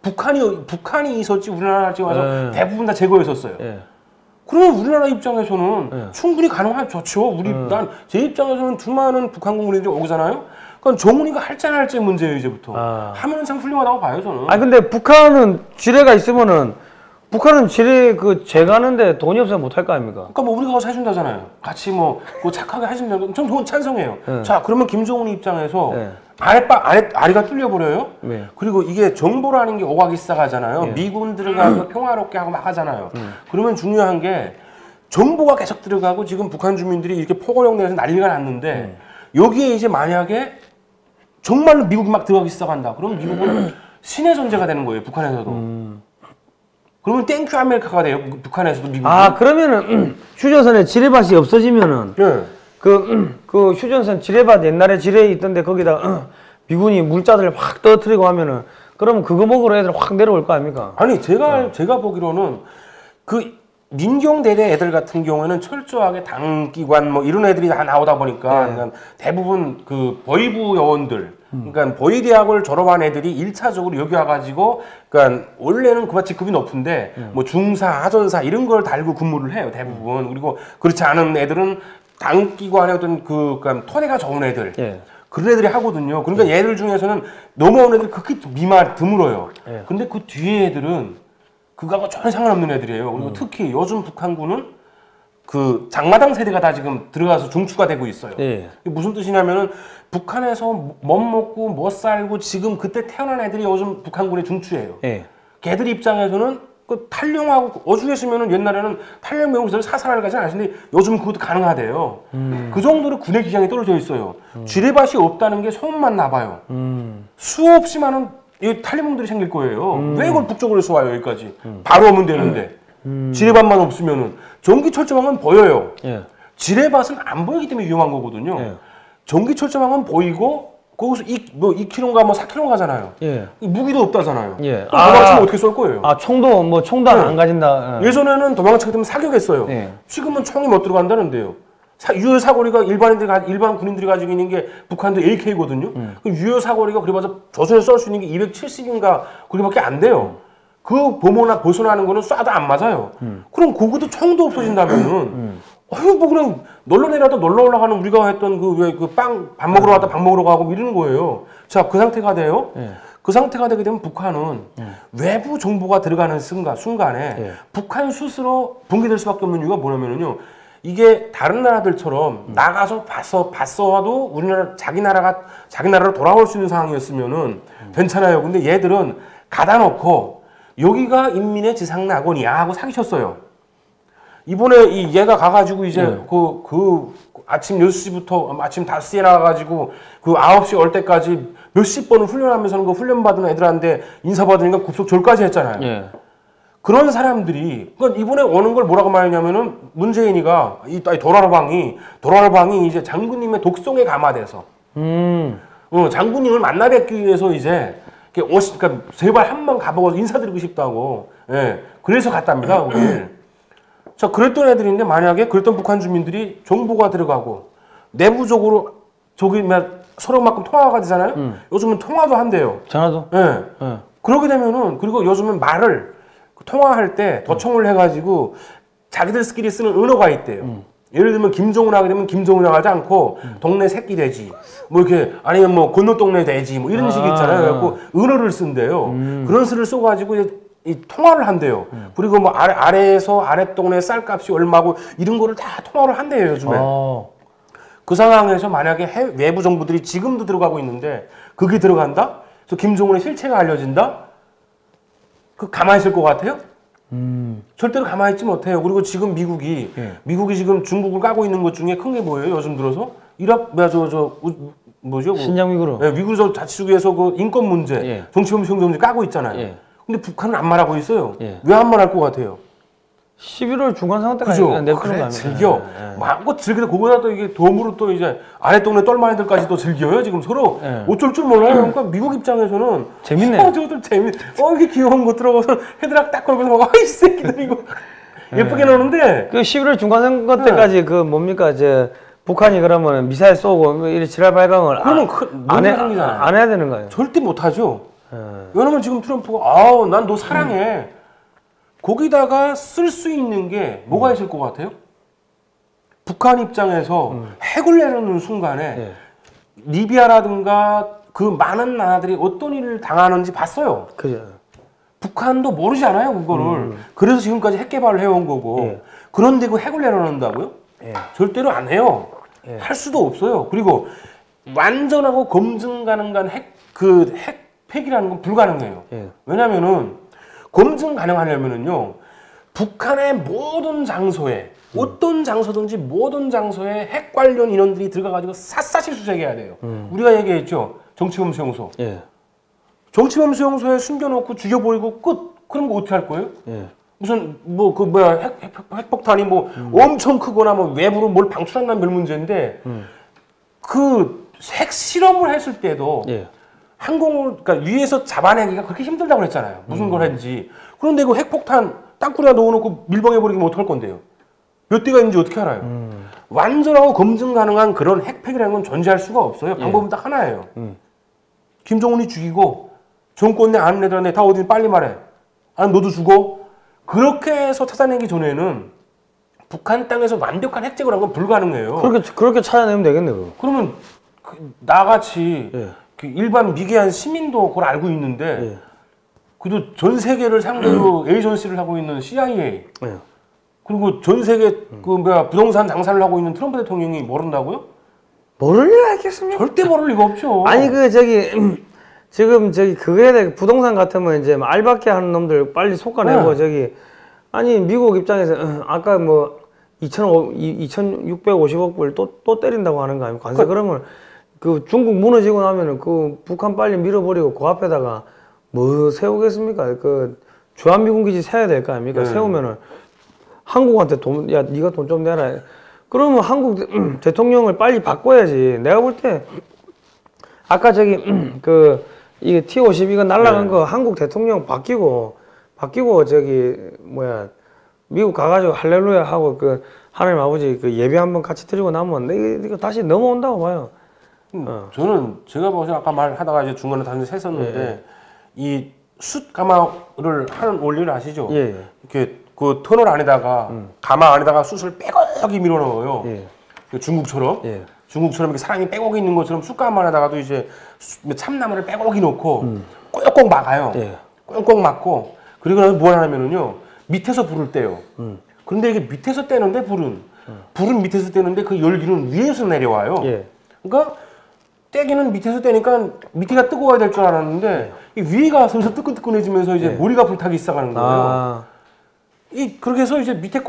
북한이 있었지 우리나라 지금 와서 대부분 다 제거했었어요. 그러면 우리나라 입장에서는 충분히 가능하죠. 좋죠. 난 제 입장에서는 수많은 북한 국민들이 오잖아요. 그건 정훈이가 할지 안 할지 문제예요 이제부터. 하면은 참 훌륭하다고 봐요 저는. 아니 근데 북한은 지뢰가 있으면은 북한은 지뢰 그 제거하는데 돈이 없으면 못 할 거 아닙니까? 그러니까 뭐 우리가 가서 해준다잖아요. 같이 뭐 착하게 해준다는 전 그건 찬성해요. 자 그러면 김정은 입장에서 아래가 뚫려 버려요. 그리고 이게 정보라는 게 오가기 시작하잖아요. 미군 들어가서 평화롭게 하고 막 하잖아요. 그러면 중요한 게 정보가 계속 들어가고 지금 북한 주민들이 이렇게 포고령 내에서 난리가 났는데 여기에 이제 만약에 정말로 미국이 막 들어가기 시작한다. 그럼 미국은 신의 존재가 되는 거예요. 북한에서도. 그러면 땡큐 아메리카가 돼요. 북한에서도 미국이. 아 그러면은 휴전선에 지뢰밭이 없어지면은 그 휴전선 지뢰밭 옛날에 지뢰 있던데 거기다 미군이 물자들을 확 떨어뜨리고 하면은 그러면 그거 먹으러 애들 확 내려올 거 아닙니까? 아니 제가 보기로는 그 민경대대 애들 같은 경우에는 철저하게 당기관 뭐 이런 애들이 다 나오다 보니까 그러니까 대부분 그 보위부 요원들 그러니까 보위대학을 졸업한 애들이 1차적으로 여기 와가지고 그러니까 원래는 그같이 급이 높은데 뭐 중사, 하전사 이런 걸 달고 근무를 해요 대부분. 그리고 그렇지 않은 애들은 당기관의 어떤 그러니까 토대가 좋은 애들 그런 애들이 하거든요. 그러니까 얘들 중에서는 넘어온 애들이 극히 드물어요. 근데 그 뒤에 애들은 그거하고 전혀 상관없는 애들이에요. 그리고 특히 요즘 북한군은 그 장마당 세대가 다 지금 들어가서 중추가 되고 있어요. 무슨 뜻이냐면은 북한에서 못 먹고 못 살고 지금 그때 태어난 애들이 요즘 북한군의 중추예요. 걔들 입장에서는 그 탈영하고 어죽했으면은 옛날에는 탈영 명령을 사살을 가지 않았는데 요즘 그것도 가능하대요. 그 정도로 군의 기량이 떨어져 있어요. 지뢰밭이 없다는 게 소문만 나봐요. 수없이 많은 이 탈림몽들이 생길 거예요. 왜 이걸 북쪽으로 쏘아요 여기까지? 바로 오면 되는데 지뢰밭만 없으면은 전기철조망은 보여요. 지뢰밭은 안 보이기 때문에 위험한 거거든요. 전기철조망은 보이고 거기서 2km인가 뭐 4km 가잖아요. 무기도 없다잖아요. 도망치면 어떻게 쏠 거예요? 아 총도 안 가진다. 예전에는 도망치게 되면 사격했어요. 지금은 총이 못 들어간다는데요. 유효 사거리가 일반 군인들이 가지고 있는 게 북한도 AK거든요. 유효 사거리가 그래봐서 조선에 쏠 수 있는 게 270인가 그렇게밖에 안 돼요. 그 벗어나는 거는 쏴도 안 맞아요. 그럼 거기도 총도 없어진다면은 아유 뭐 그냥 놀러 내려도 놀러 올라가는 우리가 했던 밥 먹으러 갔다 밥 먹으러 가고 이러는 거예요. 자 그 상태가 돼요. 그 상태가 되게 되면 북한은 외부 정보가 들어가는 순간에 북한 스스로 붕괴될 수밖에 없는 이유가 뭐냐면요. 이게 다른 나라들처럼 나가서 봤어도 우리나라 자기 나라로 돌아올 수 있는 상황이었으면은 괜찮아요. 근데 얘들은 가다 놓고 여기가 인민의 지상낙원이야 하고 사기쳤어요. 이번에 얘가 가가지고 이제 그 아침 10시부터 아침 5시에 나가가지고 그 9시 올 때까지 몇십 번을 훈련하면서 그 훈련받은 애들한테 인사받으니까 급속절까지 했잖아요. 그런 사람들이 그러니까 이번에 오는 걸 뭐라고 말했냐면은 문재인이가 도라르방이 이제 장군님의 독송에 감화돼서 장군님을 만나 뵙기 위해서 이제 그러니까 제발 한번 가보고 인사드리고 싶다고 그래서 갔답니다. 자 그랬던 애들인데 만약에 그랬던 북한 주민들이 정보가 들어가고 내부적으로 서로만큼 통화가 되잖아요. 요즘은 통화도 한대요. 전화도. 그러게 되면은 그리고 요즘은 말을 통화할 때 도청을 해가지고 자기들끼리 쓰는 언어가 있대요. 예를 들면 김정은 하게 되면 김정은이라고 하지 않고 동네 새끼 돼지 뭐 이렇게 아니면 뭐 건너 동네 돼지 뭐 이런 식이 있잖아요. 그래갖고 언어를 쓴대요. 그런 수를 써가지고 이 통화를 한대요. 그리고 뭐 아래에서 아래 동네 쌀값이 얼마고 이런 거를 다 통화를 한대요 요즘에. 그 상황에서 만약에 외부 정보들이 지금도 들어가고 있는데 그게 들어간다? 그래서 김정은의 실체가 알려진다? 그 가만히 있을 것 같아요? 절대로 가만히 있지 못해요. 그리고 지금 미국이 지금 중국을 까고 있는 것 중에 큰 게 뭐예요? 요즘 들어서 뭐죠? 신장 위구르. 위구르 자치주의에서 그 인권 문제, 정치범 문제 까고 있잖아요. 근데 북한은 안 말하고 있어요. 왜 안 말할 것 같아요? 11월 중간 상황 때까지 그죠? 내프는 그래, 거 즐겨. 마음껏 즐기다 거기다 또 이게 덤으로 또 이제 아래 동네 똘마니들까지 또 즐겨요. 지금 서로 어쩔 줄 몰라요. 그러니까 미국 입장에서는 재밌네. 저들 이게 귀여운 거 들어가서 헤드락 딱 걸고서 막 이 새끼들 이거 예쁘게 나오는데 그 11월 중간 선거 때까지 그 뭡니까 이제 북한이 그러면 미사일 쏘고 이런 지랄 발광을 그러면 안 해야 되는 거예요. 절대 못 하죠. 왜냐면 지금 트럼프가 난 너 사랑해. 거기다가 쓸 수 있는 게 뭐가 있을 것 같아요? 북한 입장에서 핵을 내놓는 순간에 리비아라든가 그 많은 나라들이 어떤 일을 당하는지 봤어요. 그죠. 북한도 모르지 않아요, 그거를. 그래서 지금까지 핵 개발을 해온 거고. 그런데 그 핵을 내놓는다고요? 절대로 안 해요. 할 수도 없어요. 그리고 완전하고 검증 가능한 핵폐기라는 건 불가능해요. 왜냐면은 검증 가능하려면은요, 북한의 모든 장소에, 어떤 장소든지 모든 장소에 핵 관련 인원들이 들어가가지고 샅샅이 수색해야 돼요. 우리가 얘기했죠. 정치범 수용소. 정치범 수용소에 숨겨놓고 죽여버리고 끝. 그럼 뭐 어떻게 할 거예요? 무슨 핵폭탄이 엄청 크거나 외부로 뭘 방출한다는 별 문제인데 그 핵 실험을 했을 때도 그러니까 위에서 잡아내기가 그렇게 힘들다고 했잖아요. 무슨 걸 했는지. 그런데 그 핵폭탄 땅굴에다 넣어놓고 밀봉해버리면 어떡할 건데요? 몇 대가 있는지 어떻게 알아요? 완전하고 검증 가능한 그런 핵폐기라는 건 존재할 수가 없어요. 방법은 딱 하나예요. 김정은이 죽이고 정권 내 아는 애들한테 다 어디 빨리 말해. 아니 너도 죽어. 그렇게 해서 찾아내기 전에는 북한 땅에서 완벽한 핵제거라는 건 불가능해요. 그렇게 찾아내면 되겠네요. 그러면 나같이 그 일반 미개한 시민도 그걸 알고 있는데 그래도 전 세계를 상대로 에이전시를 하고 있는 CIA 그리고 전 세계 부동산 장사를 하고 있는 트럼프 대통령이 모른다고요? 모를 리가 있겠습니까? 절대 모를 리가 없죠. 아니 지금 그거에 대해 부동산 같으면 이제 알바끼 하는 놈들 빨리 솎아내고 아니 미국 입장에서 아까 2,650억 불 또 때린다고 하는 거 아닙니까? 관세 그러면 그 중국 무너지고 나면은 그 북한 빨리 밀어버리고 그 앞에다가 뭐 세우겠습니까? 그 주한미군기지 세워야 될 거 아닙니까? 세우면은 한국한테 네가 돈 좀 내라. 그러면 한국 대통령을 빨리 바꿔야지. 내가 볼 때 아까 이게 T-52 이거 날라간 거 한국 대통령 바뀌고 미국 가가지고 할렐루야 하고 그 하나님 아버지 그 예배 한번 같이 드리고 나면 이거 다시 넘어온다고 봐요. 저는 제가 보기엔 아까 말하다가 이제 중간에 단지 샜었는데 이 숯 가마를 하는 원리를 아시죠? 이렇게 그 터널 안에다가 가마 안에다가 숯을 빼곡히 밀어 넣어요. 중국처럼 이렇게 사람이 빼곡히 있는 것처럼 숯가마 안에다가도 이제 참나무를 빼곡히 넣고 꽁꽁 막아요. 꽁꽁 막고 그리고 나서 뭘 하냐면은요 밑에서 불을 떼요. 그런데 이게 밑에서 떼는데 불은 밑에서 떼는데 그 열기는 위에서 내려와요. 그러니까 떼기는 밑에서 떼니까 밑에가 뜨거워야 될 줄 알았는데 이 위가 슬슬 뜨끈뜨끈해지면서 이제 머리가 불타기 시작하는 거예요. 그렇게 해서 이제 밑에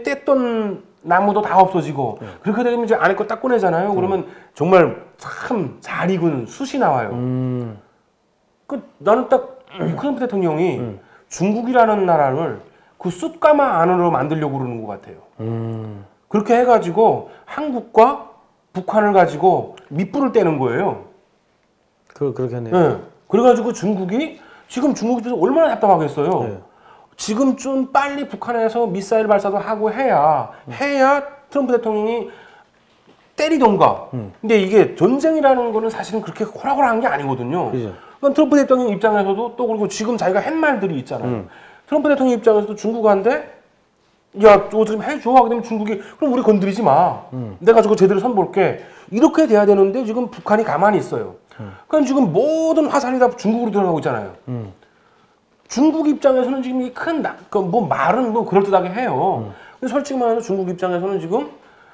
뗐던 나무도 다 없어지고 그렇게 되면 이제 안에 거 딱 꺼내잖아요. 그러면 정말 참 잘 익은 숯이 나와요. 나는 딱 트럼프 대통령이 중국이라는 나라를 그 숯가마 안으로 만들려고 그러는 것 같아요. 그렇게 해가지고 한국과 북한을 가지고 밑불을 떼는 거예요. 그렇겠네요. 그래가지고 중국이 입장에서 얼마나 답답하겠어요. 지금 좀 빨리 북한에서 미사일 발사도 하고 해야 트럼프 대통령이 때리던가. 근데 이게 전쟁이라는 거는 사실은 그렇게 호락호락한 게 아니거든요. 그러니까 트럼프 대통령 입장에서도 또 그리고 지금 자기가 한 말들이 있잖아요. 트럼프 대통령 입장에서도 중국한테 야, 저거 좀 해줘. 하게 되면 중국이 그럼 우리 건드리지 마. 내가 저거 제대로 선볼게. 이렇게 돼야 되는데 지금 북한이 가만히 있어요. 그러니까 지금 모든 화살이 다 중국으로 들어가고 있잖아요. 중국 입장에서는 지금 이 말은 그럴듯하게 해요. 근데 솔직히 말해서 중국 입장에서는 지금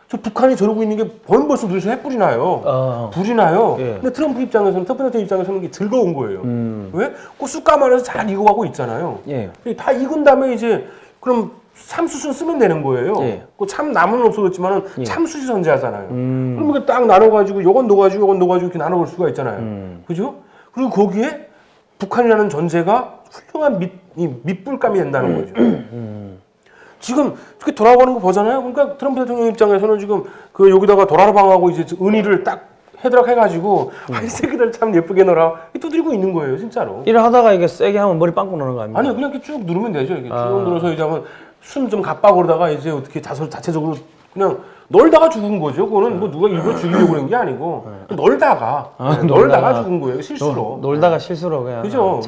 저 북한이 저러고 있는 게 벌써 눈에서 햇불이 나요. 불이 나요. 근데 트럼프 대통령 입장에서는 이게 즐거운 거예요. 왜? 그 쑥가마에서 잘 익어가고 있잖아요. 다 익은 다음에 이제 그럼 참숯을 쓰면 되는 거예요. 그 참 나무는 없어졌지만은 참숯이 존재하잖아요. 그럼 이게 딱 나눠가지고 요건 넣어가지고 이렇게 나눠볼 수가 있잖아요. 그죠? 그리고 거기에 북한이라는 존재가 훌륭한 밑불감이 된다는 거죠. 지금 그렇게 돌아가는 거 보잖아요. 그러니까 트럼프 대통령 입장에서는 지금 그 여기다가 도라방하고 이제 은희를 딱 헤드락 해가지고 이 새끼들 참 예쁘게 놀아 두드리고 있는 거예요, 진짜로. 일을 하다가 이게 세게 하면 머리 빵꾸 나는 거 아닙니까? 아니 그냥 이렇게 쭉 누르면 되죠. 이게 쭉 눌러서 이제 하면 숨 좀 가빠 그러다가 이제 어떻게 자체적으로 그냥 놀다가 죽은 거죠. 그거는 뭐 누가 일부러 죽이려고 그런 게 아니고 놀다가 죽은 거예요, 실수로. 놀다가 실수로 그냥. 그죠.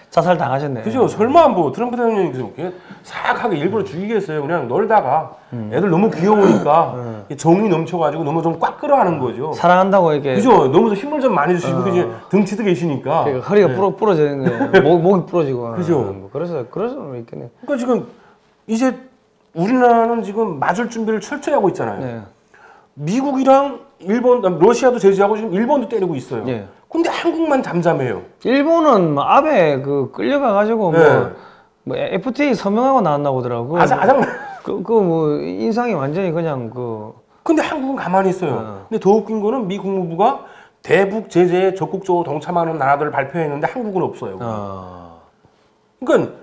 자살 당하셨네. 그죠. 설마 뭐 트럼프 대통령이 그렇게 사악하게 일부러 죽이겠어요. 그냥 놀다가 애들 너무 귀여우니까 정이 넘쳐가지고 너무 좀 꽉 끌어하는 거죠. 사랑한다고 이렇게. 그죠. 너무 좀 힘을 좀 많이 주시고 이제 등치도 계시니까. 그러니까 허리가 부러지는 거예요. 목이 부러지고. 그죠. 뭐 그래서 그럴 수는 있겠네. 그러니까 지금 이제 우리나라는 지금 맞을 준비를 철저히 하고 있잖아요. 네. 미국이랑 일본, 러시아도 제재하고 지금 일본도 때리고 있어요. 네. 근데 한국만 잠잠해요. 일본은 뭐 아베 그 끌려가 가지고 네. 뭐 FTA 서명하고 나왔나 보더라고. 아장. 뭐 인상이 완전히 그냥 그. 근데 한국은 가만히 있어요. 근데 더 웃긴 거는 미 국무부가 대북 제재에 적극적으로 동참하는 나라들을 발표했는데 한국은 없어요. 그러니까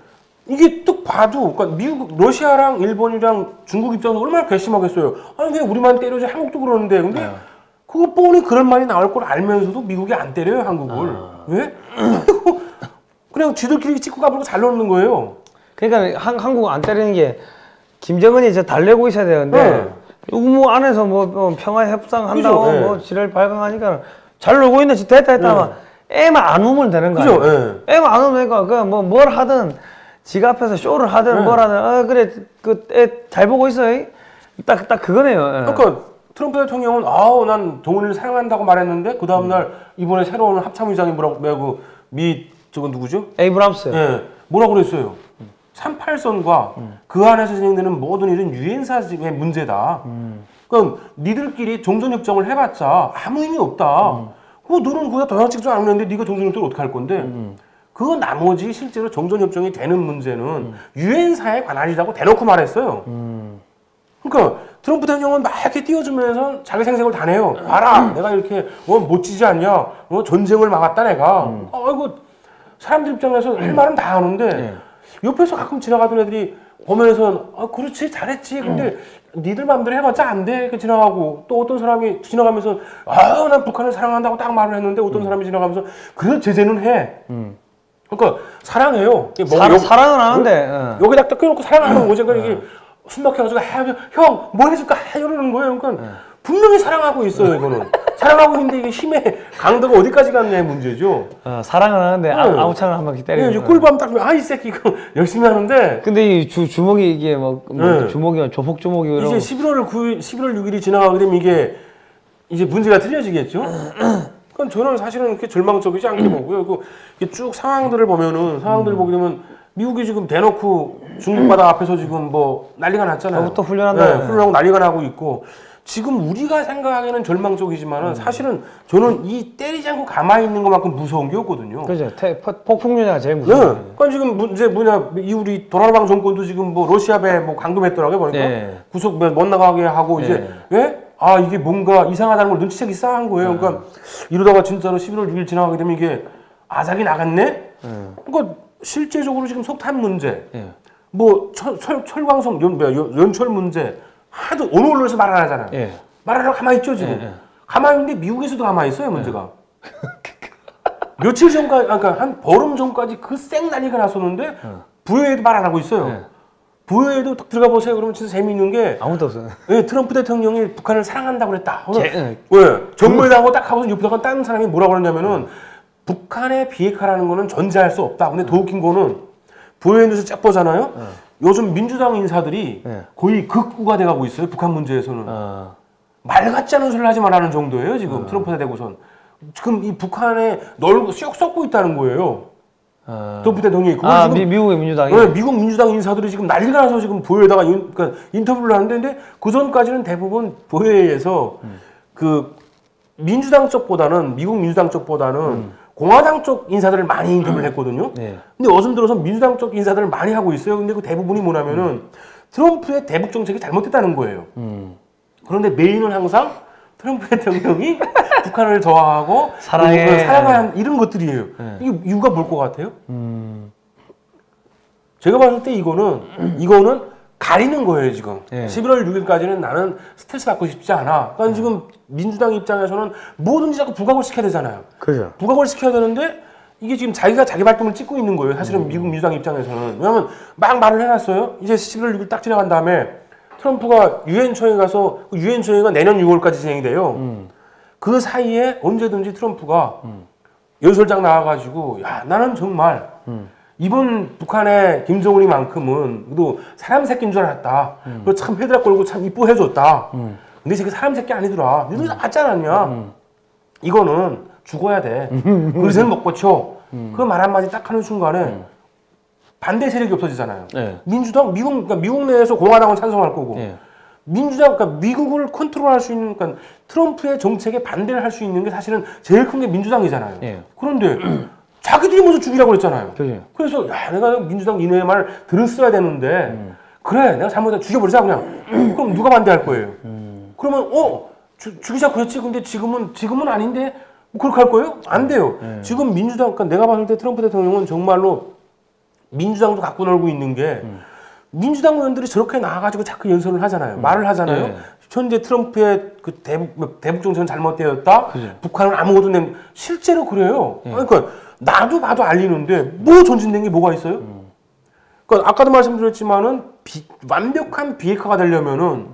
이게 딱 봐도 그러니까 미국, 러시아랑 일본이랑 중국 입장에서 얼마나 괘씸하겠어요. 아니 왜 우리만 때려줘? 한국도 그러는데. 근데 그거 뻔히 그런 말이 나올 걸 알면서도 미국이 안 때려요, 한국을. 왜? 그냥 지들끼리 찍고 가버리고 잘 놓는 거예요. 그러니까 한국 안 때리는 게 김정은이 이제 달래고 있어야 되는데 뭐 안에서 뭐 평화 협상한다고 그죠, 뭐 지랄 발광하니까 잘 놀고 있네. 됐다 하면 애만 안 우면 되는 거 그죠, 아니에요? 애만 안 우면 되니까 그냥 뭐 뭘 하든 지가 앞에서 쇼를 하든 뭘 하든 그래 그 애 잘 보고 있어. 딱 그거네요. 그러니까 트럼프 대통령은 난 동훈이를 사랑한다고 말했는데 그 다음날 이번에 새로운 합참의장이 뭐라고 저건 누구죠? 에이브람스. 예, 뭐라고 그랬어요? 38선과 그 안에서 진행되는 모든 일은 유엔사의 문제다. 그러니까 니들끼리 종전협정을 해봤자 아무 의미 없다. 너는 그거 도장 찍지 않았는데 네가 종전협정을 어떻게 할 건데? 그 나머지 실제로 종전협정이 되는 문제는 유엔사에 관할이라고 대놓고 말했어요. 그러니까 트럼프 대통령은 막 이렇게 띄워주면서 자기 생색을 다 내요. 봐라, 내가 이렇게 멋지지 않냐? 전쟁을 막았다 내가. 아이고 사람들 입장에서 할 말은 다 하는데 옆에서 가끔 지나가던 애들이 보면서 그렇지 잘했지. 근데 니들 마음대로 해봤자 안 돼. 이렇게 지나가고 또 어떤 사람이 지나가면서 난 북한을 사랑한다고 딱 말을 했는데 어떤 사람이 지나가면서 그래 제재는 해. 그러니까 사랑해요. 사랑은 하는데 여기다 딱 껴놓고 사랑하는 거죠. 그러니까 이게 숨 막혀가지고 형 뭐 해줄까 이러는 거예요. 그러니까 분명히 사랑하고 있어요. 이거는 사랑하고 있는데 이게 힘의 강도가 어디까지 갔냐의 문제죠. 사랑은 하는데 아우창을 한 바퀴 때리고. 꿀밤 딱 이 새끼 이거 열심히 하는데. 근데 이 주먹이 이게 뭐 주먹이 조폭 주먹이 이제 11월 6일이 지나가게 되면 이제 문제가 틀려지겠죠. 그건 저는 사실은 그렇게 절망적이지 않게 보고요. 이게 쭉 상황들을 보게 되면 미국이 지금 대놓고 중국 바다 앞에서 지금 뭐 난리가 났잖아요. 또 훈련한다. 훈련하고 난리가 나고 있고 지금 우리가 생각하기에는 절망적이지만은 사실은 저는 이 때리지 않고 가만히 있는 것만큼 무서운 게 없거든요. 그죠. 폭풍유냐가 제일 무서워요. 네. 그러니까 지금 문제 뭐냐 우리 도라방 정권도 지금 뭐 러시아 배 뭐 감금했더라고요 보니까 구속 못 나가게 하고 이제 왜? 이게 뭔가 이상하다는 걸 눈치채기 싸한 거예요. 그러니까 이러다가 진짜로 11월 6일 지나가게 되면 이게 아작이 나갔네? 그러니까 실제적으로 지금 석탄 문제, 뭐 철광석 연철 문제 하도 어느 언론에서 말 안 하잖아요. 말 안 하고 가만히 있죠 지금. 가만히 있는데 미국에서도 가만히 있어요 문제가. 며칠 전까지 그러니까 한 보름 전까지 그 쌩 난리가 났었는데 부여에도 말 안 하고 있어요. 부여에도 들어가 보세요. 그러면 진짜 재미있는 게 아무도 없어요. 트럼프 대통령이 북한을 사랑한다고 그랬다. 왜? 정부에다가 딱 하고서 옆에다가 다른 사람이 뭐라고 그러냐면은 북한의 비핵화라는 거는 전제할 수 없다. 근데 더 웃긴 거는 부여에 뉴스 쫙 보잖아요. 요즘 민주당 인사들이 거의 극우가 돼가고 있어요. 북한 문제에서는. 말 같지 않은 소리를 하지 말라는 정도예요. 지금 트럼프가 되고선. 지금 이 북한에 쏙 썩고 있다는 거예요. 트럼프 대통령이. 미국의 민주당이? 네, 미국 민주당 인사들이 지금 난리가 나서 지금 부여에다가 그러니까 인터뷰를 하는데 근데 그 전까지는 대부분 부여에서 그 민주당 쪽보다는 미국 민주당 쪽보다는 공화당 쪽 인사들을 많이 인터뷰를 했거든요. 근데 요즘 들어서 민주당 쪽 인사들을 많이 하고 있어요. 근데 그 대부분이 뭐냐면은 트럼프의 대북 정책이 잘못됐다는 거예요. 그런데 메인은 항상 트럼프 대통령이 북한을 저항하고 사랑하는 이런 것들이에요. 이게 이유가 뭘 것 같아요? 제가 봤을 때 이거는 가리는 거예요 지금. 예. 11월 6일까지는 나는 스트레스 받고 싶지 않아. 그러니까 지금 민주당 입장에서는 뭐든지 자꾸 부각을 시켜야 되잖아요. 그죠. 부각을 시켜야 되는데 이게 지금 자기가 자기 발등을 찍고 있는 거예요. 사실은 미국 민주당 입장에서는. 왜냐면 막 말을 해놨어요. 이제 11월 6일 딱 지나간 다음에 트럼프가 유엔 초회에 가서 그 유엔 초회가 내년 6월까지 진행이 돼요. 그 사이에 언제든지 트럼프가 연설장 나와가지고 야 나는 정말 이번 북한의 김정은이만큼은 또 사람 새끼인 줄 알았다. 그리고 참 헤드락 걸고 참 이뻐해줬다. 근데 저게 사람 새끼 아니더라. 니들 다 봤지 않았냐. 이거는 죽어야 돼. 그릇은 못 고쳐. 그 말 한마디 딱 하는 순간에 반대 세력이 없어지잖아요. 네. 민주당, 그러니까 미국 내에서 공화당은 찬성할 거고 네. 민주당, 그러니까 미국을 컨트롤할 수 있는, 그러니까 트럼프의 정책에 반대를 할 수 있는 게 사실은 제일 큰 게 민주당이잖아요. 네. 그런데 자기들이 먼저 죽이라고 그랬잖아요. 그래. 그래서 야 내가 민주당 니네 말 들었어야 되는데 그래 내가 잘못해 죽여버리자 그냥. 그럼 누가 반대할 거예요? 그러면 죽이자 그랬지. 근데 지금은 아닌데 뭐 그렇게 할 거예요? 안 돼요. 지금 민주당, 그러니까 내가 봤을 때 트럼프 대통령은 정말로 민주당도 갖고 놀고 있는 게 민주당 의원들이 저렇게 나와가지고 자꾸 연설을 하잖아요. 말을 하잖아요. 네. 현재 트럼프의 그 대북 정책은 잘못되었다. 그죠. 북한은 아무것도 실제로 그래요. 그러니까 나도 봐도 알리는데 뭐 전진된 게 뭐가 있어요? 그러니까 아까도 말씀드렸지만은 완벽한 비핵화가 되려면은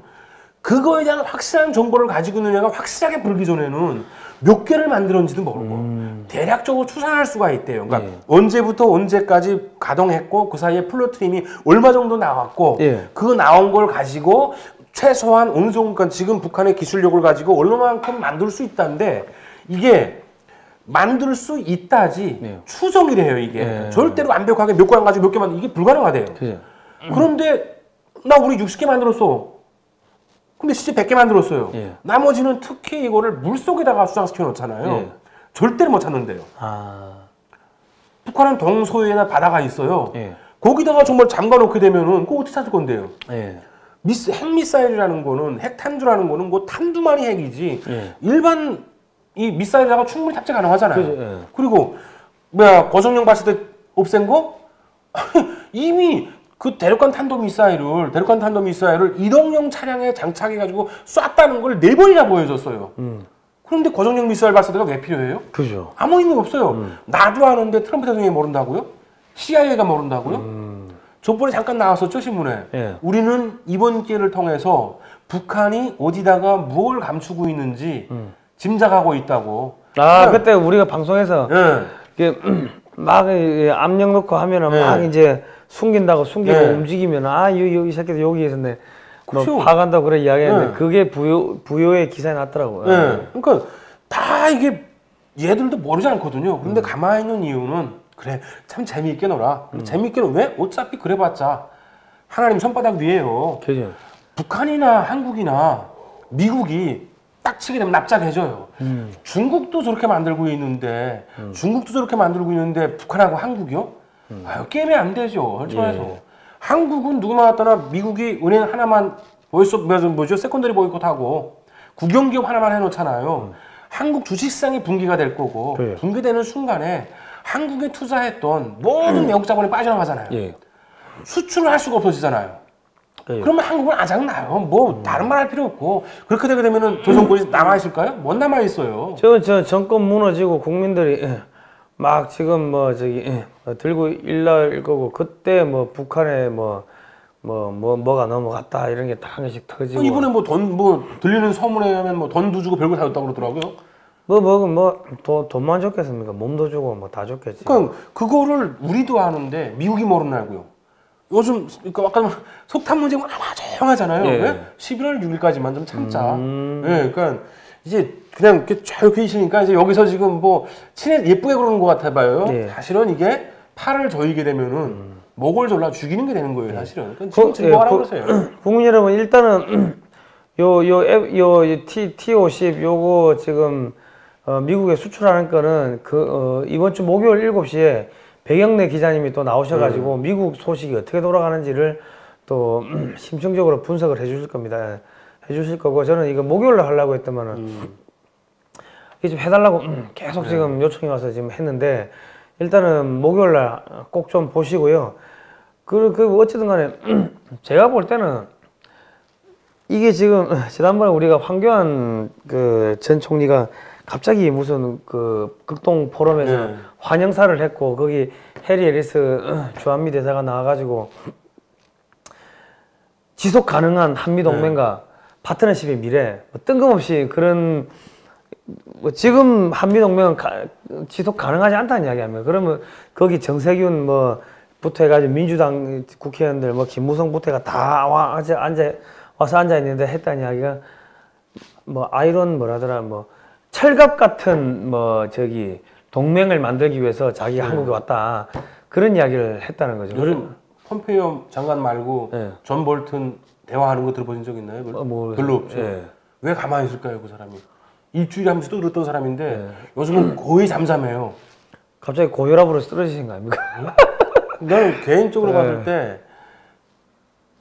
그거에 대한 확실한 정보를 가지고 있는 애가 확실하게 불기 전에는 몇 개를 만들었는지도 모르고 대략적으로 추산할 수가 있대요. 그러니까 언제부터 언제까지 가동했고 그 사이에 플루토늄이 얼마 정도 나왔고 그 나온 걸 가지고 최소한 어느 정도, 그러니까 지금 북한의 기술력을 가지고 얼마만큼 만들 수 있다는데 이게 만들 수 있다지 추정이래요 이게. 절대로 완벽하게 몇 개 안 가지고 몇 개 만들 이게 불가능하대요. 그런데 나 우리 60개 만들었어. 근데 실제 100개 만들었어요. 나머지는 특히 이거를 물속에다가 수상시켜 놓잖아요. 절대로 못 찾는데요. 북한은 동서에나 바다가 있어요. 거기다가 정말 잠가 놓게 되면은 그거 어떻게 찾을 건데요? 핵미사일이라는 거는, 핵탄두라는 거는 뭐 탄두만이 핵이지 일반 이 미사일에다가 충분히 탑재 가능하잖아요. 그리고 뭐야 고성령 발사대 없앤 거? 이미 그 대륙간 탄도미사일을 이동용 차량에 장착해가지고 쐈다는 걸 4번이나 보여줬어요. 그런데 고정형 미사일 발사대가 왜 필요해요? 그죠. 아무 의미 없어요. 나도 아는데 트럼프 대통령이 모른다고요? CIA가 모른다고요? 저번에 잠깐 나왔었죠 신문에. 우리는 이번 기회를 통해서 북한이 어디다가 무엇을 감추고 있는지 짐작하고 있다고. 그때 우리가 방송에서 이게 막 압력 넣고 하면은 막 이제 숨기고 움직이면 이 새끼들 여기 있었네. 뭐 파간다고 그래 이야기했는데 그게 부요의 기사에 났더라고요. 그러니까 다 이게 얘들도 모르지 않거든요. 그런데 가만히 있는 이유는 그래 참 재미있게 놀아. 재미있게 왜? 어차피 그래봤자 하나님 손바닥 위에요. 그죠. 북한이나 한국이나 미국이 딱 치게 되면 납작해져요. 중국도 저렇게 만들고 있는데 북한하고 한국이요? 게임이 안 되죠. 솔직히 말해서. 한국은 누구나 나타나 미국이 은행 하나만 세컨더리 보이콧하고 국영기업 하나만 해놓잖아요. 한국 주식시장이 붕괴가 될 거고 붕괴되는 순간에 한국에 투자했던 모든 외국 자본이 빠져나가잖아요. 수출을 할 수가 없어지잖아요. 그러면 한국은 아작나요. 뭐 다른 말 할 필요 없고 그렇게 되게 되면은 저 정권이 남아있을까요? 못 남아있어요. 저 정권 무너지고 국민들이 막 지금 들고 일날 거고 그때 뭐 북한에 뭐가 넘어갔다 이런 게 다 한 개씩 터지고 이번에 들리는 소문에 하면 돈도 주고 별거 다 줬다고 그러더라고요. 돈만 줬겠습니까? 몸도 주고 뭐 다 줬겠지. 그러니까 그거를 우리도 아는데 미국이 모르나고요. 요즘 그러니까 아까 석탄 문제가 아마 조용하잖아요. 왜? 11월 6일까지만 좀 참자. 그러니까 이제 그냥 이렇게 쭉 계시니까 이제 여기서 지금 예쁘게 그러는 것 같아 봐요. 사실은 이게 팔을 조이게 되면은 목을 졸라 죽이는 게 되는 거예요, 사실은. 그러니까 지금 즐거워하라고 그러세요. 국민 여러분, 일단은 T50 요거 지금 미국에 수출하는 거는 이번 주 목요일 7시에 배경래 기자님이 또 나오셔가지고 미국 소식이 어떻게 돌아가는지를 또 심층적으로 분석을 해주실 겁니다. 해주실 거고 저는 이거 목요일로 하려고 했더만은 이게 좀 해달라고 계속 지금 요청이 와서 지금 했는데 일단은 목요일날 꼭 좀 보시고요. 그 어쨌든 간에 제가 볼 때는 이게 지금 지난번에 우리가 황교안 그 전 총리가 갑자기 무슨 그 극동 포럼에서 환영사를 했고 거기 해리 애리스 주한미 대사가 나와가지고 지속 가능한 한미 동맹과 파트너십의 미래 뭐 뜬금없이 그런 뭐 지금 한미 동맹은 지속 가능하지 않다는 이야기하면 그러면 거기 정세균 뭐부터 해가지고 민주당 국회의원들 뭐 김무성부터가 다 와서 앉아 있는데 했다는 이야기가 뭐 아이론 뭐라더라 뭐 철갑 같은 뭐 저기 동맹을 만들기 위해서 자기가 한국에 왔다 그런 이야기를 했다는 거죠. 요즘 폼페이오 장관 말고 존 볼튼 대화하는 거 들어보신 적 있나요? 별로 없죠. 왜 가만히 있을까요, 그 사람이? 일주일에 한 번씩 또 그랬던 사람인데 요즘은 거의 잠잠해요. 갑자기 고혈압으로 쓰러지신 거 아닙니까? 나는 개인적으로 봤을 때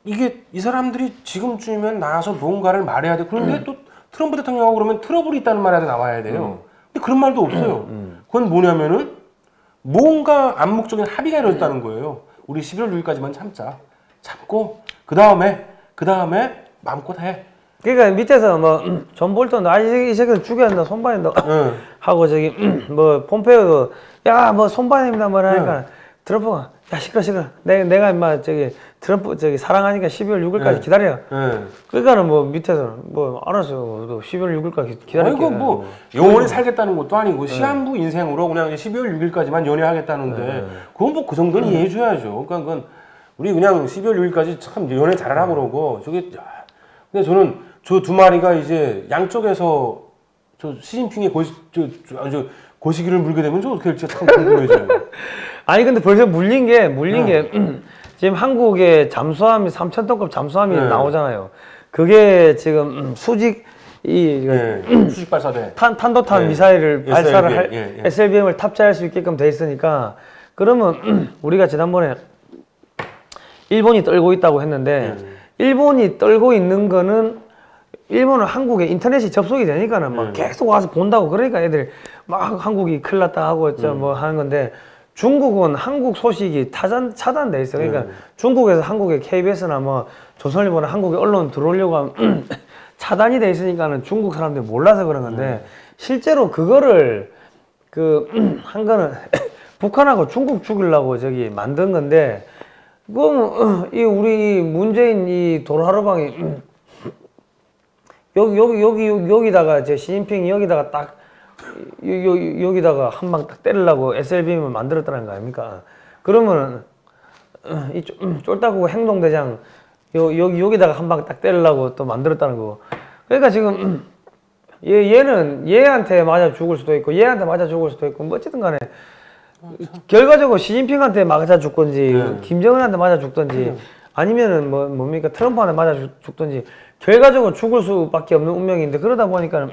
이게 이 사람들이 지금쯤이면 나와서 뭔가를 말해야 돼. 그런데 또 트럼프 대통령하고 그러면 트러블이 있다는 말이라도 나와야 돼요. 근데 그런 말도 없어요. 그건 뭐냐면은 뭔가 암묵적인 합의가 이루어졌다는 거예요. 우리 11월 6일까지만 참자. 참고 그 다음에 마음껏 해. 그러니까 밑에서 뭐 존 볼턴 이 새끼는 죽여야 된다 손봐야 된다 하고 저기 뭐 폼페이오도 야 뭐 손봐야 됩니다 뭐라 하니까 트럼프가 야 시끄러 내가 임마 저기 트럼프 저기 사랑하니까 12월 6일까지 기다려. 그러니까는 뭐 밑에서 뭐 알았어 12월 6일까지 기다릴게. 이거 뭐 영원히 살겠다는 것도 아니고 시한부 인생으로 그냥 12월 6일까지만 연애하겠다는데 그건 뭐 그 정도는 이해해줘야죠. 그러니까 그건 우리 그냥 12월 6일까지 참 연애 잘하라 그러고 저게 근데 저는 저 두 마리가 이제 양쪽에서 저 시진핑의 고시기를 물게 되면 저 어떻게 될지 참 궁금해져요. 아니 근데 벌써 물린 게 지금 한국의 잠수함이 3,000톤급 잠수함이 나오잖아요. 그게 지금 수직 수직 발사대 탄도탄 미사일을 발사를 할 SLBM을 탑재할 수 있게끔 돼 있으니까 그러면 우리가 지난번에 일본이 떨고 있다고 했는데 일본이 떨고 있는 거는 일본은 한국에 인터넷이 접속이 되니까는 막 계속 와서 본다고 그러니까 애들이 막 한국이 큰일 났다 하고 뭐 하는 건데 중국은 한국 소식이 차단돼 있어. 그러니까 중국에서 한국의 KBS나 뭐 조선일보나 한국의 언론 들어오려고 하면 차단이 돼 있으니까는 중국 사람들이 몰라서 그런 건데 실제로 그거를 한 거는 북한하고 중국 죽이려고 저기 만든 건데 그럼 이 우리 문재인 이 도라르방이 여기다가 제 시진핑이 여기다가 딱 여기다가 한 방 딱 때리려고 SLBM을 만들었다는 거 아닙니까? 그러면 이 쫄따구 행동대장 여기다가 한 방 딱 때리려고 또 만들었다는 거. 그러니까 지금 얘는 얘한테 맞아 죽을 수도 있고 얘한테 맞아 죽을 수도 있고 뭐 어쨌든 간에 결과적으로 시진핑한테 맞아 죽든지 김정은한테 맞아 죽든지 아니면은 뭡니까 트럼프한테 맞아 죽든지 결과적으로 죽을 수밖에 없는 운명인데 그러다 보니까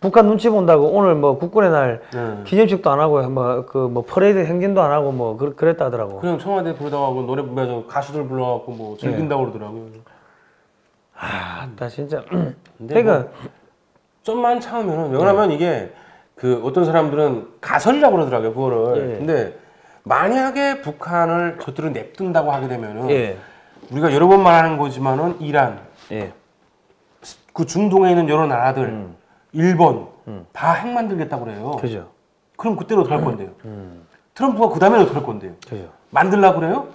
북한 눈치 본다고 오늘 뭐 국군의 날 기념식도 안 하고 뭐 퍼레이드 행진도 안 하고 뭐 그랬다 하더라고. 그냥 청와대 부르다가 노래 부르면서 가수들 불러갖고 뭐 즐긴다고 그러더라고요. 나 진짜. 그러니까 뭐 좀만 참으면은 왜냐면 이게 어떤 사람들은 가설이라고 그러더라고요 그거를. 근데 만약에 북한을 저들을 냅둔다고 하게 되면은 우리가 여러 번 말하는 거지만은 이란, 그 중동에 있는 여러 나라들, 일본 다 핵 만들겠다고 그래요. 그죠. 그럼 그때는 어떡할 건데요? 트럼프가 그 다음에는 어떡할 건데요? 그죠. 만들려고 그래요?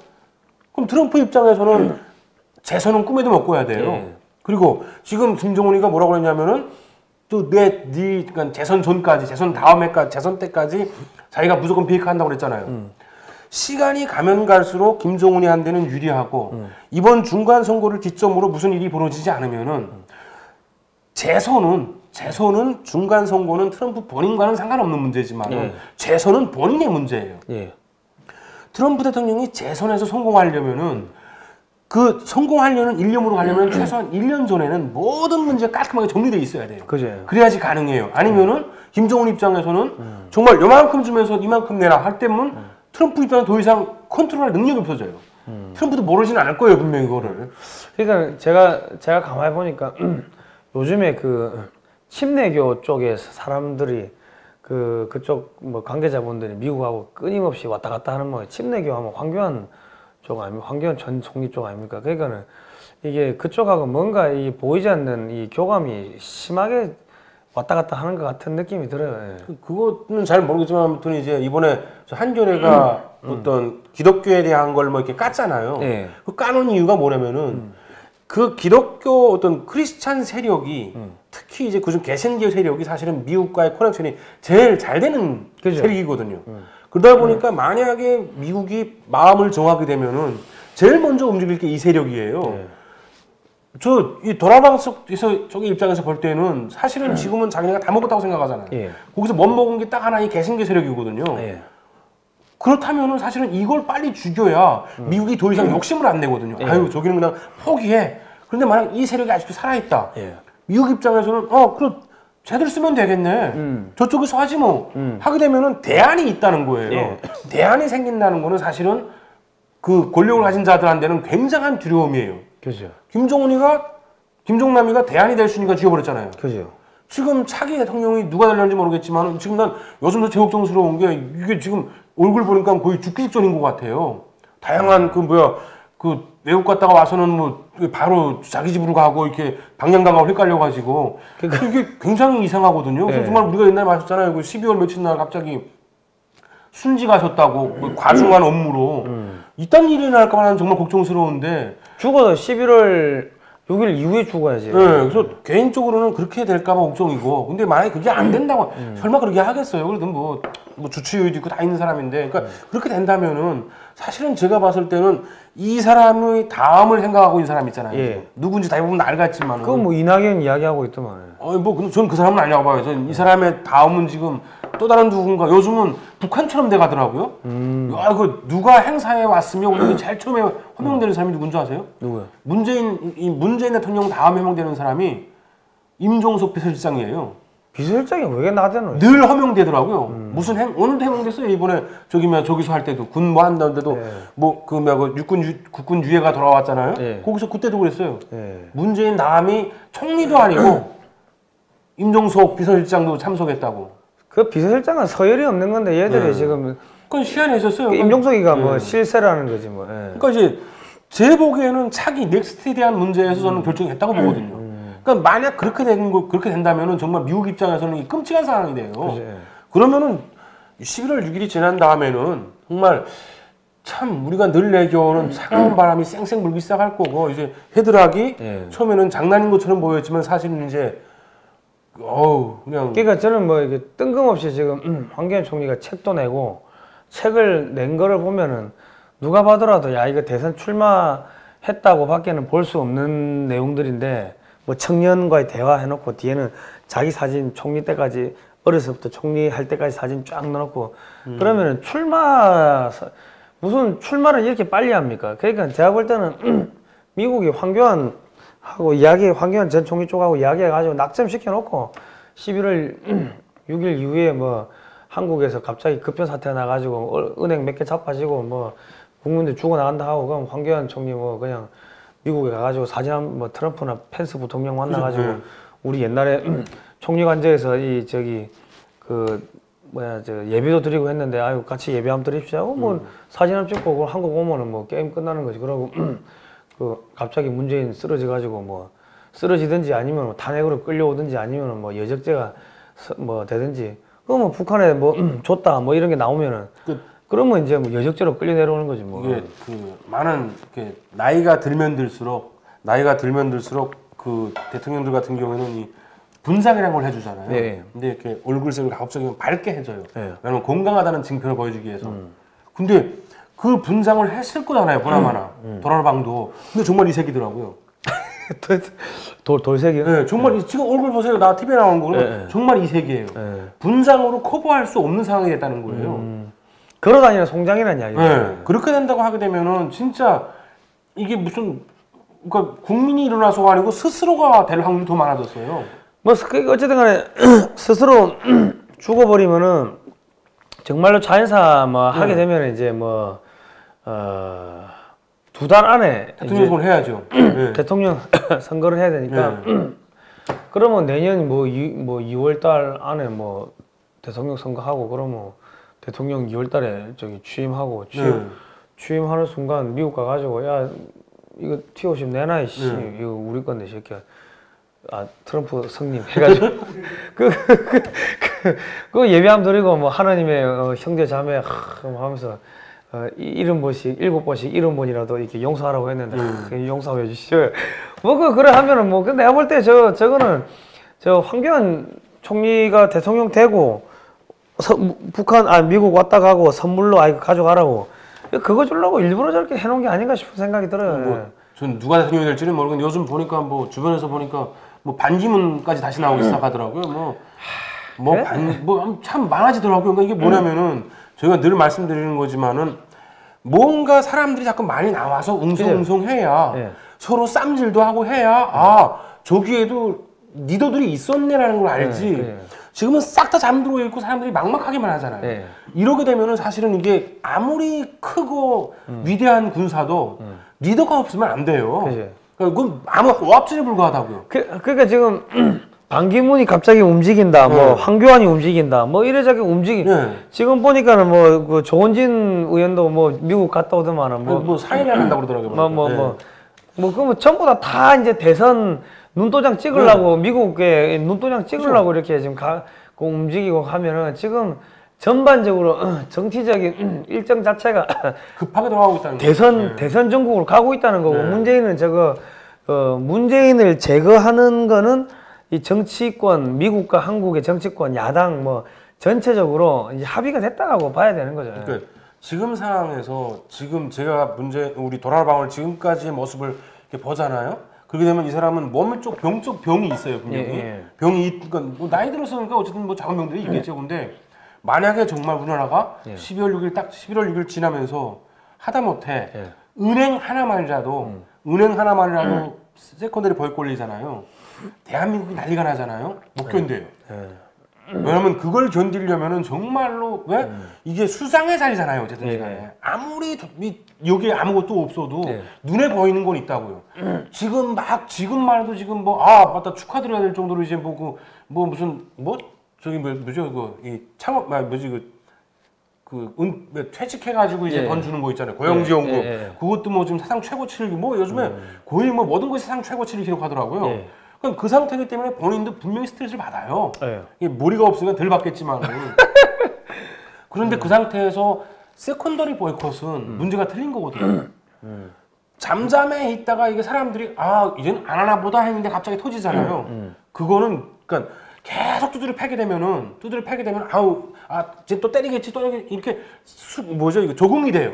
그럼 트럼프 입장에서는 재선은 꿈에도 못 꿔야 돼요. 그리고 지금 김정은이가 뭐라고 그랬냐면은 또 그러니까 재선 전까지, 재선 다음에까지, 재선 때까지 자기가 무조건 비핵화한다고 그랬잖아요. 시간이 가면 갈수록 김정은이 한 데는 유리하고 이번 중간 선거를 기점으로 무슨 일이 벌어지지 않으면은 재선은 중간 선거는 트럼프 본인과는 상관없는 문제지만 재선은 본인의 문제예요. 트럼프 대통령이 재선에서 성공하려면은 성공하려는 일념으로 가려면 최소한 1년 전에는 모든 문제가 깔끔하게 정리돼 있어야 돼요. 그죠. 그래야지 가능해요. 아니면은 김정은 입장에서는 정말 요만큼 주면서 이만큼 내라 할 때면 트럼프 입장은 더 이상 컨트롤할 능력이 없어져요. 트럼프도 모르지는 않을 거예요, 분명히 그거를. 그러니까 제가 가만히 보니까 요즘에 침례교 쪽에 사람들이 그쪽 뭐 관계자분들이 미국하고 끊임없이 왔다 갔다 하는 뭐 침례교 하면 황교안 쪽 아닙니까? 황교안 전 총리 쪽 아닙니까? 그러니까는 이게 그쪽하고 뭔가 이 보이지 않는 이 교감이 심하게 왔다 갔다 하는 것 같은 느낌이 들어요. 예. 그거는 잘 모르겠지만 아무튼 이제 이번에 한겨레가 어떤 기독교에 대한 걸 뭐 이렇게 깠잖아요. 예. 그 까는 이유가 뭐냐면은 그 기독교 어떤 크리스찬 세력이 특히 이제 그중 개신교 세력이 사실은 미국과의 커넥션이 제일 잘 되는 그죠. 세력이거든요. 그러다 보니까 만약에 미국이 마음을 정하게 되면은 제일 먼저 움직일 게 이 세력이에요. 예. 저 이 도라방석에서 저기 입장에서 볼 때는 사실은 지금은 자기네가 다 먹었다고 생각하잖아요. 예. 거기서 못 먹은 게 딱 하나 이 개신교 세력이거든요. 예. 그렇다면은 사실은 이걸 빨리 죽여야 미국이 더 이상 욕심을 안 내거든요. 예. 아유 저기는 그냥 포기해. 그런데 만약 이 세력이 아직도 살아있다. 예. 미국 입장에서는 그럼 쟤들 쓰면 되겠네. 저쪽에서 하지 뭐. 하게 되면은 대안이 있다는 거예요. 예. 대안이 생긴다는 거는 사실은 그 권력을 가진 자들한테는 굉장한 두려움이에요. 그죠. 김종남이가 대안이 될 수 있으니까 죽여버렸잖아요. 그죠. 지금 차기 대통령이 누가 되려는지 모르겠지만 지금 난 요즘 더 제일 걱정스러운 게 이게 지금 얼굴 보니까 거의 죽기 직전인 것 같아요. 다양한 그 외국 갔다가 와서는 뭐 바로 자기 집으로 가고 이렇게 방향감하고 헷갈려가지고 이게 굉장히 이상하거든요. 그래서 네. 정말 우리가 옛날에 마셨잖아요. 그 12월 며칠 날 갑자기 순지 가셨다고 뭐 과중한 업무로 이딴 일이 날까 봐 정말 걱정스러운데 죽어도 11월 6일 이후에 죽어야지. 네, 그래서 개인적으로는 그렇게 될까봐 걱정이고, 근데 만약에 그게 안 된다고, 설마 그렇게 하겠어요? 그래도 뭐 주치의도 있고 다 있는 사람인데, 그러니까 그렇게 된다면은 사실은 제가 봤을 때는 이 사람의 다음을 생각하고 있는 사람 있잖아요. 예. 누군지 대부분 알겠지만. 그건 뭐 이낙연 이야기하고 있더만. 근데 저는 그 사람은 아니라고 봐요. 저는 이 사람의 다음은 지금 또 다른 누군가, 요즘은 북한처럼 돼 가더라고요. 누가 행사에 왔으면 우리 제일 처음에 호명되는 사람이 누군지 아세요? 누구요? 문재인 대통령 다음 해명되는 사람이 임종석 비서실장이에요. 비서실장이 왜 나대노? 늘 허명되더라고요. 무슨 오늘도 해명됐어요. 이번에 저기서 할 때도 군 뭐 한다는데도 국군 유해가 돌아왔잖아요. 네. 거기서 그때도 그랬어요. 네. 문재인 다음이 총리도 아니고 임종석 비서실장도 참석했다고. 그 비서실장은 서열이 없는 건데 얘들이 지금 그건 희한해졌어요. 임종석이가 뭐 실세라는 거지 뭐. 예. 그러니까 이제 제 보기에는 차기 넥스트에 대한 문제에서 저는 결정했다고 보거든요. 그러니까 만약 그렇게 된다면은 정말 미국 입장에서는 끔찍한 상황이 돼요. 그치. 그러면은 11월 6일이 지난 다음에는 정말 참 우리가 늘 내겨오는 차가운 바람이 쌩쌩 불기 시작할 거고, 이제 헤드락이 처음에는 장난인 것처럼 보였지만 사실은 이제 그냥. 그러니까 저는 뭐 이게 뜬금없이 지금 황교안 총리가 책도 내고 책을 낸 거를 보면은 누가 봐더라도 야 이거 대선 출마했다고 밖에는 볼 수 없는 내용들인데, 뭐 청년과의 대화 해놓고 뒤에는 자기 사진 총리 때까지 어려서부터 총리 할 때까지 사진 쫙 넣어놓고 그러면은 무슨 출마를 이렇게 빨리 합니까? 그러니까 제가 볼 때는 미국이 황교안 전 총리 쪽하고 이야기해가지고 낙점시켜 놓고 11월 6일 이후에 뭐 한국에서 갑자기 급변 사태가 나가지고 은행 몇 개 자빠지고 뭐 국민들 죽어나간다 하고, 그럼 황교안 총리 뭐 그냥 미국에 가가지고 사진 트럼프나 펜스 부통령 만나가지고 우리 옛날에 총리관저에서 예배도 드리고 했는데 아유 같이 예배 한번 드립시다. 뭐 사진 한번 찍고 한국 오면은 뭐 게임 끝나는 거지. 그러고 갑자기 문재인 쓰러져가지고 뭐 쓰러지든지 아니면 뭐 탄핵으로 끌려오든지 아니면 뭐 여적죄가 뭐 되든지, 그러면 북한에 뭐 줬다 뭐 이런 게 나오면은 그러면 이제 뭐 여적죄로 끌려 내려오는 거지 뭐. 이게 많은 나이가 들면 들수록 그 대통령들 같은 경우에는 이 분장이라는 걸 해주잖아요. 네. 근데 이렇게 얼굴색을 가급적이면 밝게 해줘요. 네. 왜냐면 건강하다는 증표를 보여주기 위해서. 근데 그 분장을 했을 거잖아요, 보나마나. 도라방도. 근데 정말 이 색이더라고요. 돌색이요? 네, 정말 지금 얼굴 보세요. 나 TV에 나온 거는 정말 이 색이에요. 분장으로 커버할 수 없는 상황이 됐다는 거예요. 걸어다니는 송장이라는 이야기죠. 네, 그렇게 된다고 하게 되면은 진짜 이게 그러니까 국민이 일어나서가 아니고 스스로가 될 확률이 더 많아졌어요. 뭐 어쨌든 간에 스스로 죽어버리면은 정말로 자연사 뭐 하게 되면 이제 뭐 2달 안에 대통령 선거를 해야죠. 대통령 선거를 해야 되니까 그러면 내년 뭐 2월 달 안에 뭐 대통령 선거하고 그러면 대통령 2월 달에 취임하고 취임하는 순간 미국 가가지고 야 이거 T50 내놔 씨 이거 우리 건데 새끼야. 아 트럼프 성님 해가지고 그 예비함 드리고 뭐 하나님의 형제 자매 하면서 일흔 번씩 7번씩 70번이라도 이렇게 용서하라고 했는데 용서해 주시죠. 뭐 그래 하면은 뭐 내가 볼 때 저거는 저 황교안 총리가 대통령 되고 미국 왔다 가고 선물로 가져가라고 그거 주려고 일부러 저렇게 해놓은 게 아닌가 싶은 생각이 들어요. 전 누가 대통령이 될지는 모르겠는데 요즘 보니까 뭐 주변에서 보니까 뭐 반기문까지 다시 나오기 시작하더라고요. 참 많아지더라고요. 그러니까 이게 뭐냐면은 저희가 늘 말씀드리는 거지만은 뭔가 사람들이 자꾸 많이 나와서 웅성웅성해야 서로 쌈질도 하고 해야 저기에도 리더들이 있었네라는 걸 알지. 지금은 싹 다 잠들어 있고 사람들이 막막하게만 하잖아요. 이러게 되면은 사실은 이게 아무리 크고 위대한 군사도 리더가 없으면 안 돼요. 그러니까 그건 아무 오합지에 불과하다고요. 그러니까 지금 반기문이 갑자기 움직인다, 뭐 황교안이 움직인다, 뭐 이래저래 지금 보니까는 뭐 그 조원진 의원도 뭐 미국 갔다 오더만은 뭐 사인을 한다고 그러더라고요. 그러면 전부 다 이제 대선 눈도장 찍으려고 미국에 눈도장 찍으려고 이렇게 지금 움직이고 하면은 지금 전반적으로 정치적인 일정 자체가 급하게 돌아가고 있다는 거죠. 대선 전국으로 가고 있다는 거고 문재인은 문재인을 제거하는 거는 이 정치권 미국과 한국의 정치권 야당 뭐 전체적으로 이제 합의가 됐다고 봐야 되는 거죠. 그러니까 지금 상황에서 지금 제가 우리 도라방울 지금까지의 모습을 이렇게 보잖아요. 그렇게 되면 이 사람은 몸에 쪽 병이 있어요, 분명히. 병이 그러니까 뭐 나이 들어서니까 어쨌든 뭐 작은 병들이 있겠죠. 근데 만약에 정말 우리나라가 12월 6일 지나면서 하다못해 은행 하나만이라도 세컨더리 보육 걸리잖아요. 대한민국이 난리가 나잖아요. 못 견뎌요. 왜냐면 그걸 견디려면은 정말로 이게 수상의 자리잖아요. 어쨌든 간에 아무리 여기에 아무것도 없어도 눈에 보이는 건 있다고요. 지금만 해도 지금 맞다 축하드려야 될 정도로 이제 퇴직해가지고 이제 돈 주는 거 있잖아요. 고용지원금. 그것도 뭐 지금 사상 최고치를 요즘에 거의 뭐 모든 것이 사상 최고치를 기록하더라고요. 그럼 그 상태이기 때문에 본인도 분명히 스트레스를 받아요. 이게 머리가 없으면 덜 받겠지만. 그런데 그 상태에서 세컨더리 보이콧은 문제가 틀린 거거든요. 잠잠해 있다가 이게 사람들이 이제는 안 하나 보다 했는데 갑자기 터지잖아요. 그거는 그러니까 계속 두드려 패게 되면 이제 또 때리겠지 이렇게 이거 적응이 돼요.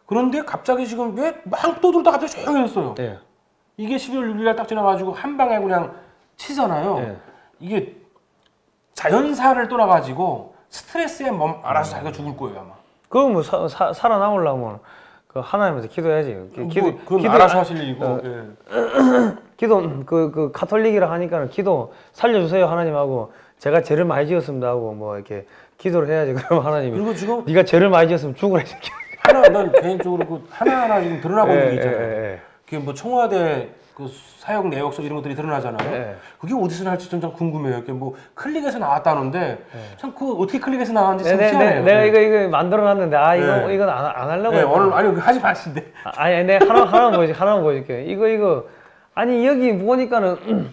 그런데 갑자기 지금 왜 막 떠들다 갑자기 조용해졌어요. 이게 12월 6일 딱 지나가지고 한 방에 그냥 치잖아요. 이게 자연사를 떠나가지고 스트레스에 알아서 자기가 죽을 거예요 아마. 그럼 뭐 살아남으려면 그 하나님한테 기도해야지. 그건 알아서 하실 일이고. 기도 그 카톨릭이라 하니까는 기도 살려주세요 하나님하고 제가 죄를 많이 지었습니다 하고 뭐 이렇게 기도를 해야지. 그럼 하나님이 그리고 지금 네가 죄를 많이 지었으면 죽으라 이 새끼. 난 개인적으로 하나하나 지금 드러나고 있는 게 있잖아요. 그게 뭐 청와대 그 사용 내역서 이런 것들이 드러나잖아요. 그게 어디서 나올지 좀 궁금해요. 이게 뭐 클릭해서 나왔다는데 참 그 어떻게 클릭해서 나왔는지 참 희한해요. 내가 이거 만들어놨는데 이건 안 하려고. 아니 하지 마신데. 내가 하나만 보여줄게. 이거 아니 여기 보니까는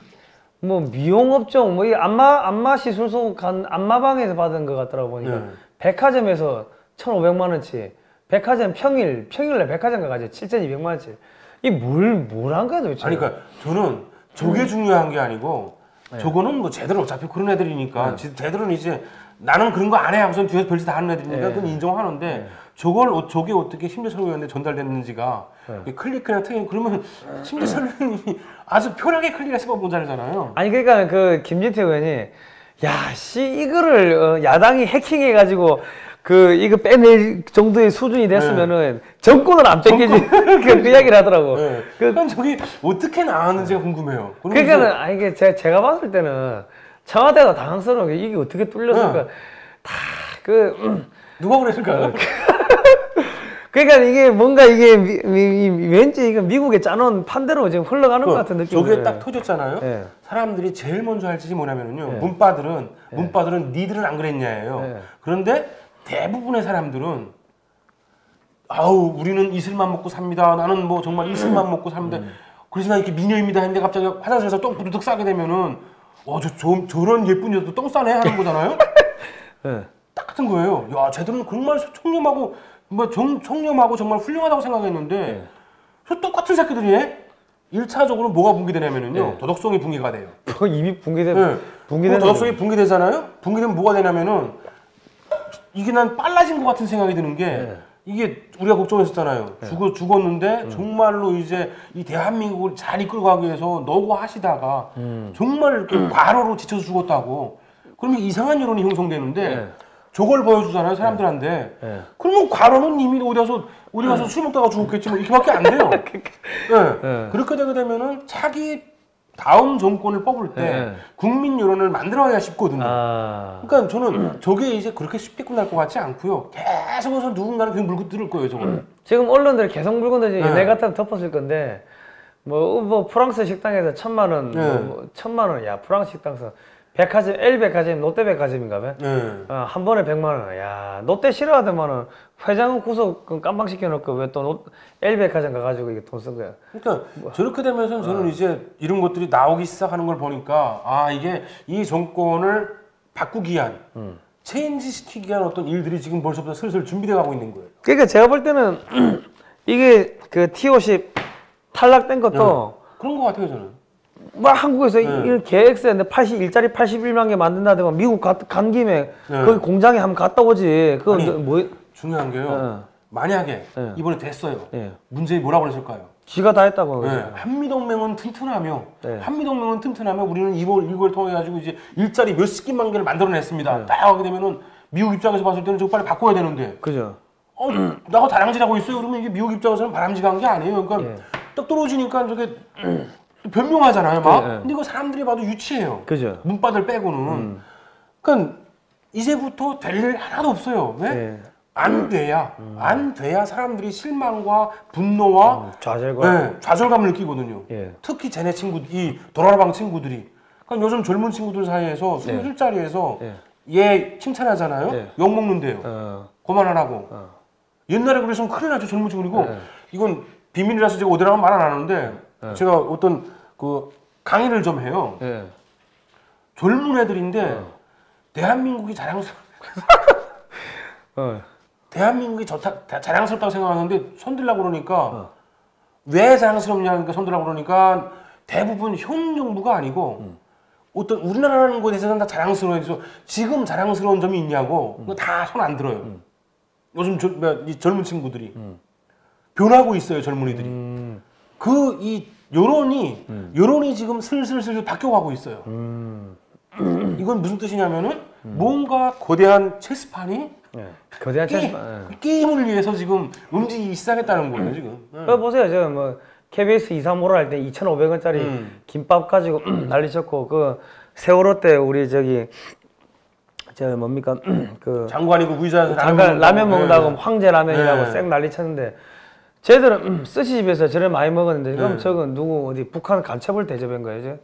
뭐 미용업종 뭐 이 안마 시술소 간 안마방에서 받은 것 같더라고 보니까 백화점에서 1,500만 원치. 백화점 평일에 백화점 가가지고 7,200만 원치. 이 뭘 한 거야 도대체? 아니 그러니까 저는 저게 중요한 게 아니고 저거는 뭐 쟤들은 어차피 그런 애들이니까 쟤들은 이제 나는 그런 거 안 해 하고선 뒤에서 별짓 다 하는 애들이니까 그건 인정하는데 저게 어떻게 심재철 의원한테 전달됐는지가 클릭이나 특히 그러면 심재철 의원님이 아주 편하게 클릭해서 뽑은 자리잖아요. 아니 그러니까 그 김진태 의원이 이거를 야당이 해킹해가지고 이거 빼낼 정도의 수준이 됐으면은 정권은 안 뺏기지. 그 이야기를 하더라고. 그럼 저기 어떻게 나왔는지가 궁금해요. 그러니까는 이게 제가 봤을 때는 청와대가 당황스러운 게 이게 어떻게 뚫렸을까. 누가 그랬을까요? 그러니까 이게 뭔가 이게 왠지 이거 미국에 짜놓은 판대로 지금 흘러가는 것 같은 느낌. 저게 딱 터졌잖아요. 사람들이 제일 먼저 할 짓이 뭐냐면요. 문바들은 니들은 안 그랬냐예요. 그런데 대부분의 사람들은 아우 우리는 이슬만 먹고 삽니다. 나는 뭐 정말 이슬만 먹고 삽니다. 그래서 난 이렇게 미녀입니다 했는데 갑자기 화장실에서 똥 부르륵 싸게 되면은 저런 예쁜 여자도 똥 싸네 하는 거잖아요. 네. 똑같은 거예요. 야 쟤들은 정말 청렴하고 청렴하고 정말 훌륭하다고 생각했는데 저 똑같은 새끼들이 1차적으로 뭐가 붕괴되냐면은요. 도덕성이 붕괴가 돼요. 이미 붕괴되는 도덕성이 붕괴되잖아요. 붕괴되면 뭐가 되냐면은 이게 난 빨라진 것 같은 생각이 드는 게 이게 우리가 걱정했었잖아요. 죽었는데 정말로 이제 이 대한민국을 잘 이끌어가기 위해서 노고하시다가 정말 이렇게 과로로 지쳐서 죽었다고. 그러면 이상한 여론이 형성되는데 저걸 보여주잖아요 사람들한테. 그러면 과로는 이미 어디 가서 술 먹다가 죽었겠지 뭐 이렇게밖에 안 돼요. 그렇게 되게 되면은 자기 다음 정권을 뽑을 때 국민 여론을 만들어야 쉽거든요. 그러니까 저는 저게 이제 그렇게 쉽게 끝날 것 같지 않고요. 계속해서 누군가는 그냥 물고 들을 거예요, 저거는. 지금 언론들 계속 물고 들지. 내 같으면 덮었을 건데 뭐 프랑스 식당에서 1,000만 원, 1,000만 원, 야 프랑스 식당에서 백화점, L백화점, 롯데백화점인가 봐. 한 번에 100만 원. 야 롯데 싫어하더만은 회장은 구속 깜방 시켜놓고 왜 또 L백화점 가가지고 이게 돈 쓴 거야. 그러니까 저렇게 되면서 저는 이제 이런 것들이 나오기 시작하는 걸 보니까 아 이게 이 정권을 바꾸기 위한 체인지 시키기 위한 어떤 일들이 지금 벌써부터 슬슬 준비돼 가고 있는 거예요. 그러니까 제가 볼 때는 이게 그 T50 탈락된 것도 그런 것 같아요 저는. 뭐 한국에서 이런 계획서인데 81짜리 81만 개 만든다든가 미국 간 김에 거기 공장에 한번 갔다 오지. 그거 뭐 중요한 게요. 만약에 이번에 됐어요. 문재인이 뭐라고 그랬을까요? 지가 다 했다고. 한미동맹은 튼튼하며 한미동맹은 튼튼하며 우리는 이걸 통해 가지고 이제 일자리 몇십 개만 개를 만들어냈습니다. 딱 하게 되면은 미국 입장에서 봤을 때는 저거 빨리 바꿔야 되는데. 그죠. 나가 다람쥐하고 있어요. 그러면 이게 미국 입장에서는 바람쥐가 한 게 아니에요. 그러니까 딱 떨어지니까 저게 변명하잖아요, 막. 근데 이거 사람들이 봐도 유치해요. 그죠. 문바들 빼고는. 그러니까 이제부터 될 일 하나도 없어요. 왜? 안 돼야 사람들이 실망과 분노와 좌절감을 느끼거든요. 특히 쟤네 이 도라라방 친구들이. 그러니까 요즘 젊은 친구들 사이에서 술자리에서 얘 칭찬하잖아요. 욕 먹는데요. 그만하라고. 옛날에 그래서 큰일 나죠, 젊은 친구들이고. 이건 비밀이라서 제가 어디라고 말 안 하는데 제가 어떤 그 강의를 좀 해요. 젊은 애들인데 대한민국이 대한민국이 자랑스럽다고 생각하는데 손들라고 그러니까 왜 자랑스럽냐니까 손들라고 그러니까 대부분 현 정부가 아니고 어떤 우리나라라는 것에 대해서는 다 자랑스러워해서 지금 자랑스러운 점이 있냐고 그거 다 손 안 들어요. 요즘 이 젊은 친구들이 변하고 있어요, 젊은이들이. 이 여론이 지금 슬슬 바뀌어가고 있어요. 이건 무슨 뜻이냐면은 뭔가 거대한 체스판이 거대한 체스판 게임을 위해서 지금 움직이기 시작했다는 거예요, 지금. 보세요, 저 뭐 KBS 2, 3호를 할 때 2,500원짜리 김밥 가지고 난리쳤고 그 세월호 때 우리 저 뭡니까 그 장관이고 부의자 장관 라면 먹는다고 황제 라면이라고 쌩 난리쳤는데 쟤들은 스시집에서 저래 많이 먹었는데 그럼 저건 누구 어디 북한 간첩을 대접한 거예요?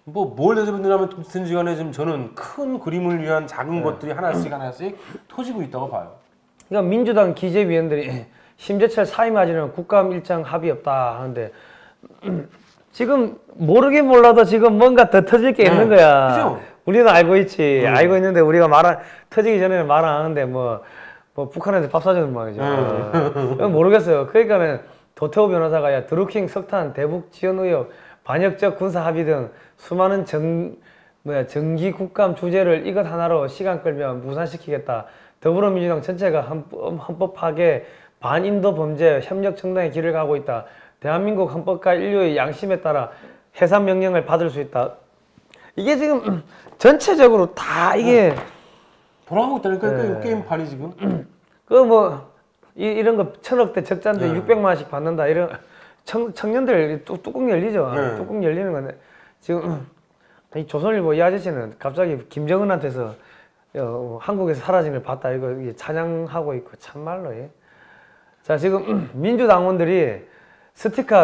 뭘 대접했느냐면 든지 간에 지금 저는 큰 그림을 위한 작은 것들이 하나씩 터지고 있다고 봐요. 그러니까 민주당 기재위원들이 심재철 사임하지는 국감 일정 합의 없다 하는데 지금 모르긴 몰라도 지금 뭔가 더 터질 게 있는 거야. 그죠? 우리는 알고 있지. 알고 있는데 우리가 터지기 전에는 말 안 하는데 뭐 북한한테 밥 사주는 말이죠. 모르겠어요. 그러니까는 도태우 변호사가 야 드루킹 석탄 대북 지원 의혹 반역적 군사 합의 등 수많은 정기 국감 주제를 이것 하나로 시간 끌면 무산시키겠다. 더불어민주당 전체가 헌법 파괴 반인도 범죄 협력 정당의 길을 가고 있다. 대한민국 헌법과 인류의 양심에 따라 해산 명령을 받을 수 있다. 이게 지금 전체적으로 다 이게 돌아가고 있다니까 게임판이 지금. 이런 거 1,000억대 적자인데 600만 원씩 받는다 이런 청년들 뚜껑 열리죠. 뚜껑 열리는 건데 지금 이 조선일보 이 아저씨는 갑자기 김정은한테서 한국에서 사라진 걸 봤다 이거 찬양하고 있고 참말로. 자 지금 민주당원들이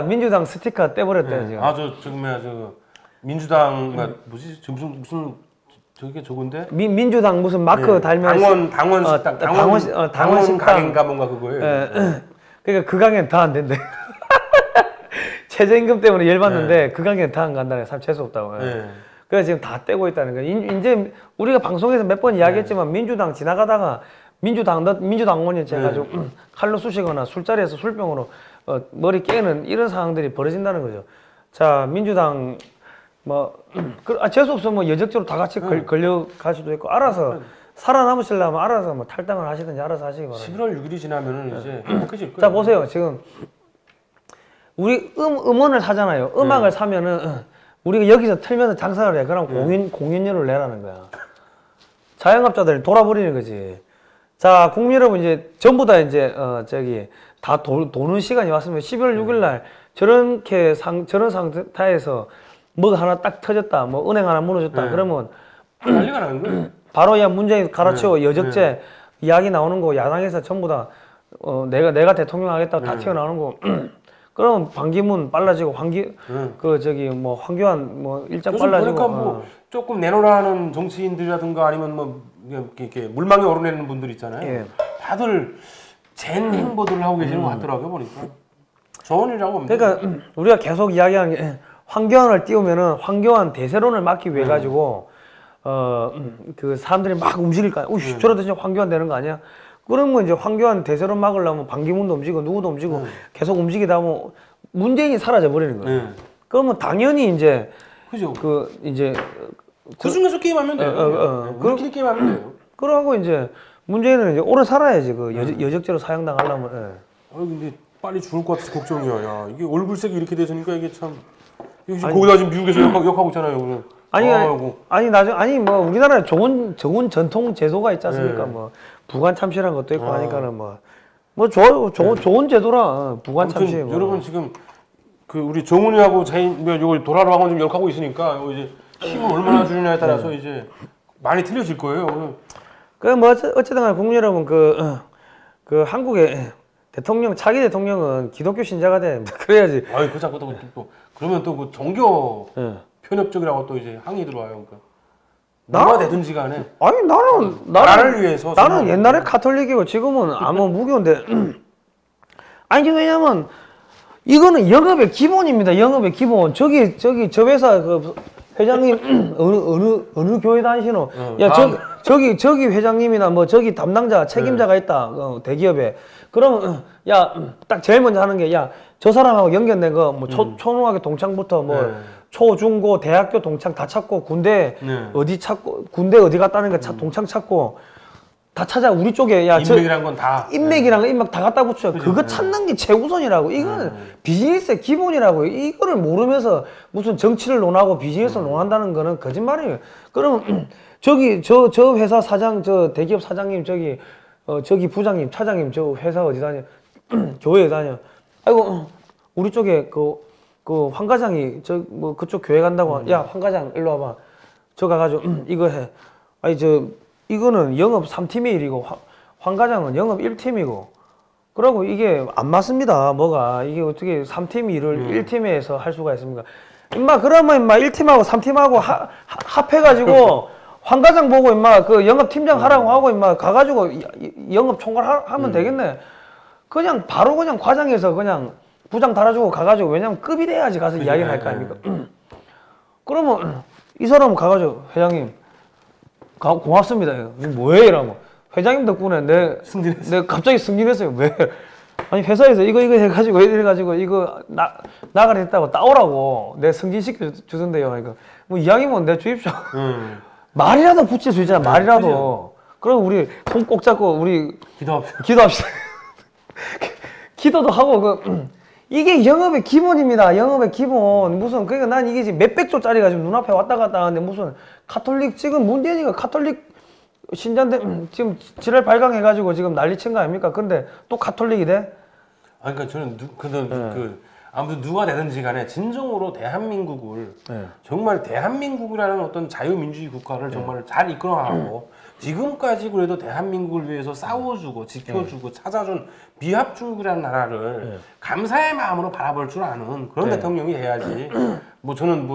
민주당 스티커 떼버렸대요 지금. 민주당 무슨 저게 저건데? 민주당 무슨 마크 네. 달면 당원 식당, 당원 식당 가게인가 뭔가 그거예요. 그러니까 그 가게는 더 안 된대. 최저임금 때문에 열받는데 그 가게는 더 안 간다는 게 참 재수 없다고. 그래서 지금 다 떼고 있다는 거예요. 이제 우리가 방송에서 몇 번 이야기했지만 민주당 지나가다가 민주당원이 돼가지고 칼로 쑤시거나 술자리에서 술병으로 머리 깨는 이런 상황들이 벌어진다는 거죠. 자, 민주당 재수 없으면 뭐 여적죄로 다 같이 걸려갈 수도 있고 알아서 살아남으시려면 알아서 뭐 탈당을 하시든지 알아서 하시기 바랍니다. 11월 6일이 지나면은 이제 행복해질 거예요. 자, 보세요. 지금 우리 음원을 사잖아요. 음악을 사면은 우리가 여기서 틀면서 장사를 해. 그럼 공연료를 내라는 거야. 자영업자들이 돌아버리는 거지. 자, 국민 여러분 이제 전부 다 이제 다 도는 시간이 왔으면 12월 6일 날 저런 상태에서 뭐가 하나 딱 터졌다. 뭐 은행 하나 무너졌다. 그러면 난리가 나는 거예요. 바로 야 문재인 갈아치워 여적죄 이야기 나오는 거 야당에서 전부 다 내가 대통령 하겠다고 다 튀어나오는 거. 그러면 반기문 빨라지고 황교안 뭐 일장 빨라지고. 보니까 뭐 조금 내놓으라는 정치인들이라든가 아니면 뭐 이렇게 물망에 오르내는 분들 있잖아요. 다들 젠 행보들을 하고 계시는 것 같더라고요 보니까. 좋은 일이라고 봅니다. 그러니까 우리가 계속 이야기하는 게 황교안을 띄우면은 황교안 대세론을 막기 위해 가지고 그 사람들이 막 움직일 거 아니야. 저러다 진짜 황교안 되는 거 아니야? 그러면 이제 황교안 대세론 막으려면 반기문도 움직이고 누구도 움직이고 계속 움직이다 보면 문재인이 사라져 버리는 거예요. 그러면 당연히 이제 그죠. 그 중에서 게임하면 돼요. 우리끼리 게임하면 돼요. 그러고 이제 문재인은 이제 오래 살아야지 그 여적죄로 사형당하려면. 근데 빨리 죽을 것 같아서 걱정이야. 야, 이게 얼굴색이 이렇게 되니까 이게 참. 거기다 지금 미국에서 욕하고 있잖아요. 아니 뭐 우리나라에 좋은 전통 제도가 있지 않습니까? 뭐 부관 참시라는 것도 있고 하니까는 좋은 제도라 부관 참시. 여러분 지금 그 우리 정훈이하고 요거 도라로하고 좀 욕하고 있으니까 이제 힘을 얼마나 주느냐에 따라서 이제 많이 틀려질 거예요. 어쨌든 간에 국민 여러분 그 한국의 대통령 차기 대통령은 기독교 신자가 돼. 그래야지. 그 자꾸 또 그러면 또 그 종교 편협적이라고 또 이제 항의 들어와요. 그러니까 누가 되든지 간에. 아니 나라를 위해서. 나는 옛날에 카톨릭이고 지금은 아무 무교인데. 아니 왜냐면 이거는 영업의 기본입니다. 영업의 기본. 저 회사 그 회장님 어느 교회 다니시노? 야 저기 회장님이나 뭐 저기 담당자 책임자가 있다. 대기업에. 그러면 야 딱 제일 먼저 하는 게 야 저 사람하고 연결된 거 뭐 초등학교 동창부터 뭐 초, 중, 고, 대학교 동창 다 찾고 군대 어디 찾고 군대 어디 갔다는 거 동창 찾고 다 찾아. 우리 쪽에 인맥이란 건 다 인맥이란 거 인맥 다 갖다 붙여. 그거 찾는 게 최우선이라고. 이거는 비즈니스의 기본이라고. 이거를 모르면서 무슨 정치를 논하고 비즈니스를 논한다는 거는 거짓말이에요. 그러면 저 회사 사장 저 대기업 사장님 저기 부장님 차장님 저 회사 어디 다녀? 교회 다녀. 아이고 우리 쪽에 그 황 과장이 뭐 그쪽 교회 간다고. 야 황 과장 일로 와봐. 저 가가지고 이거 해. 아니 이거는 영업 3팀의 일이고 황 과장은 영업 1팀이고 그러고 이게 안 맞습니다. 뭐가 이게 어떻게 3팀 일을 1팀에서 할 수가 있습니까? 그러면 1팀하고 3팀하고 합해가지고 황 과장 보고 그 영업팀장 하라고 하고 가가지고 영업 총괄 하면 되겠네. 그냥 바로 그냥 과장에서 그냥 부장 달아주고 가가지고. 왜냐면 급이 돼야지 가서 이야기를 할 거 아닙니까? 그러면 이 사람은 가가지고 회장님 고맙습니다. 뭐해 이러면 회장님 덕분에 내가 갑자기 승진했어요. 왜? 아니 회사에서 이거 해가지고 이거 나가리 했다고 따오라고 내 승진시켜 주던데요. 그러니까 뭐 이왕이면 내 주입시오. 말이라도 붙일 수 있잖아. 말이라도. 그럼 우리 손 꼭 잡고 우리 기도합시다. 기도도 하고 이게 영업의 기본입니다. 영업의 기본. 그러니까 난 이게 지금 몇백 조짜리가 지금 눈앞에 왔다 갔다 하는데 무슨 카톨릭 지금 문재인이가 카톨릭 신자인데 지금 지랄 발광해가지고 지금 난리친 거 아닙니까? 근데 또 카톨릭이 돼? 그러니까 저는 아무튼 누가 되든지 간에 진정으로 대한민국을 정말 대한민국이라는 어떤 자유민주주의 국가를 정말 잘 이끌어가고 지금까지 그래도 대한민국을 위해서 싸워주고 지켜주고 찾아준 비합중국이라는 나라를 감사의 마음으로 바라볼 줄 아는 그런 대통령이 돼야지. 뭐 저는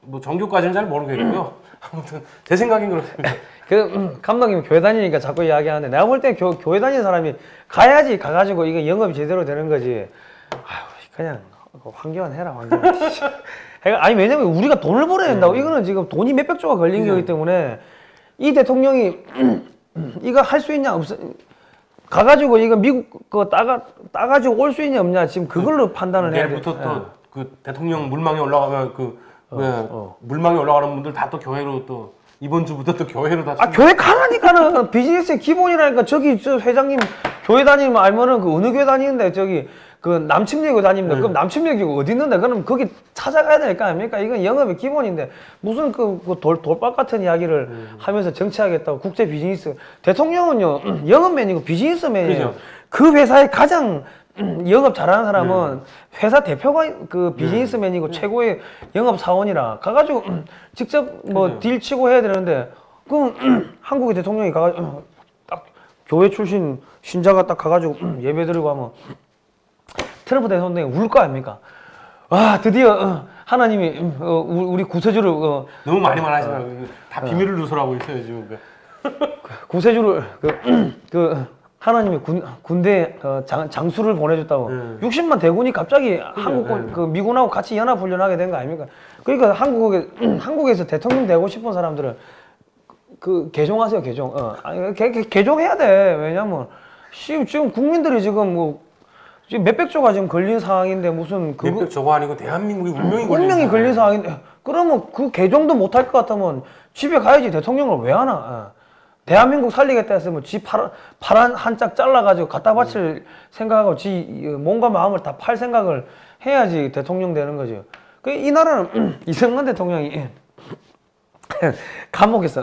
뭐 종교까지는 잘 모르겠고요. 아무튼 제 생각엔 그렇습니다. 감독님 교회 다니니까 자꾸 이야기하는데 내가 볼 때 교회 다니는 사람이 가야지 가가지고 이게 영업이 제대로 되는 거지. 아유 그냥 황교안 해라 황교안. 아니 왜냐면 우리가 돈을 벌어야 된다고. 이거는 지금 돈이 몇백 조가 걸린 거기 때문에 이 대통령이 이거 할 수 있냐 없어. 가가지고 이거 미국 거 따가지고 올 수 있냐 없냐 지금 그걸로 판단을 해야 돼. 내일부터 또 그 대통령 물망에 올라가면 물망에 올라가는 분들 다 또 교회로 또 이번 주부터 또 교회로 다. 교회 가라니까는 비즈니스의 기본이라니까. 저기 저 회장님 교회 다니면 알면은 그 어느 교회 다니는데 저기 그 남침역에 다닙니다. 그럼 남침역이 어디 있는데? 그럼 거기 찾아가야 될 거 아닙니까? 이건 영업의 기본인데 무슨 돌박 같은 이야기를 하면서 정치하겠다고. 국제 비즈니스 대통령은요 영업맨이고 비즈니스맨이에요. 그죠. 그 회사의 가장 영업 잘하는 사람은 회사 대표가 그 비즈니스맨이고 최고의 영업 사원이라 가가지고 직접 뭐 딜 치고 해야 되는데 그럼 한국의 대통령이 가가지고 딱 교회 출신 신자가 딱 가가지고 예배드리고 하면 트럼프 대통령이 울 거 아닙니까? 와 드디어 하나님이 우리 구세주를 너무 많이 말하시면 다 비밀을 누설하고 있어요 지금. 구세주를 하나님이 군대 장수를 보내줬다고. 60만 대군이 갑자기 미군하고 같이 연합 훈련하게 된 거 아닙니까? 그러니까 한국에서 대통령 되고 싶은 사람들은 개종하세요 개종. 개종해야 돼. 왜냐면 지금 국민들이 지금 지금 몇백 조가 지금 걸린 상황인데 무슨 몇백 조가 아니고 대한민국이 운명이 걸린 상황인데 그러면 그 개종도 못할 것 같으면 집에 가야지. 대통령을 왜 하나? 대한민국 살리겠다 했으면 지 파란 한 짝 잘라가지고 갖다 바칠 생각하고 지 몸과 마음을 다 팔 생각을 해야지 대통령 되는 거죠. 이 나라는 이승만 대통령이 감옥에서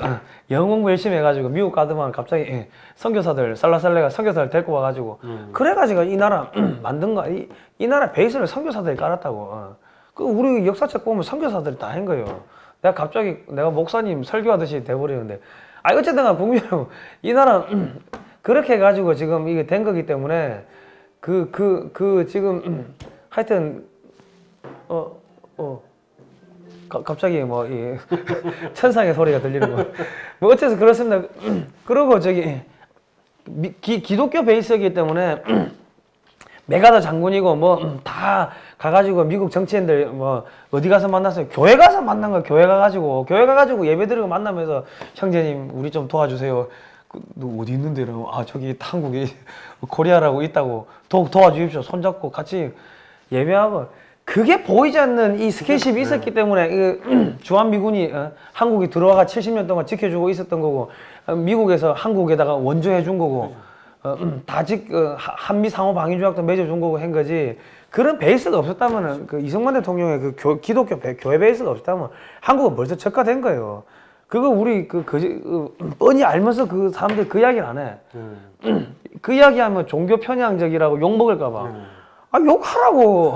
영어 공부 열심히 해가지고 미국 가더만 갑자기 선교사들 살라살레가 선교사들 데리고 와가지고 그래가지고 이 나라 만든 거. 이 나라 베이스를 선교사들이 깔았다고. 우리 역사책 보면 선교사들이 다 한 거예요. 내가 목사님 설교하듯이 돼버리는데. 어쨌든 국민 여러분, 이 나라 그렇게 해가지고 지금 이게 된 거기 때문에 지금 하여튼 갑자기 천상의 소리가 들리는 거. 어째서 그렇습니다. 그리고 저기 기독교 베이스이기 때문에 메가더 장군이고 다 가가지고 미국 정치인들 어디 가서 만났어요? 교회 가서 만난 거야. 교회 가가지고 예배드리고 만나면서 형제님 우리 좀 도와주세요. 너 어디 있는데? 이러면 저기 한국에 코리아라고 있다고 도와주십시오. 손잡고 같이 예배하고. 그게 보이지 않는 이 스킨십이 있었기 때문에 주한미군이 한국에 들어와가 70년 동안 지켜주고 있었던 거고, 미국에서 한국에다가 원조해 준 거고, 한미 상호 방위 조약도 맺어준 거고 한 거지. 그런 베이스가 없었다면은 이승만 대통령의 기독교 교회 베이스가 없었다면 한국은 벌써 적화된 거예요. 그거 우리 뻔히 알면서 그 사람들 그 이야기를 안 해. 그 이야기하면 종교 편향적이라고 욕 먹을까봐. 욕하라고.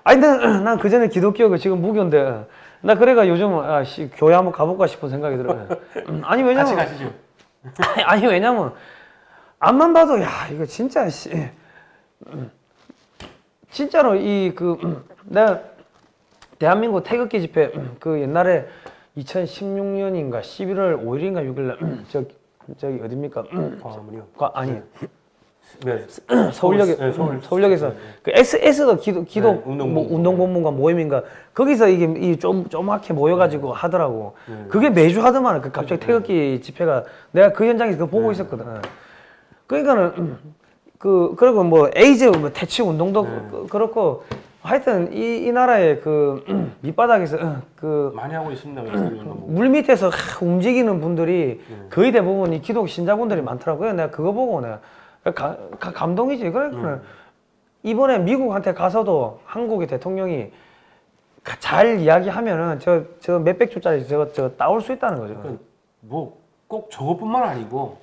난 그전에 기독교가 지금 무교인데 나 그래가 요즘 교회 한번 가볼까 싶은 생각이 들어요. 왜냐면 같이 가시죠. 왜냐면 앞만 봐도 이거 진짜 진짜로 내가 대한민국 태극기 집회 옛날에 2016년인가 11월 5일인가 6일날 저기 어딥니까? 아니. 네. 서울역에서 그 SS도 기독 운동본부인가 모임인가 거기서 이게 조그맣게 모여가지고 하더라고. 그게 매주 하더만. 갑자기 태극기 집회가 내가 그 현장에서 그거 보고 있었거든. 그러니까는 그리고 에이즈 퇴치 운동도 그렇고 하여튼 이 나라의 밑바닥에서 많이 하고 있습니다. 물 밑에서 움직이는 분들이 거의 대부분 이 기독 신자분들이 많더라고요. 내가 그거 보고 내가 감동이지. 그러니까 이번에 미국한테 가서도 한국의 대통령이 잘 이야기하면은 저 몇백 조짜리 저거 따올 수 있다는 거죠. 꼭 저것뿐만 아니고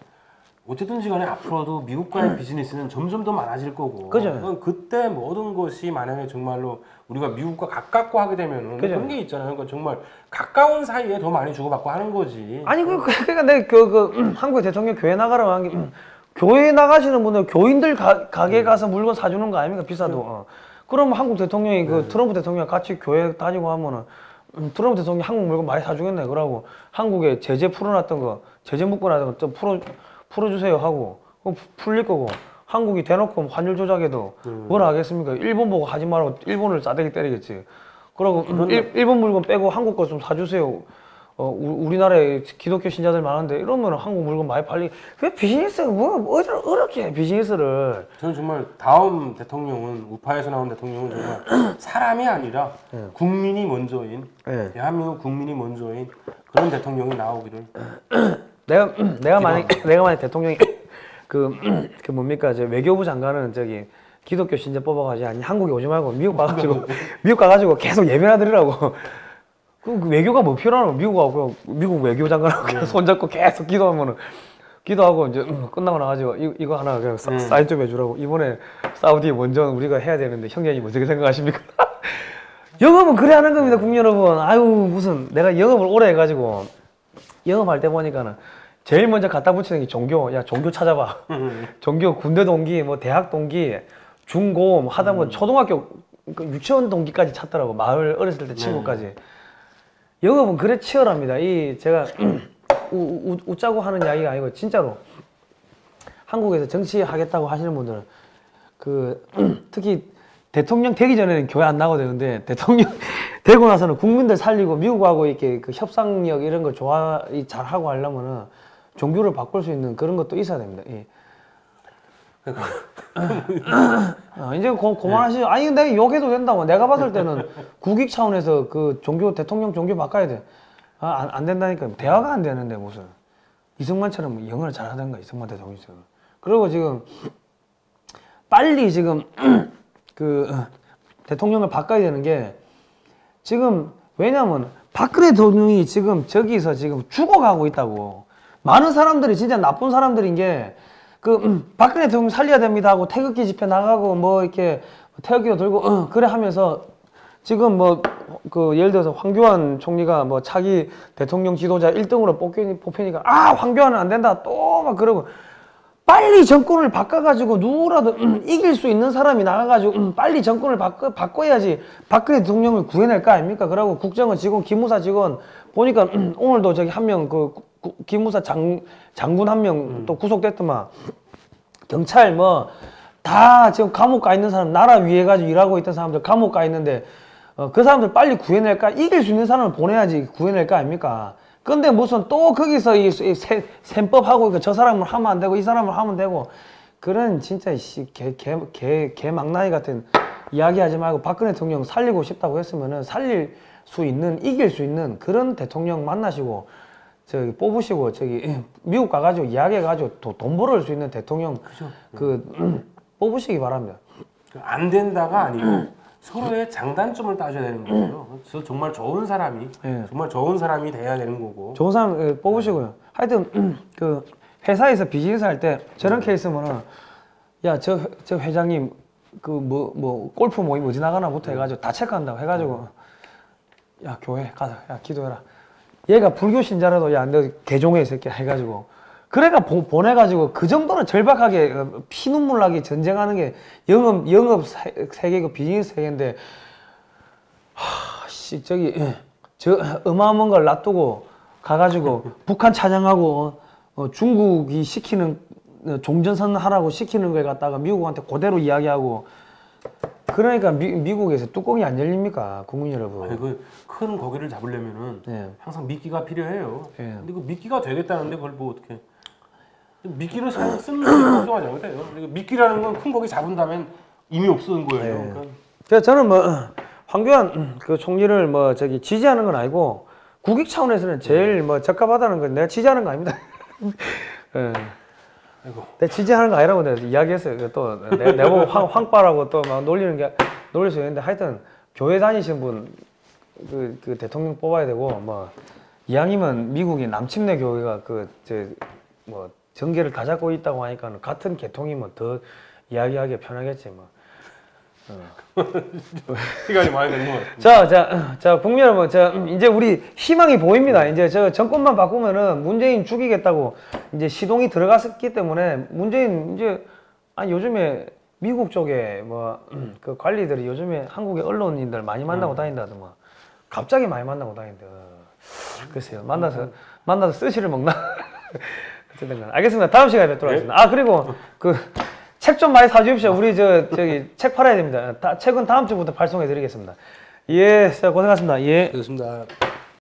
어쨌든지 간에 앞으로도 미국과의 비즈니스는 점점 더 많아질 거고. 그죠. 그때 모든 것이 만약에 정말로 우리가 미국과 가깝고 하게 되면은 그런 게 있잖아요. 그러니까 정말 가까운 사이에 더 많이 주고받고 하는 거지. 그러니까 내가 한국의 대통령 교회 나가라고 한 게 교회 나가시는 분들 교인들 가게 가서 물건 사주는 거 아닙니까? 비싸도. 그럼 한국 대통령이 트럼프 대통령 같이 교회 다니고 하면은 트럼프 대통령이 한국 물건 많이 사주겠네. 그러고 한국에 제재 풀어놨던 거, 제재 묶어놨던 거 좀 풀어주세요 하고 풀릴 거고 한국이 대놓고 환율 조작해도 뭐라 하겠습니까? 일본 보고 하지 말고 일본을 싸대기 때리겠지. 그러고 일본 물건 빼고 한국 거 좀 사주세요. 우리나라에 기독교 신자들 많은데 이러면 한국 물건 많이 팔리. 왜 비즈니스가 뭐 어렵게 비즈니스를? 저는 정말 다음 대통령은 우파에서 나온 대통령은 정말 사람이 아니라 국민이 먼저인 대한민국 국민이 먼저인 그런 대통령이 나오기를. 내가 만약 대통령이 그 뭡니까 저 외교부 장관은 저기 기독교 신자 뽑아가지고 아니 한국에 오지 말고 미국 가가지고 계속 예배하더라고. 그 외교가 뭐 필요하노? 미국 외교 장관하고 손잡고 계속 기도하고 이제 끝나고 나가지고 이거 하나 그냥 사인 좀 해주라고. 이번에 사우디 원전 우리가 해야 되는데 형제님 어떻게 생각하십니까? 영업은 그래 하는 겁니다, 국민 여러분. 아유 무슨 내가 영업을 오래 해가지고 영업할 때 보니까는 제일 먼저 갖다 붙이는 게 종교. 야 종교 찾아봐. 종교 군대 동기, 뭐 대학 동기, 중고 뭐 하다보면 초등학교 유치원 동기까지 찾더라고. 마을 어렸을 때 친구까지. 영업은 그래 치열합니다. 제가 웃자고 하는 이야기가 아니고 진짜로 한국에서 정치하겠다고 하시는 분들은 특히 대통령 되기 전에는 교회 안 나가도 되는데 대통령 되고 나서는 국민들 살리고 미국하고 이렇게 그 협상력 이런 거 잘하고 하려면은 종교를 바꿀 수 있는 그런 것도 있어야 됩니다. 이제 그만하시죠. 아니 근데 욕해도 된다고. 내가 봤을 때는 국익 차원에서 그 대통령 종교 바꿔야 돼. 안 된다니까. 대화가 안 되는데 무슨 이승만처럼 영어를 잘하던가 이승만 대통령처럼. 그리고 지금 빨리 지금 대통령을 바꿔야 되는 게 지금 왜냐면 박근혜 대통령이 지금 저기서 지금 죽어가고 있다고. 많은 사람들이 진짜 나쁜 사람들인 게 박근혜 대통령 살려야 됩니다 하고 태극기 집회 나가고 뭐 이렇게 태극기도 들고 그래 하면서 지금 예를 들어서 황교안 총리가 뭐 차기 대통령 지도자 1등으로 뽑히니까 황교안은 안 된다 또 막 그러고 빨리 정권을 바꿔가지고 누구라도 이길 수 있는 사람이 나가가지고 빨리 정권을 바꿔야지 박근혜 대통령을 구해낼 거 아닙니까? 그러고 국정원 직원, 기무사 직원 보니까 오늘도 저기 한 명 기무사 장군 한 명 또 구속됐더만. 경찰 다 지금 감옥 가 있는 사람, 나라 위해 가지고 일하고 있던 사람들 감옥 가 있는데 그 사람들 빨리 구해낼까? 이길 수 있는 사람을 보내야지 구해낼 거 아닙니까? 근데 무슨 또 거기서 셈법하고 저 사람을 하면 안 되고 이 사람을 하면 되고 그런 진짜 개 망나니 같은 이야기 하지 말고 박근혜 대통령 살리고 싶다고 했으면은 살릴 수 있는, 이길 수 있는 그런 대통령 만나시고 저기 뽑으시고 저기 미국 가가지고 이야기해가지고 돈 벌을 수 있는 대통령 뽑으시기 바랍니다. 안 된다가 아니고 서로의 장단점을 따져야 되는 거예요. 그래서 정말 좋은 사람이 정말 좋은 사람이 돼야 되는 거고. 좋은 사람 뽑으시고요. 하여튼 회사에서 비즈니스 할 때 저런 케이스면은 야 저 회장님 골프 모임 어디 나가나부터 해가지고 다 체크한다고 해가지고 야 교회 가자 야 기도해라. 얘가 불교 신자라도 야 너 개종해 이 새끼야 해가지고 그래가 보내가지고 그 정도로 절박하게 피눈물 나게 전쟁하는 게 영업 세계고 비즈니스 세계인데 저 어마어마한 걸 놔두고 가가지고 북한 찬양하고 중국이 시키는 종전선 하라고 시키는 거에 갖다가 미국한테 그대로 이야기하고 그러니까 미국에서 뚜껑이 안 열립니까 국민 여러분? 아니, 큰 고기를 잡으려면은 항상 미끼가 필요해요. 근데 그 미끼가 되겠다는데 그걸 뭐 어떻게? 미끼를 쓰는 게 걱정하지 않아요. 미끼라는 건 큰 고기 잡은 다음엔 이미 없어진 거예요. 그래서 저는 황교안 총리를 저기 지지하는 건 아니고 국익 차원에서는 제일 적합하다는 건 내가 지지하는 거 아닙니다. 내가 지지하는 거 아니라고 내가 이야기했어요. 또 내보고 황빠라고 또 막 놀릴 수 있는데 하여튼 교회 다니신 분 그 대통령 뽑아야 되고 이왕이면 미국이 남침내 교회가 정계를 다 잡고 있다고 하니까 같은 계통이면 더 이야기하기 편하겠지 시간이 많이 되는 것 같아요. 자, 국민 여러분, 이제 우리 희망이 보입니다. 이제 저 정권만 바꾸면은 문재인 죽이겠다고 이제 시동이 들어갔기 때문에 문재인 이제 요즘에 미국 쪽에 그 관리들이 요즘에 한국의 언론인들 많이 만나고 다닌다더만 갑자기 많이 만나고 다니는데 글쎄요. 만나서 스시를 먹나? 어쨌든 간 알겠습니다. 다음 시간에 뵙도록 하겠습니다. 아 그리고 그 책 좀 많이 사주십시오. 우리 저기 책 팔아야 됩니다. 책은 다음 주부터 발송해 드리겠습니다. 예, 진짜 고생하셨습니다. 예. 그렇습니다.